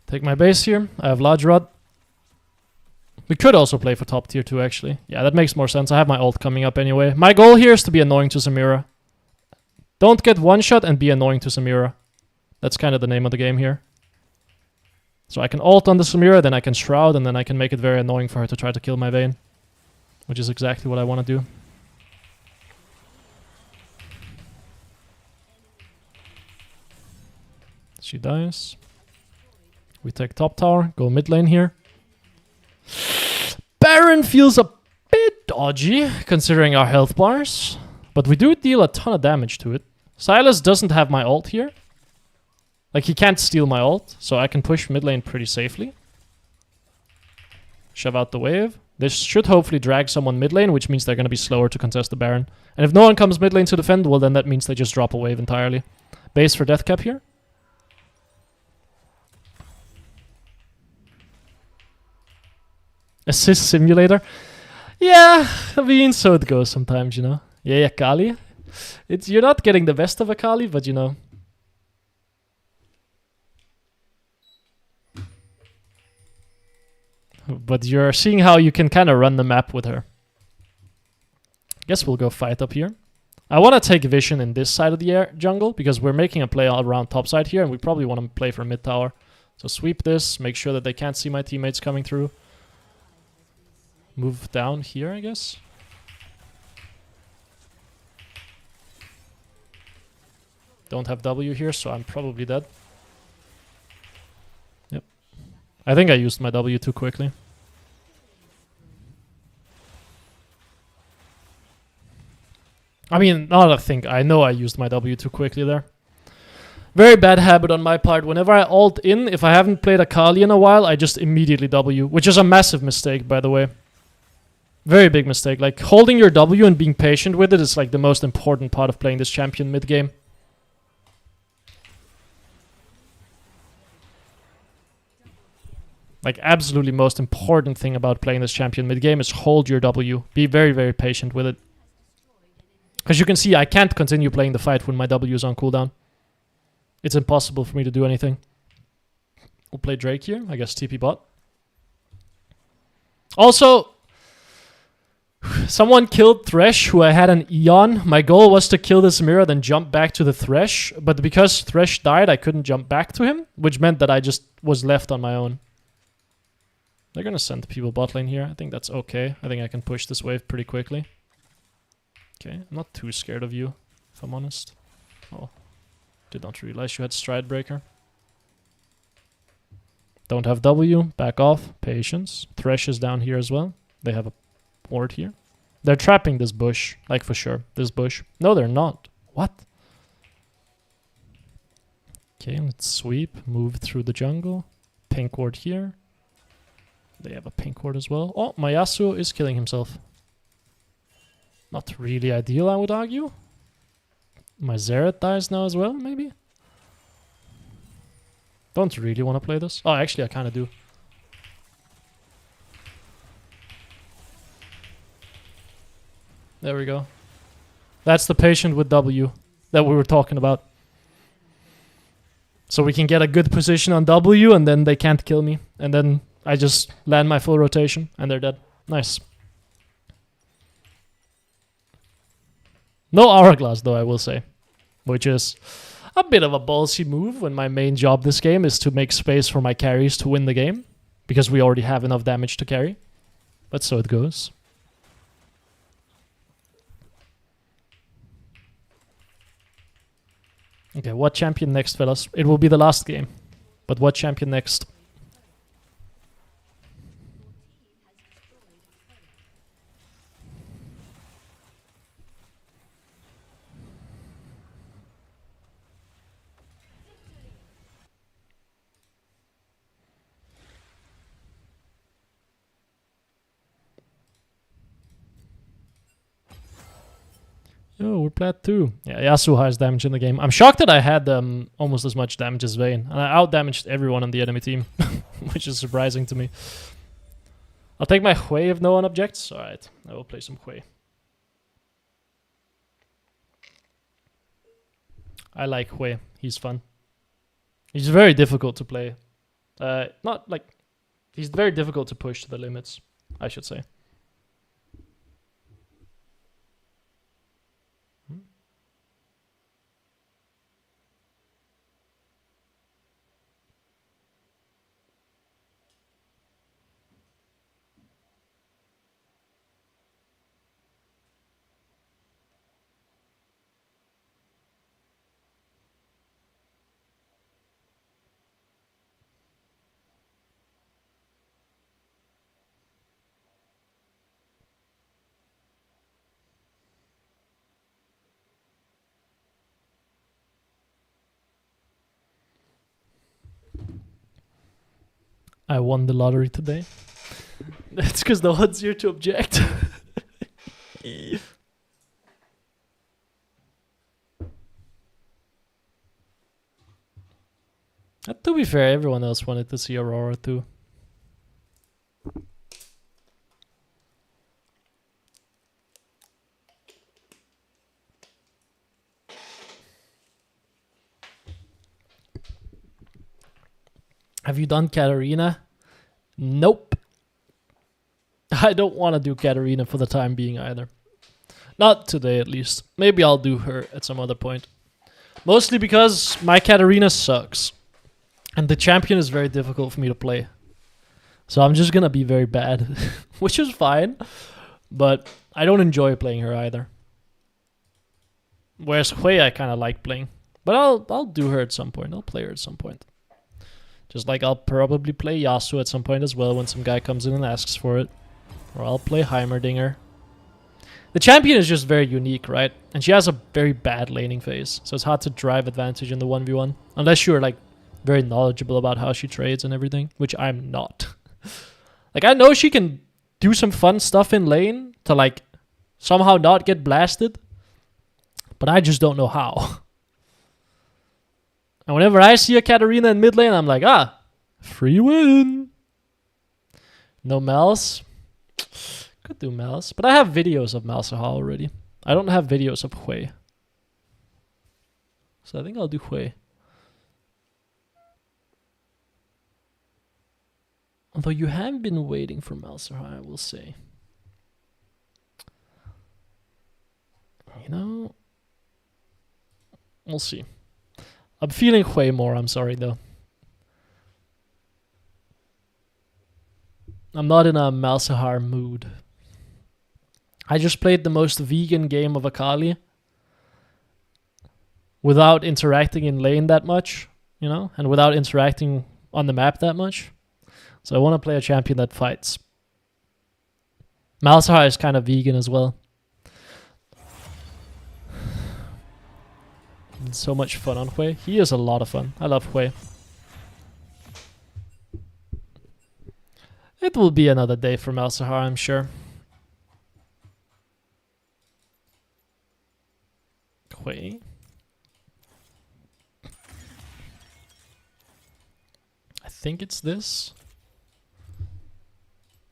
Take my base here. I have Large Rod. We could also play for top tier 2 actually. Yeah, that makes more sense. I have my ult coming up anyway. My goal here is to be annoying to Samira. Don't get one shot and be annoying to Samira. That's kind of the name of the game here. So I can ult on the Samira, then I can shroud, and then I can make it very annoying for her to try to kill my Vayne. Which is exactly what I want to do. She dies. We take top tower, go mid lane here. Baron feels a bit dodgy, considering our health bars. But we do deal a ton of damage to it. Sylas doesn't have my ult here. Like, he can't steal my ult, so I can push mid lane pretty safely. Shove out the wave. This should hopefully drag someone mid lane, which means they're going to be slower to contest the Baron. And if no one comes mid lane to defend, well, then that means they just drop a wave entirely. Base for death cap here. Assist simulator. Yeah, I mean, so it goes sometimes, you know. Yeah, Akali. You're not getting the best of Akali, but you know. But you're seeing how you can kind of run the map with her. Guess we'll go fight up here. I want to take vision in this side of the jungle because we're making a play all around top side here, and we probably want to play for mid tower. So sweep this, make sure that they can't see my teammates coming through. Move down here, I guess. Don't have W here, so I'm probably dead. Yep. I think I used my W too quickly. I mean, not I think. I know I used my W too quickly there. Very bad habit on my part. Whenever I ult in, if I haven't played Akali in a while, I just immediately W, which is a massive mistake, by the way. Very big mistake. Like, holding your W and being patient with it is like the most important part of playing this champion mid-game. Like, absolutely most important thing about playing this champion mid-game is hold your W. Be very, very patient with it. Because you can see I can't continue playing the fight when my W is on cooldown. It's impossible for me to do anything. We'll play Drake here. I guess TP bot. Also, someone killed Thresh, who I had an Eon. My goal was to kill this Samira, then jump back to the Thresh. But because Thresh died, I couldn't jump back to him, which meant that I just was left on my own. They're gonna send people bot lane here. I think that's okay. I think I can push this wave pretty quickly. Okay, I'm not too scared of you, if I'm honest. Oh, did not realize you had Stride Breaker. Don't have W, back off, patience. Thresh is down here as well. They have a ward here. They're trapping this bush, like for sure, this bush. No, they're not. What? Okay, let's sweep, move through the jungle. Pink ward here. They have a pink ward as well. Oh, my Yasuo is killing himself. Not really ideal, I would argue. My Zeret dies now as well, maybe? Don't really want to play this. Oh, actually, I kind of do. There we go. That's the patient with W that we were talking about. So we can get a good position on W, and then they can't kill me. And then I just land my full rotation, and they're dead. Nice. No Hourglass, though, I will say. Which is a bit of a ballsy move when my main job this game is to make space for my carries to win the game. Because we already have enough damage to carry. But so it goes. Okay, what champion next, fellas? It will be the last game. But what champion next? Oh, we're plat 2. Yeah, Yasuo highest damage in the game. I'm shocked that I had almost as much damage as Vayne. And I out-damaged everyone on the enemy team. Which is surprising to me. I'll take my Hui if no one objects. Alright, I will play some Hui. I like Hui. He's fun. He's very difficult to play. Not like... He's very difficult to push to the limits, I should say. I won the lottery today. That's because no one's here to object. To be fair, everyone else wanted to see Aurora too. Have you done Katarina? Nope. I don't want to do Katarina for the time being either. Not today, at least. Maybe I'll do her at some other point. Mostly because my Katarina sucks. And the champion is very difficult for me to play. So I'm just gonna be very bad. Which is fine. But I don't enjoy playing her either. Whereas Hui I kind of like playing. But I'll do her at some point. I'll play her at some point. Just like I'll probably play Yasuo at some point as well when some guy comes in and asks for it. Or I'll play Heimerdinger. The champion is just very unique, right? And she has a very bad laning phase. So it's hard to drive advantage in the 1v1. Unless you're like very knowledgeable about how she trades and everything. Which I'm not. Like I know she can do some fun stuff in lane to like somehow not get blasted. But I just don't know how. And whenever I see a Katarina in mid lane, I'm like, free win. No Mals. Could do Mals. But I have videos of Malsaha already. I don't have videos of Hui. So I think I'll do Hui. Although you have been waiting for Malsaha, I will say. You know, we'll see. I'm feeling Hui more, I'm sorry though. I'm not in a Malsahar mood. I just played the most vegan game of Akali. Without interacting in lane that much, you know? And without interacting on the map that much. So I want to play a champion that fights. Malsahar is kind of vegan as well. It's so much fun on Hui. He is a lot of fun. I love Hui. It will be another day for Malsahar, I'm sure. Hui. think it's this,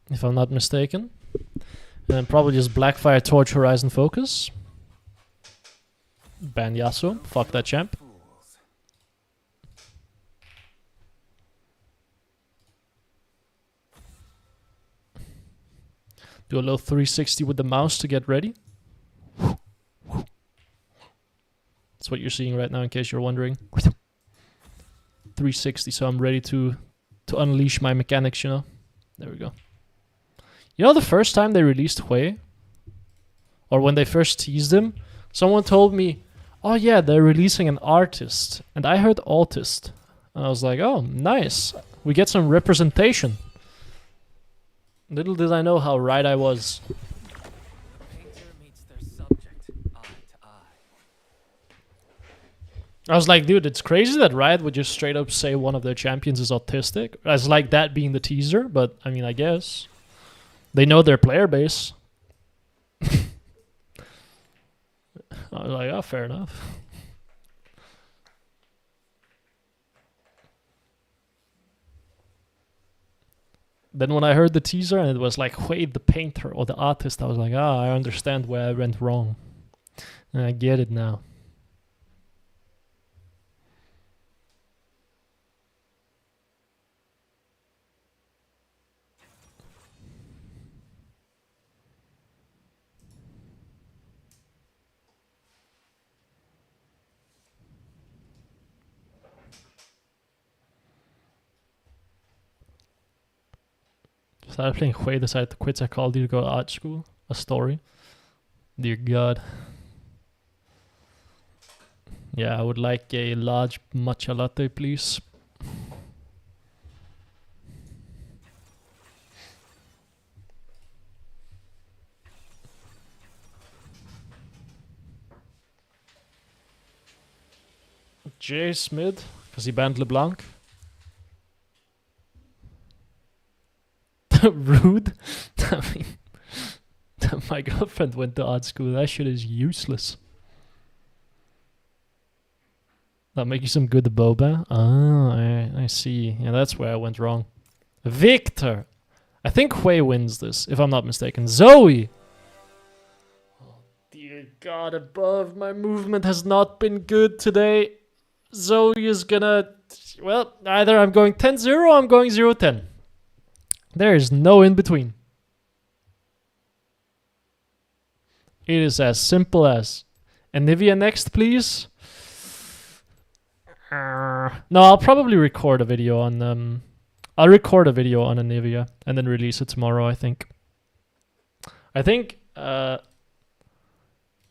if I'm not mistaken. And then probably just Blackfire, Torch, Horizon, Focus. Ban Yasuo. Fuck that champ. Do a little 360 with the mouse to get ready. That's what you're seeing right now, in case you're wondering. 360, so I'm ready to unleash my mechanics, you know. There we go. You know, the first time they released Hui, or when they first teased him, someone told me, oh yeah, they're releasing an artist. And I heard autist. And I was like, oh, nice. We get some representation. Little did I know how right I was. I was like, dude, it's crazy that Riot would just straight up say one of their champions is autistic. As like that being the teaser, but I mean, I guess. They know their player base. I was like, oh, fair enough. Then when I heard the teaser and it was like, wait, the painter or the artist, I was like, ah, I understand where I went wrong. And I get it now. Started playing Hui, decided to quit psychology to go to art school. A story. Dear God. Yeah, I would like a large matcha latte, please. Jace mid, because he banned LeBlanc. Rude. I mean, my girlfriend went to art school. That shit is useless. That'll make you some good boba. Ah, I see. Yeah, that's where I went wrong. Victor. I think Hui wins this, if I'm not mistaken. Zoe. Oh, dear God above. My movement has not been good today. Zoe is gonna... Well, either I'm going 10-0 or I'm going 0-10. There is no in between. It is as simple as Anivia next, please. No, I'll probably record a video on I'll record a video on Anivia and then release it tomorrow, I think. I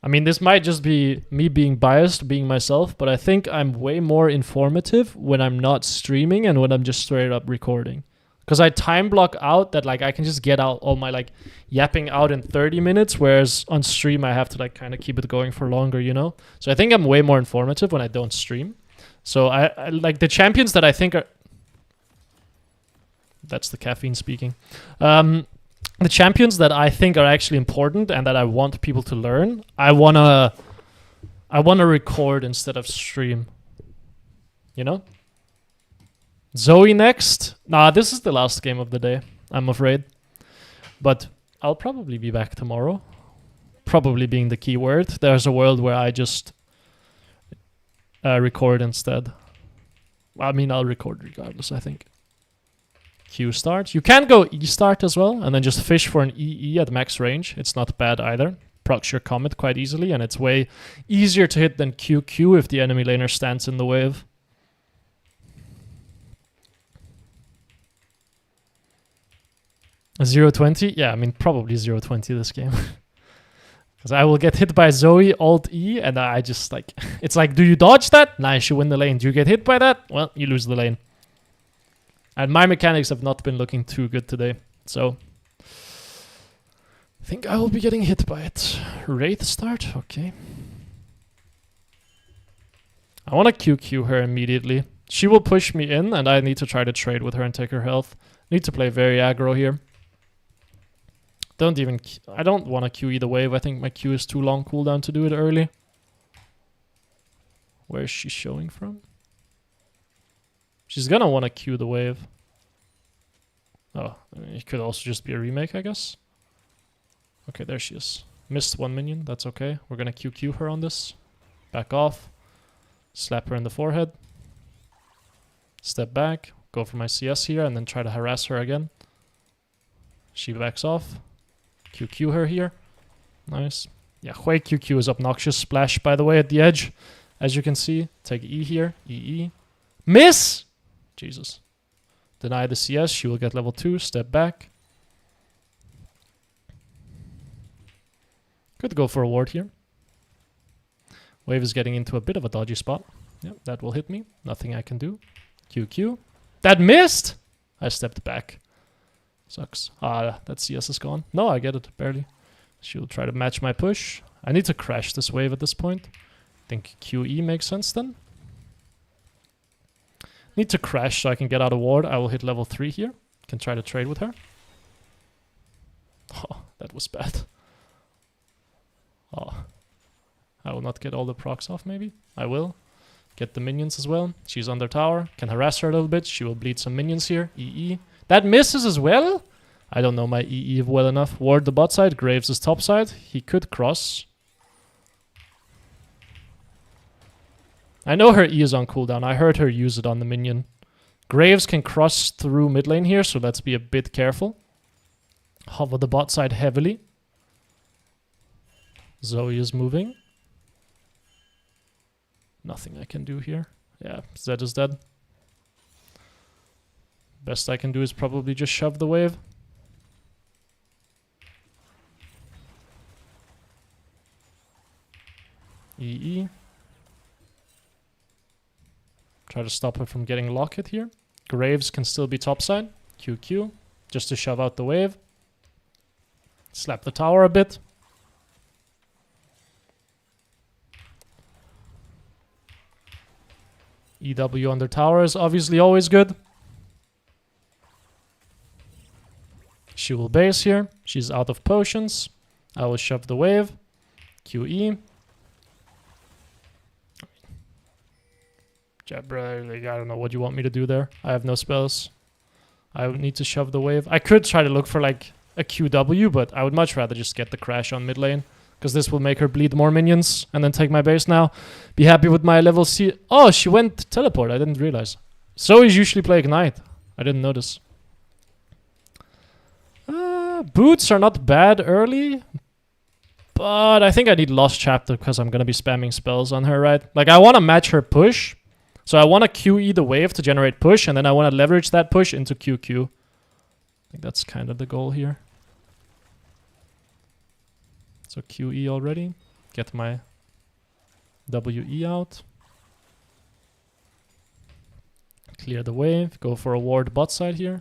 mean, this might just be me being biased, being myself, but I think I'm way more informative when I'm not streaming and when I'm just straight up recording. Because I time block out that like I can just get out all my like yapping out in 30 minutes, whereas on stream I have to like kind of keep it going for longer, you know? So I think I'm way more informative when I don't stream. So I like the champions that I think are... That's the caffeine speaking. The champions that I think are actually important and that I want people to learn, I wanna record instead of stream. You know? Zoe next. Nah, this is the last game of the day, I'm afraid. But I'll probably be back tomorrow. Probably being the key word. There's a world where I just record instead. I mean, I'll record regardless, I think. Q start. You can go E start as well, and then just fish for an EE at max range. It's not bad either. Procs your comet quite easily, and it's way easier to hit than QQ if the enemy laner stands in the wave. A 0-20? Yeah, I mean, probably 0-20 this game. Because I will get hit by Zoe, Alt E, and I just like... It's like, do you dodge that? Nice, you win the lane. Do you get hit by that? Well, you lose the lane. And my mechanics have not been looking too good today. So, I think I will be getting hit by it. Wraith start? Okay. I want to QQ her immediately. She will push me in, and I need to try to trade with her and take her health. Need to play very aggro here. I don't want to Q either wave. I think my Q is too long cooldown to do it early. Where is she showing from? She's gonna want to Q the wave. Oh, it could also just be a remake, I guess. Okay, there she is. Missed one minion, that's okay. We're gonna QQ her on this. Back off. Slap her in the forehead. Step back. Go for my CS here and then try to harass her again. She backs off. QQ her here. Nice. Yeah, Hui QQ is obnoxious. Splash, by the way, at the edge. As you can see. Take E here. EE. Miss! Jesus. Deny the CS. She will get level 2. Step back. Could go for a ward here. Wave is getting into a bit of a dodgy spot. Yep, that will hit me. Nothing I can do. QQ. That missed! I stepped back. Sucks. Ah, that CS is gone. No, I get it. Barely. She'll try to match my push. I need to crash this wave at this point. I think QE makes sense then. Need to crash so I can get out of ward. I will hit level 3 here. Can try to trade with her. Oh, that was bad. Oh. I will not get all the procs off, maybe. I will. Get the minions as well. She's under tower. Can harass her a little bit. She will bleed some minions here. EE. That misses as well? I don't know my EE well enough. Ward the bot side. Graves is top side. He could cross. I know her E is on cooldown. I heard her use it on the minion. Graves can cross through mid lane here, so let's be a bit careful. Hover the bot side heavily. Zoe is moving. Nothing I can do here. Yeah, Zed is dead. Best I can do is probably just shove the wave. EE. Try to stop her from getting locket here. Graves can still be topside. QQ. Just to shove out the wave. Slap the tower a bit. EW under tower is obviously always good. She will base here. She's out of potions. I will shove the wave. QE. Jabra, like, I don't know what you want me to do there. I have no spells. I would need to shove the wave. I could try to look for like a QW, but I would much rather just get the crash on mid lane. Because this will make her bleed more minions and then take my base now. Be happy with my level C. Oh, she went teleport. I didn't realize. Zoe's usually play Ignite. I didn't notice. Boots are not bad early. But I think I need Lost Chapter because I'm going to be spamming spells on her, right? Like, I want to match her push. So I want to QE the wave to generate push. And then I want to leverage that push into QQ. I think that's kind of the goal here. So QE already. Get my WE out. Clear the wave. Go for a ward bot side here.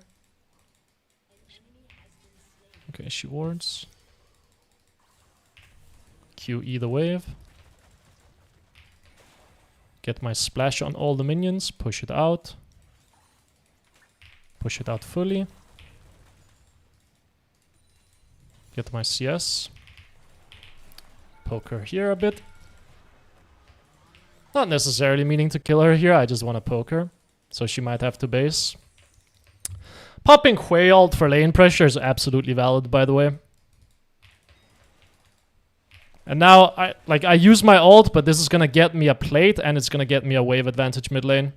Okay, she wards. QE the wave. Get my splash on all the minions. Push it out. Push it out fully. Get my CS. Poke her here a bit. Not necessarily meaning to kill her here, I just want to poke her. So she might have to base. Popping Hui ult for lane pressure is absolutely valid, by the way. And now, I use my ult, but this is gonna get me a plate, and it's gonna get me a wave advantage mid lane.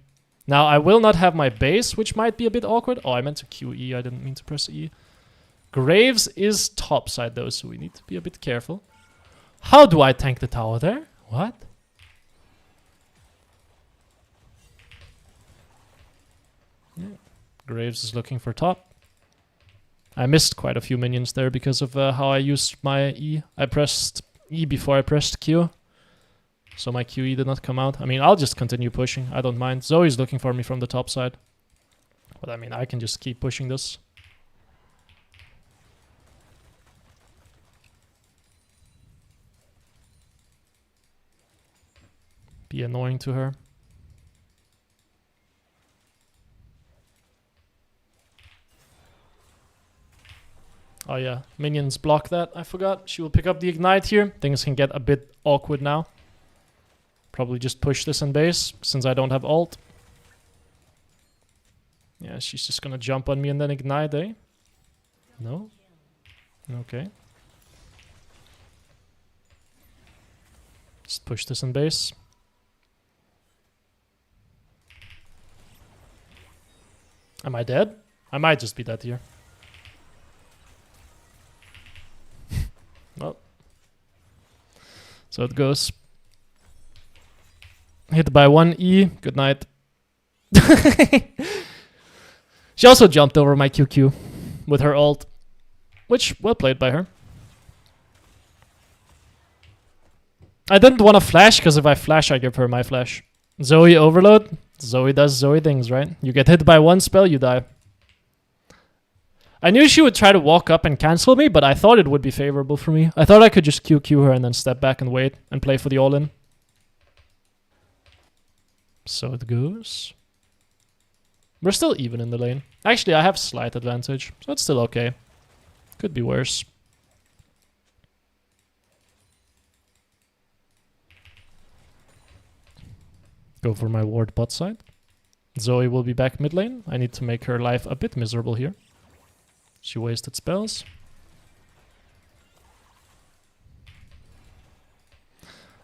Now, I will not have my base, which might be a bit awkward. Oh, I meant to QE, I didn't mean to press E. Graves is topside though, so we need to be a bit careful. How do I tank the tower there? What? Yeah. Graves is looking for top. I missed quite a few minions there because of how I used my E. I pressed E before I pressed Q. So my QE did not come out. I mean, I'll just continue pushing. I don't mind. Zoe's looking for me from the top side. But I mean, I can just keep pushing this. Be annoying to her. Oh yeah, minions block that. I forgot. She will pick up the ignite here. Things can get a bit awkward now. Probably just push this in base, since I don't have ult. Yeah, she's just gonna jump on me and then ignite, eh? No? Okay. Just push this in base. Am I dead? I might just be dead here. Well. So it goes. Hit by 1 E. Good night. She also jumped over my QQ with her ult. Which, well played by her. I didn't want to flash, because if I flash, I give her my flash. Zoe overload. Zoe does Zoe things, right? You get hit by one spell, you die. I knew she would try to walk up and cancel me, but I thought it would be favorable for me. I thought I could just QQ her and then step back and wait and play for the all-in. So it goes. We're still even in the lane. Actually, I have slight advantage, so it's still okay. Could be worse. Go for my ward bot side. Zoe will be back mid lane. I need to make her life a bit miserable here. She wasted spells.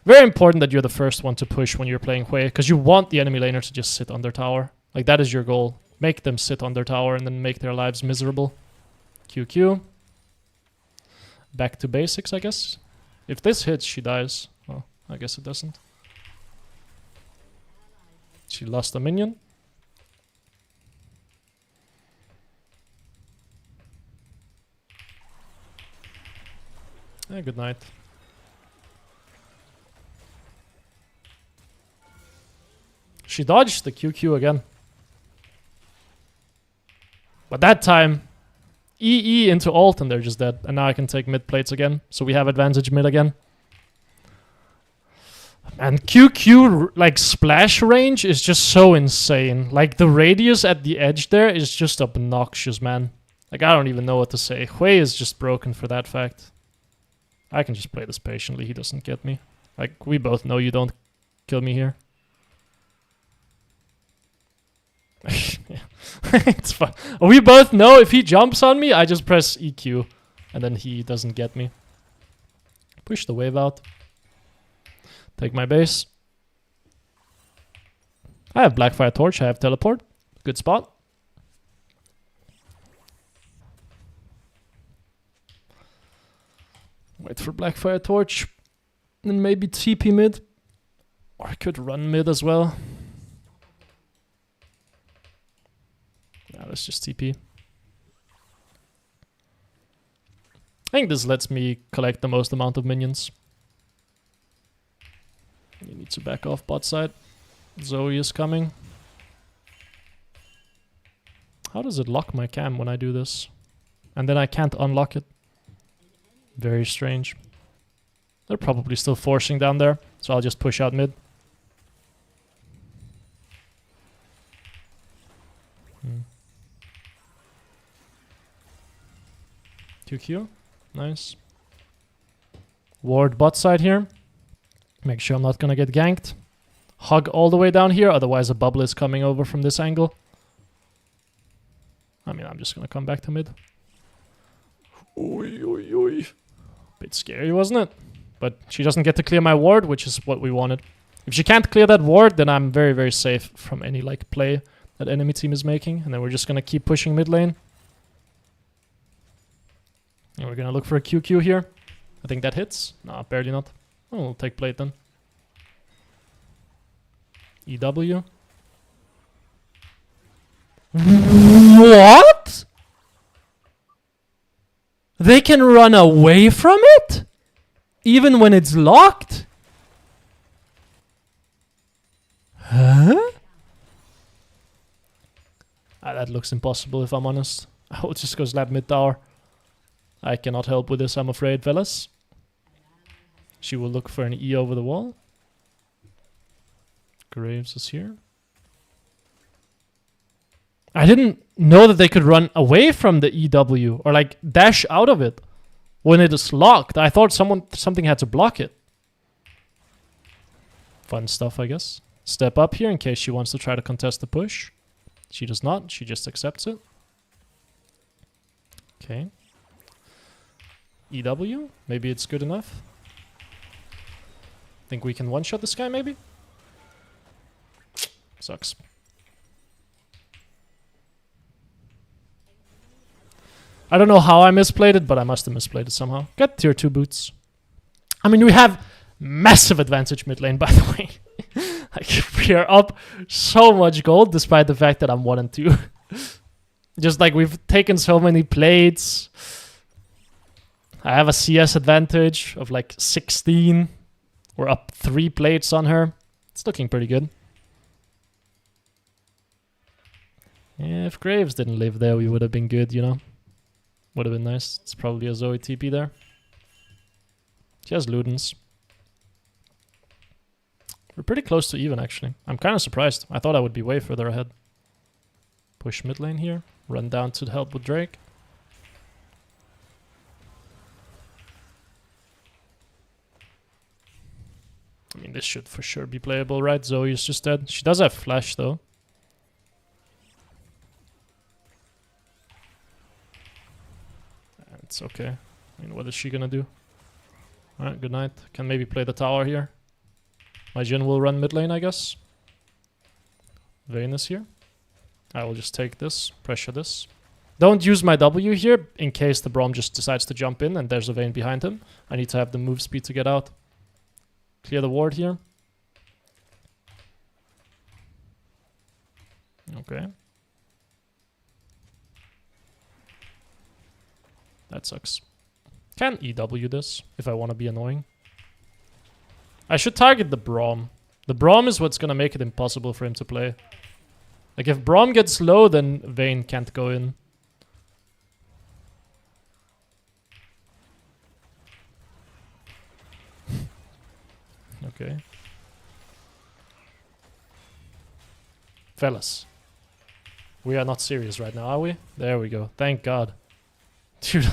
Very important that you're the first one to push when you're playing Hui, because you want the enemy laner to just sit on their tower. Like, that is your goal. Make them sit on their tower and then make their lives miserable. QQ. Back to basics, I guess. If this hits, she dies. Well, I guess it doesn't. She lost a minion. Good night. She dodged the QQ again. But that time, EE into ult and they're just dead. And now I can take mid plates again. So we have advantage mid again. And QQ, like, splash range is just so insane. Like, the radius at the edge there is just obnoxious, man. Like, I don't even know what to say. Hui is just broken for that fact. I can just play this patiently. He doesn't get me. Like, we both know you don't kill me here. It's fine. We both know if he jumps on me, I just press EQ. And then he doesn't get me. Push the wave out. Take my base. I have Blackfire Torch, I have Teleport. Good spot. Wait for Blackfire Torch. Then maybe TP mid. Or I could run mid as well. Nah, let's just TP. I think this lets me collect the most amount of minions. You need to back off bot side. Zoe is coming. How does it lock my cam when I do this? And then I can't unlock it. Very strange. They're probably still forcing down there, so I'll just push out mid. QQ. Nice. Ward bot side here. Make sure I'm not gonna get ganked. Hug all the way down here, otherwise a bubble is coming over from this angle. I mean, I'm just gonna come back to mid. Oi, oi, oi. Bit scary, wasn't it? But she doesn't get to clear my ward, which is what we wanted. If she can't clear that ward, then I'm very, very safe from any, like, play that enemy team is making. And then we're just gonna keep pushing mid lane. And we're gonna look for a QQ here. I think that hits. No, barely not. Oh, we'll take plate then. EW. What? They can run away from it? Even when it's locked? Huh? That looks impossible if I'm honest. I will just go slap mid tower. I cannot help with this, I'm afraid, fellas. She will look for an E over the wall. Graves is here. I didn't know that they could run away from the EW or like dash out of it when it is locked. I thought something had to block it. Fun stuff, I guess. Step up here in case she wants to try to contest the push. She does not. She just accepts it. Okay. EW. Maybe it's good enough. Think we can one-shot this guy, maybe? Sucks. I don't know how I misplayed it, but I must have misplayed it somehow. Got tier 2 boots. I mean, we have massive advantage mid lane, by the way. Like, we are up so much gold, despite the fact that I'm 1 and 2. Just like, we've taken so many plates. I have a CS advantage of like 16. We're up 3 plates on her. It's looking pretty good. Yeah, if Graves didn't live there, we would have been good, you know? Would have been nice. It's probably a Zoe TP there. She has Ludens. We're pretty close to even, actually. I'm kind of surprised. I thought I would be way further ahead. Push mid lane here. Run down to help with Drake. I mean, this should for sure be playable, right? Zoe is just dead. She does have flash, though. It's okay. I mean, what is she gonna do? Alright, good night. Can maybe play the tower here. My Jhin will run mid lane, I guess. Vayne is here. I will just take this, pressure this. Don't use my W here, in case the Braum just decides to jump in and there's a Vayne behind him. I need to have the move speed to get out. Clear the ward here. Okay. That sucks. Can EW this, if I want to be annoying. I should target the Braum. The Braum is what's gonna make it impossible for him to play. Like, if Braum gets low, then Vayne can't go in. Okay. Fellas. We are not serious right now, are we? There we go. Thank God. Dude,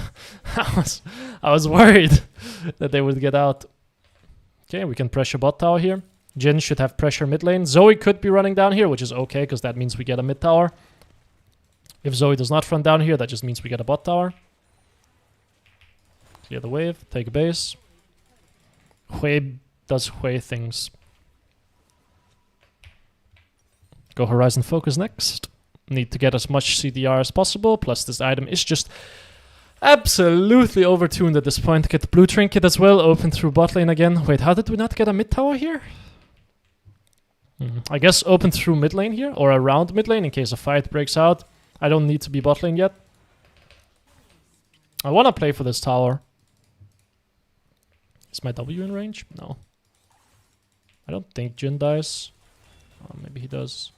I was worried that they would get out. Okay, we can pressure bot tower here. Jhin should have pressure mid lane. Zoe could be running down here, which is okay, because that means we get a mid tower. If Zoe does not run down here, that just means we get a bot tower. Clear the wave, take a base. Hui does Hui things. Go Horizon Focus next. Need to get as much CDR as possible, plus this item is just absolutely overtuned at this point. Get the blue trinket as well, open through bot lane again. Wait, how did we not get a mid tower here? I guess open through mid lane here, or around mid lane in case a fight breaks out. I don't need to be bot lane yet. I want to play for this tower. Is my W in range? No. I don't think Jhin dies. Oh, maybe he does.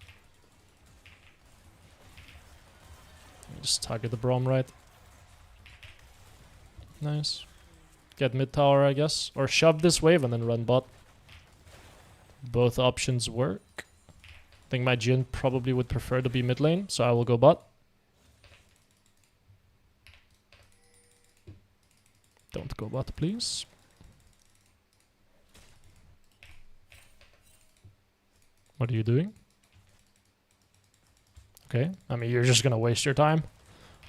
Just target the Braum, right? Nice. Get mid tower, I guess. Or shove this wave and then run bot. Both options work. I think my Jhin probably would prefer to be mid lane, so I will go bot. Don't go bot, please. What are you doing? Okay, I mean, you're just gonna waste your time.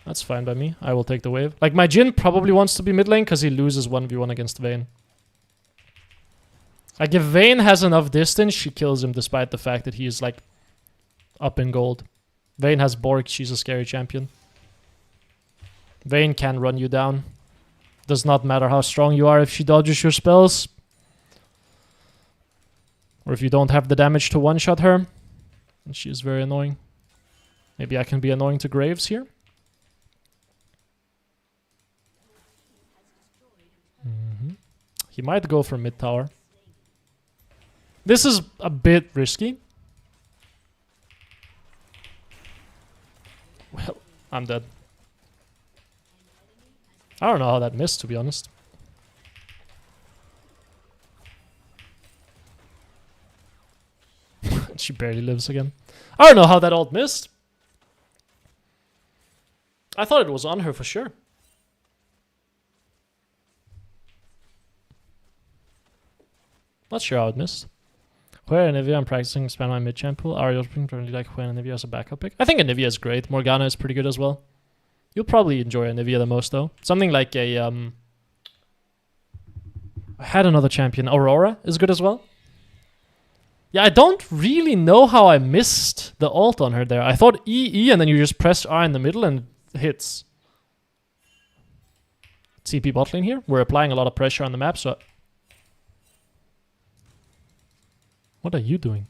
That's fine by me. I will take the wave. Like, my Jhin probably wants to be mid lane because he loses 1v1 against Vayne. Like, if Vayne has enough distance, she kills him despite the fact that he is, like, up in gold. Vayne has Borg. She's a scary champion. Vayne can run you down. Does not matter how strong you are if she dodges your spells. Or if you don't have the damage to one-shot her. And she is very annoying. Maybe I can be annoying to Graves here. He might go for mid tower. This is a bit risky. Well, I'm dead. I don't know how that missed, to be honest. She barely lives again. I don't know how that ult missed. I thought it was on her for sure. Not sure how it missed. Where Anivia, I'm practicing spam my mid-champ pool. Are you currently like Huen and Anivia as a backup pick? I think Anivia is great. Morgana is pretty good as well. You'll probably enjoy Anivia the most though. Something like a I had another champion. Aurora is good as well. Yeah, I don't really know how I missed the ult on her there. I thought E and then you just press R in the middle and it hits. TP bot lane here. We're applying a lot of pressure on the map, so... What are you doing?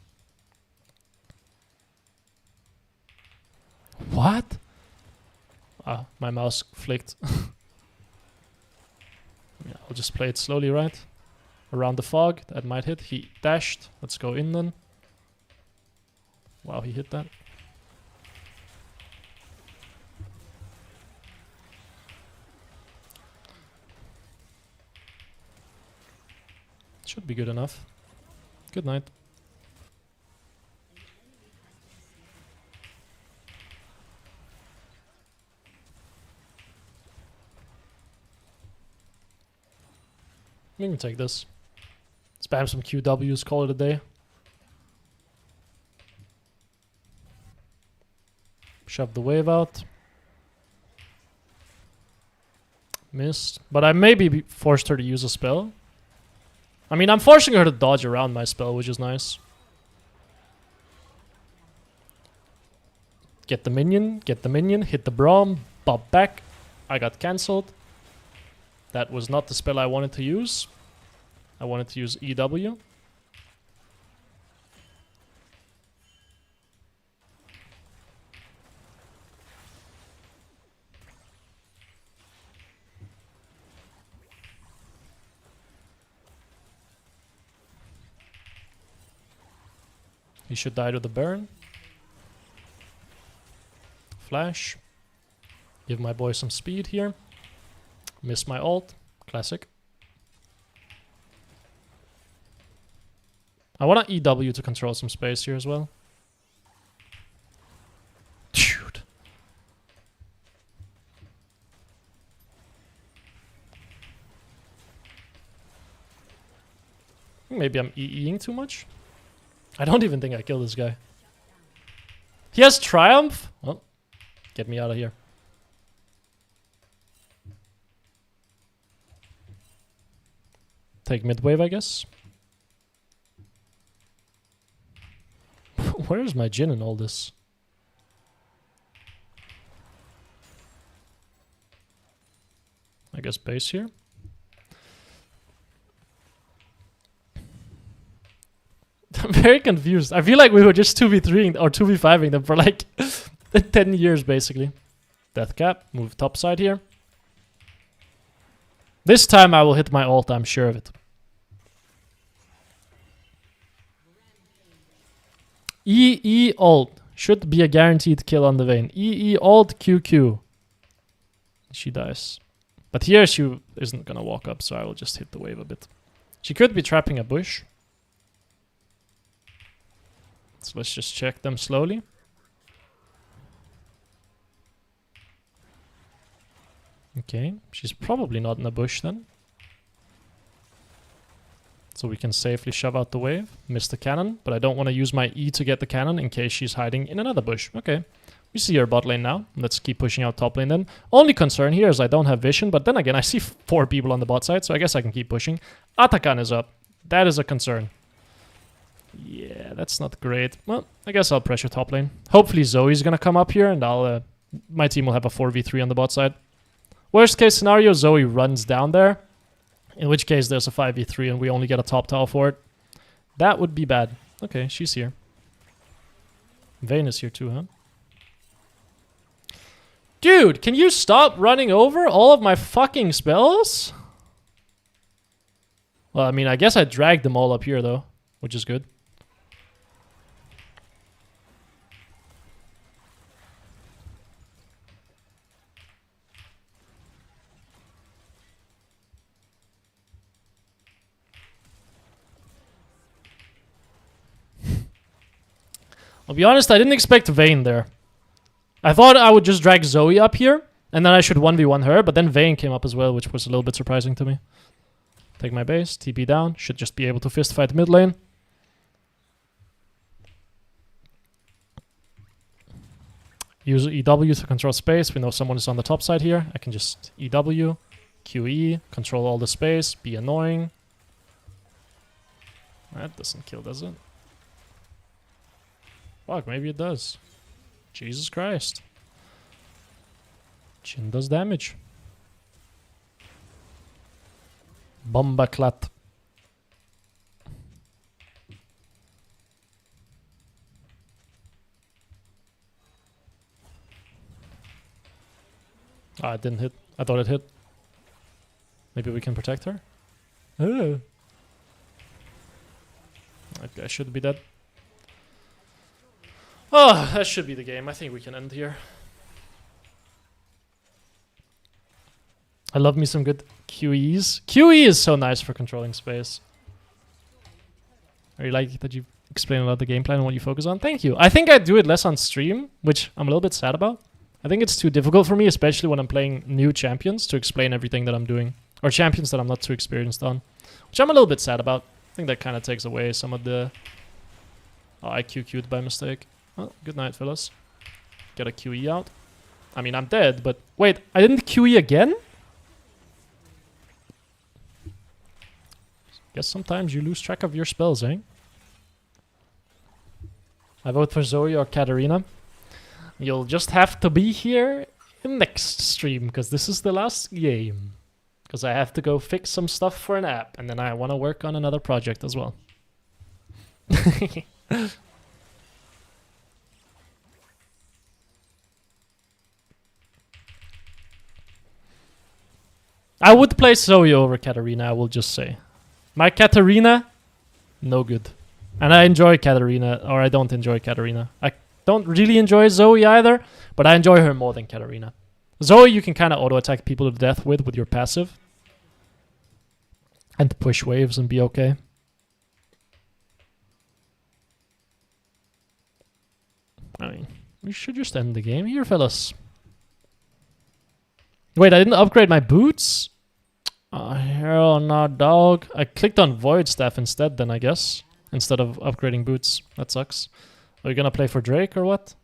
What? Ah, my mouse flicked. Yeah, I'll just play it slowly, right? Around the fog, that might hit. He dashed. Let's go in then. Wow, he hit that. Should be good enough. Good night. We can take this. Spam some QWs, call it a day. Shove the wave out. Missed. But I maybe forced her to use a spell. I mean, I'm forcing her to dodge around my spell, which is nice. Get the minion, hit the Braum, bob back. I got cancelled. That was not the spell I wanted to use. I wanted to use EW. He should die to the burn. Flash. Give my boy some speed here. Miss my ult. Classic. I want to EW to control some space here as well. Dude. Maybe I'm EEing too much. I don't even think I killed this guy. He has Triumph? Well, get me out of here. Take mid wave, I guess. Where's my Jhin in all this? I guess base here. I'm very confused. I feel like we were just 2v3ing or 2v5ing them for like 10 years basically. Death cap, move top side here. This time I will hit my ult, I'm sure of it. EE ult. Should be a guaranteed kill on the Vayne. EE ult QQ. She dies. But here she isn't gonna walk up, so I will just hit the wave a bit. She could be trapping a bush. So let's just check them slowly. Okay, she's probably not in a bush then. So we can safely shove out the wave. Miss the cannon, but I don't want to use my E to get the cannon in case she's hiding in another bush. Okay, we see her bot lane now. Let's keep pushing out top lane then. Only concern here is I don't have vision, but then again, I see 4 people on the bot side, so I guess I can keep pushing. Atakan is up. That is a concern. Yeah, that's not great. Well, I guess I'll pressure top lane. Hopefully Zoe's gonna come up here and I'll my team will have a 4v3 on the bot side. Worst case scenario, Zoe runs down there. In which case there's a 5v3 and we only get a top tower for it. That would be bad. Okay, she's here. Vayne is here too, huh? Dude, can you stop running over all of my fucking spells? Well, I mean, I guess I dragged them all up here though, which is good. I'll be honest, I didn't expect Vayne there. I thought I would just drag Zoe up here, and then I should 1v1 her, but then Vayne came up as well, which was a little bit surprising to me. Take my base, TP down, should just be able to fist fight mid lane. use EW to control space. We know someone is on the top side here. I can just EW, QE, control all the space, be annoying. That doesn't kill, does it? Fuck, maybe it does. Jesus Christ. Chin does damage. Bomba clat. Ah, it didn't hit. I thought it hit. Maybe we can protect her? Oh. I should be dead. Oh, that should be the game. I think we can end here. I love me some good QEs. QE is so nice for controlling space. I really like that you explain a lot the game plan and what you focus on. Thank you. I think I do it less on stream, which I'm a little bit sad about. I think it's too difficult for me, especially when I'm playing new champions, to explain everything that I'm doing. Or champions that I'm not too experienced on. Which I'm a little bit sad about. I think that kind of takes away some of the... Oh, I QQ'd by mistake. Well, good night, fellas. Get a QE out. I mean, I'm dead, but... Wait, I didn't QE again? Guess sometimes you lose track of your spells, eh? I vote for Zoe or Katarina. You'll just have to be here in next stream, because this is the last game. Because I have to go fix some stuff for an app, and then I want to work on another project as well. I would play Zoe over Katarina, I will just say. My Katarina, no good. And I enjoy Katarina, or I don't enjoy Katarina. I don't really enjoy Zoe either, but I enjoy her more than Katarina. Zoe you can kind of auto-attack people to death with your passive. And push waves and be okay. I mean, we should just end the game here, fellas. Wait, I didn't upgrade my boots? Oh, hell no, dog. I clicked on Void Staff instead then, I guess. Instead of upgrading boots. That sucks. Are you gonna play for Drake or what?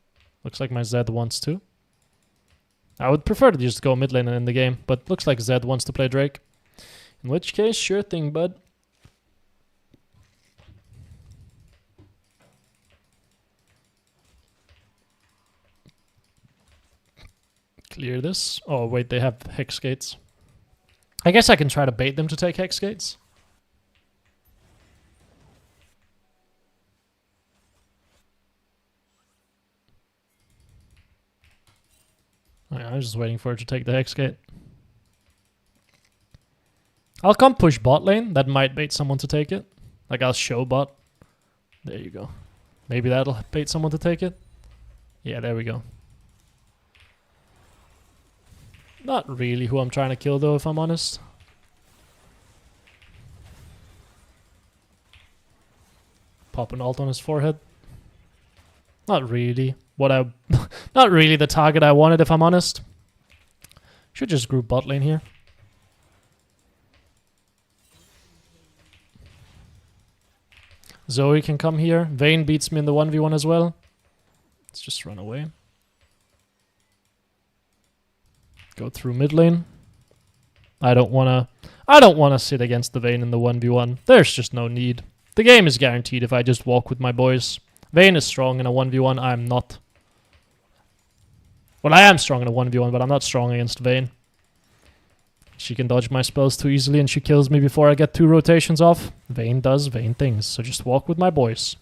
Looks like my Zed wants to. I would prefer to just go mid lane and end the game, but looks like Zed wants to play Drake. In which case, sure thing, bud. Clear this. Oh, wait, they have Hex Gates. I guess I can try to bait them to take Hex Gates. Oh, yeah, I'm just waiting for it to take the Hex Gate. I'll come push bot lane. That might bait someone to take it. Like, I'll show bot. There you go. Maybe that'll bait someone to take it. Yeah, there we go. Not really who I'm trying to kill, though, if I'm honest. Pop an ult on his forehead. Not really what I... Not really the target I wanted, if I'm honest. Should just group bot lane here. Zoe can come here. Vayne beats me in the 1v1 as well. Let's just run away. Go through mid lane. I don't wanna sit against the Vayne in the 1v1. There's just no need. The game is guaranteed if I just walk with my boys. Vayne is strong in a 1v1. I'm not. Well, I am strong in a 1v1, but I'm not strong against Vayne. She can dodge my spells too easily and she kills me before I get 2 rotations off. Vayne does Vayne things, so just walk with my boys.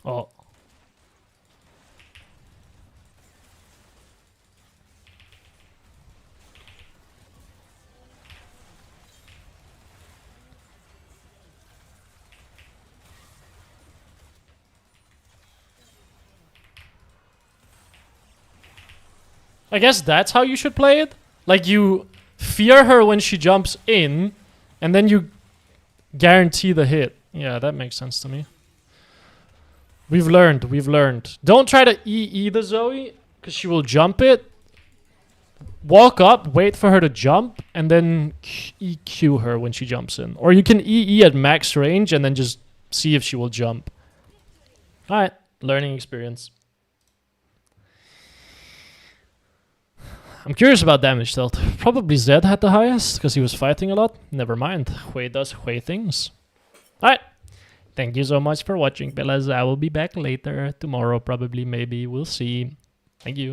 Oh. I guess that's how you should play it. Like, you fear her when she jumps in, and then you guarantee the hit. Yeah, that makes sense to me. We've learned. Don't try to EE the Zoe, because she will jump it. Walk up, wait for her to jump, and then EQ her when she jumps in. Or you can EE at max range and then just see if she will jump. Alright, learning experience. I'm curious about damage dealt. Probably Zed had the highest, because he was fighting a lot. Never mind. Hui does Hui things. Alright. Thank you so much for watching, fellas. I will be back later. Tomorrow, probably, maybe. We'll see. Thank you.